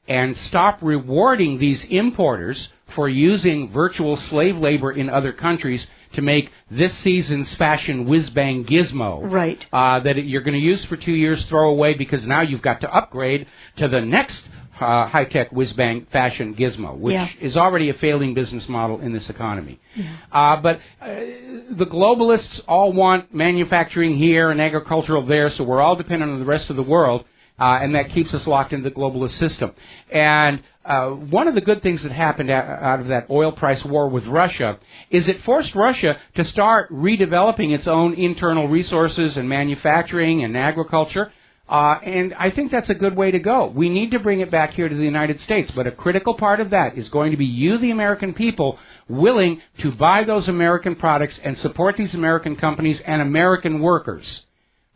and stop rewarding these importers for using virtual slave labor in other countries to make this season's fashion whiz-bang gizmo that you're going to use for 2 years, throw away because now you've got to upgrade to the next high-tech whiz-bang fashion gizmo, which is already a failing business model in this economy. But the globalists all want manufacturing here and agricultural there, so we're all dependent on the rest of the world, and that keeps us locked into the globalist system. And one of the good things that happened out of that oil price war with Russia is it forced Russia to start redeveloping its own internal resources and manufacturing and agriculture. And I think that's a good way to go. We need to bring it back here to the United States, but a critical part of that is going to be you, the American people, willing to buy those American products and support these American companies and American workers.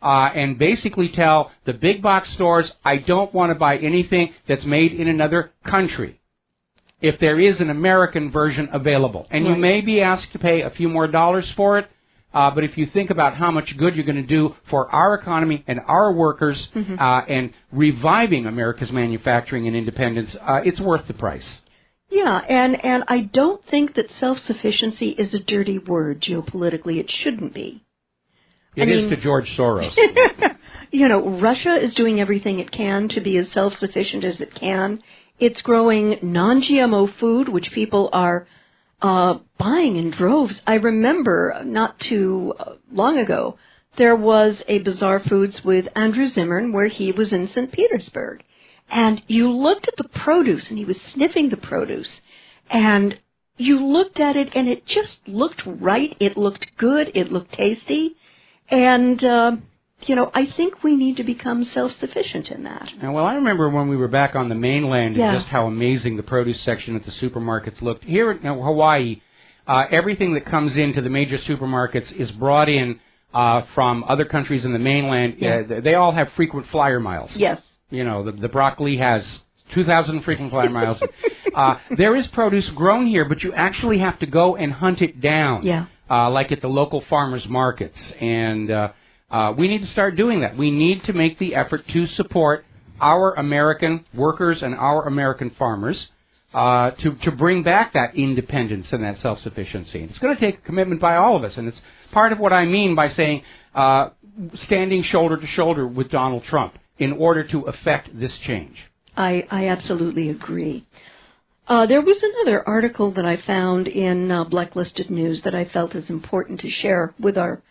And basically tell the big box stores, I don't want to buy anything that's made in another country, if there is an American version available. And you may be asked to pay a few more dollars for it, but if you think about how much good you're going to do for our economy and our workers and reviving America's manufacturing and independence, it's worth the price. Yeah, and I don't think that self-sufficiency is a dirty word geopolitically. It shouldn't be. It is to George Soros. You know, Russia is doing everything it can to be as self-sufficient as it can. It's growing non-GMO food, which people are buying in droves. I remember not too long ago, there was a Bizarre Foods with Andrew Zimmern where he was in St. Petersburg. And you looked at the produce, and he was sniffing the produce. And you looked at it, and it just looked right. It looked good. It looked tasty. And, you know, I think we need to become self-sufficient in that. Well, I remember when we were back on the mainland and just how amazing the produce section at the supermarkets looked. Here in Hawaii, everything that comes into the major supermarkets is brought in from other countries in the mainland. They all have frequent flyer miles. Yes. You know, the broccoli has 2,000 frequent flyer miles. There is produce grown here, but you actually have to go and hunt it down. Yeah. Like at the local farmers markets. And we need to start doing that. We need to make the effort to support our American workers and our American farmers to bring back that independence and that self-sufficiency. And it's going to take a commitment by all of us. And it's part of what I mean by saying standing shoulder to shoulder with Donald Trump in order to effect this change. I absolutely agree. There was another article that I found in Blacklisted News that I felt is important to share with our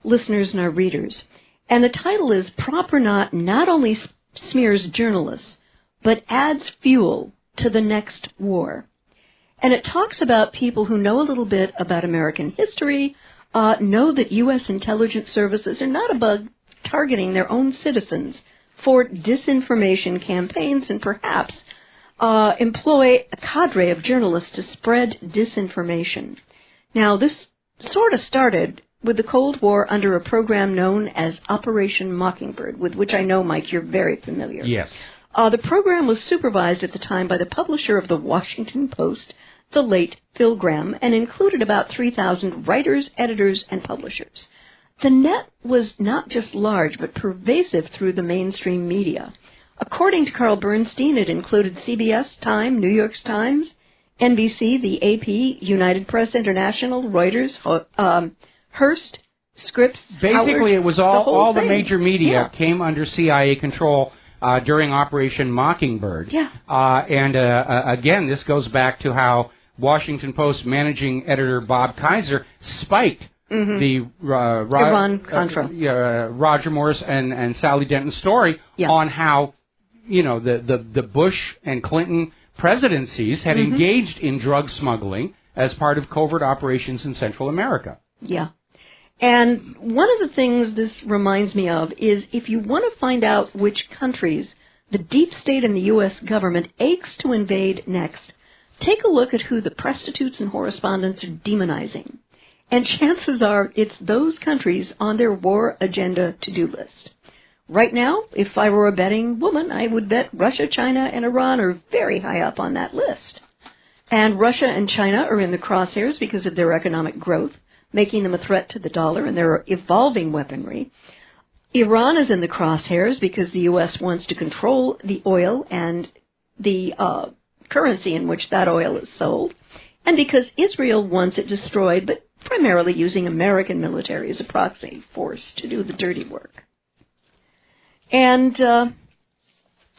listeners and our readers. And the title is Prop or Not only smears journalists, but adds fuel to the next war. And it talks about people who know a little bit about American history, know that U.S. intelligence services are not above targeting their own citizens for disinformation campaigns and perhaps employ a cadre of journalists to spread disinformation. Now, this sort of started with the Cold War under a program known as Operation Mockingbird, with which I know, Mike, you're very familiar. Yes. The program was supervised at the time by the publisher of the Washington Post, the late Phil Gramm, and included about 3,000 writers, editors, and publishers. The net was not just large, but pervasive through the mainstream media. According to Carl Bernstein, it included CBS, Time, New York Times, NBC, the AP, United Press International, Reuters, Hearst, Scripps, Basically, Howard, it was all the major media came under CIA control during Operation Mockingbird. Yeah. And again, this goes back to how Washington Post managing editor Bob Kaiser spiked the Iran-Contra. Roger Morris and Sally Denton story on how, you know, the Bush and Clinton presidencies had engaged in drug smuggling as part of covert operations in Central America. Yeah. And one of the things this reminds me of is if you want to find out which countries the deep state and the U.S. government aches to invade next, take a look at who the prostitutes and correspondents are demonizing. And chances are it's those countries on their war agenda to-do list. right now, if I were a betting woman, I would bet Russia, China, and Iran are very high up on that list. And Russia and China are in the crosshairs because of their economic growth, making them a threat to the dollar and their evolving weaponry. Iran is in the crosshairs because the U.S. wants to control the oil and the currency in which that oil is sold, and because Israel wants it destroyed, but primarily using American military as a proxy force to do the dirty work. And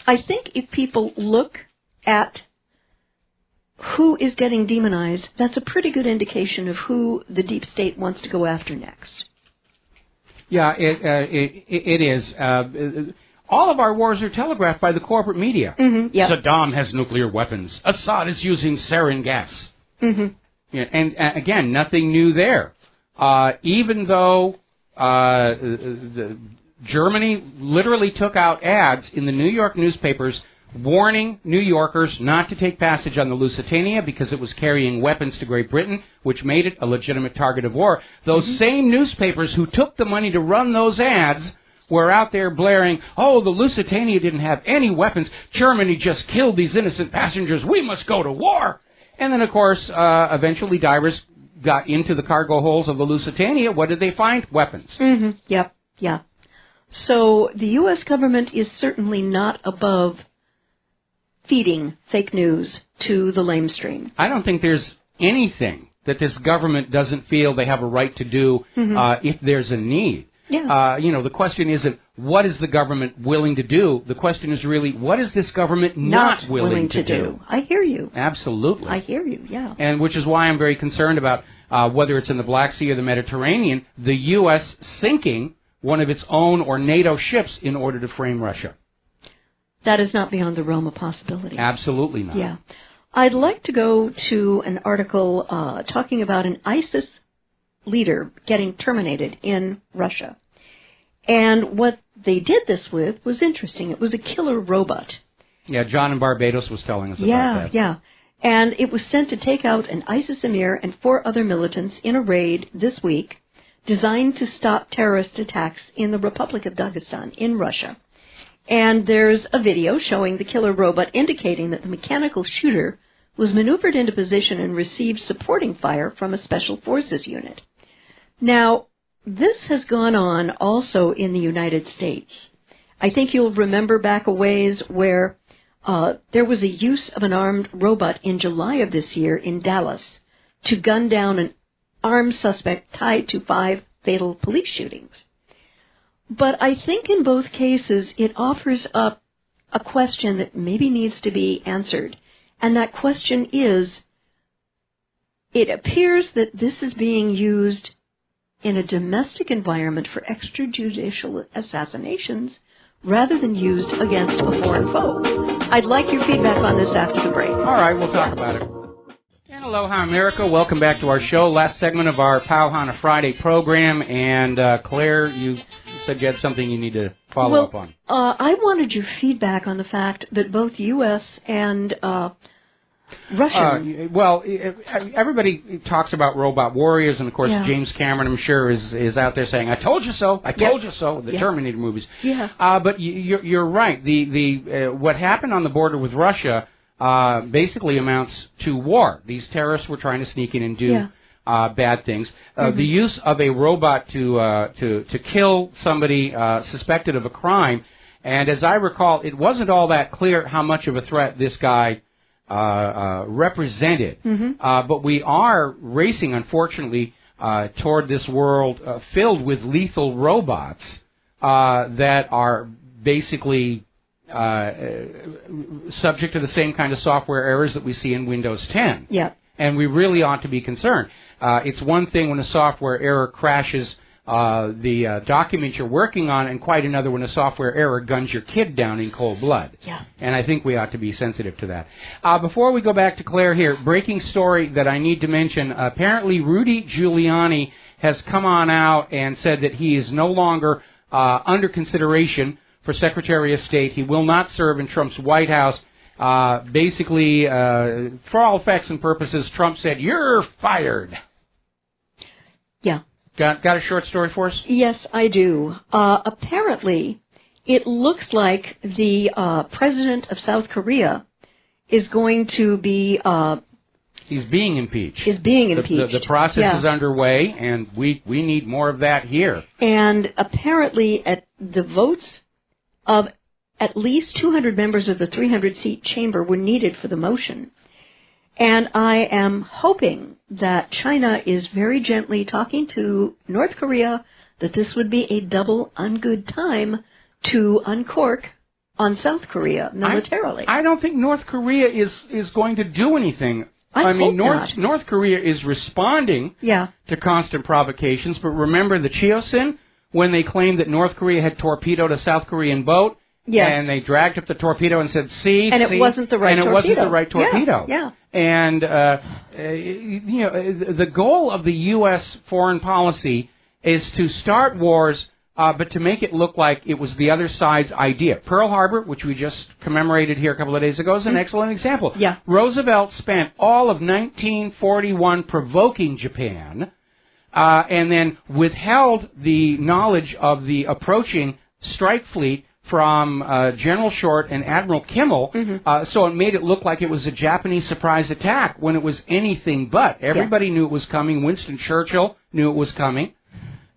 I think if people look at who is getting demonized, that's a pretty good indication of who the deep state wants to go after next. Yeah, it is. All of our wars are telegraphed by the corporate media. Mm-hmm, yep. Saddam has nuclear weapons. Assad is using sarin gas. Mm-hmm. Yeah, and again, nothing new there. Even though Germany literally took out ads in the New York newspapers warning New Yorkers not to take passage on the Lusitania because it was carrying weapons to Great Britain, which made it a legitimate target of war. Those same newspapers who took the money to run those ads were out there blaring, oh, the Lusitania didn't have any weapons. Germany just killed these innocent passengers. We must go to war. And then, of course, eventually divers got into the cargo holds of the Lusitania. What did they find? Weapons. Mm-hmm. Yep. Yeah. So the U.S. government is certainly not above feeding fake news to the lamestream. I don't think there's anything that this government doesn't feel they have a right to do if there's a need. Yeah. The question isn't what is the government willing to do. The question is really what is this government not willing to do. I hear you. Absolutely. I hear you, yeah. And which is why I'm very concerned about whether it's in the Black Sea or the Mediterranean, the U.S. sinking one of its own or NATO ships in order to frame Russia. That is not beyond the realm of possibility. Absolutely not. Yeah. I'd like to go to an article talking about an ISIS leader getting terminated in Russia. And what they did this with was interesting. It was a killer robot. Yeah, John in Barbados was telling us about that. Yeah. And it was sent to take out an ISIS emir and 4 other militants in a raid this week designed to stop terrorist attacks in the Republic of Dagestan in Russia. And there's a video showing the killer robot indicating that the mechanical shooter was maneuvered into position and received supporting fire from a special forces unit. Now, this has gone on also in the United States. I think you'll remember back a ways where there was a use of an armed robot in July of this year in Dallas to gun down an armed suspect tied to 5 fatal police shootings. But I think in both cases it offers up a question that maybe needs to be answered. And that question is, it appears that this is being used in a domestic environment for extrajudicial assassinations rather than used against a foreign foe. I'd like your feedback on this after the break. All right, we'll talk about it. And aloha, America. Welcome back to our show. Last segment of our Kaahumanu Friday program. And Claire, you said you had something you need to follow up on. I wanted your feedback on the fact that both U.S. and Russia. Everybody talks about robot warriors, and of course James Cameron, I'm sure, is out there saying, "I told you so, I told you so." The Terminator movies. Yeah. But you're right. The what happened on the border with Russia basically amounts to war. These terrorists were trying to sneak in and do bad things. The use of a robot to kill somebody suspected of a crime, and as I recall, it wasn't all that clear how much of a threat this guy represented. But we are racing, unfortunately, toward this world filled with lethal robots that are basically subject to the same kind of software errors that we see in Windows 10. Yeah. And we really ought to be concerned. It's one thing when a software error crashes the document you're working on, and quite another when a software error guns your kid down in cold blood. Yeah. And I think we ought to be sensitive to that. Before we go back to Claire here, breaking story that I need to mention. Apparently Rudy Giuliani has come on out and said that he is no longer under consideration for Secretary of State. He will not serve in Trump's White House. Basically, for all effects and purposes, Trump said, "You're fired." Yeah. Got a short story for us? Yes, I do. Apparently, it looks like the president of South Korea is going to be... He's being impeached. Is being impeached. The process is underway, and we need more of that here. And apparently, at the votes of at least 200 members of the 300-seat chamber were needed for the motion. And I am hoping that China is very gently talking to North Korea that this would be a double ungood time to uncork on South Korea militarily. I don't think North Korea is going to do anything. I mean, North Korea is responding to constant provocations, but remember the Chosin, when they claimed that North Korea had torpedoed a South Korean boat, and they dragged up the torpedo and said, see, and it wasn't the right torpedo. And it wasn't the right torpedo. Yeah. And, you know, the goal of the U.S. foreign policy is to start wars, but to make it look like it was the other side's idea. Pearl Harbor, which we just commemorated here a couple of days ago, is an excellent example. Yeah. Roosevelt spent all of 1941 provoking Japan, and then withheld the knowledge of the approaching strike fleet from General Short and Admiral Kimmel, so it made it look like it was a Japanese surprise attack when it was anything but. Everybody knew it was coming. Winston Churchill knew it was coming.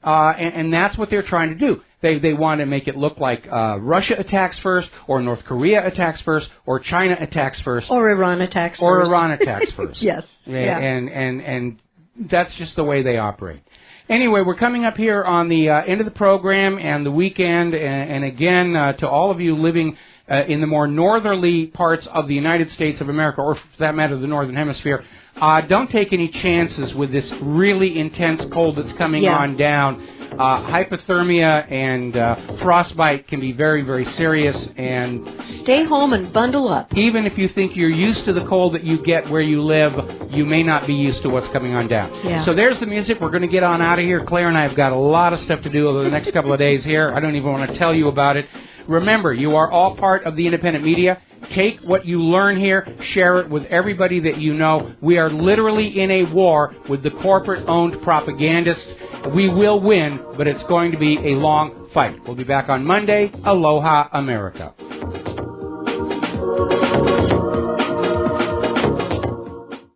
And that's what they're trying to do. They want to make it look like Russia attacks first, or North Korea attacks first, or China attacks first. Or Iran attacks first. Or Iran attacks first. Yes. And that's just the way they operate. Anyway, we're coming up here on the end of the program and the weekend, and again, to all of you living in the more northerly parts of the United States of America, or for that matter, the Northern Hemisphere, don't take any chances with this really intense cold that's coming on down. Hypothermia and frostbite can be very, very serious, and stay home and bundle up. Even if you think you're used to the cold that you get where you live, you may not be used to what's coming on down. Yeah. So there's the music. We're going to get on out of here. Claire and I have got a lot of stuff to do over the next couple of days here. I don't even want to tell you about it. Remember, you are all part of the independent media. Take what you learn here, share it with everybody that you know. We are literally in a war with the corporate-owned propagandists. We will win, but it's going to be a long fight. We'll be back on Monday. Aloha, America.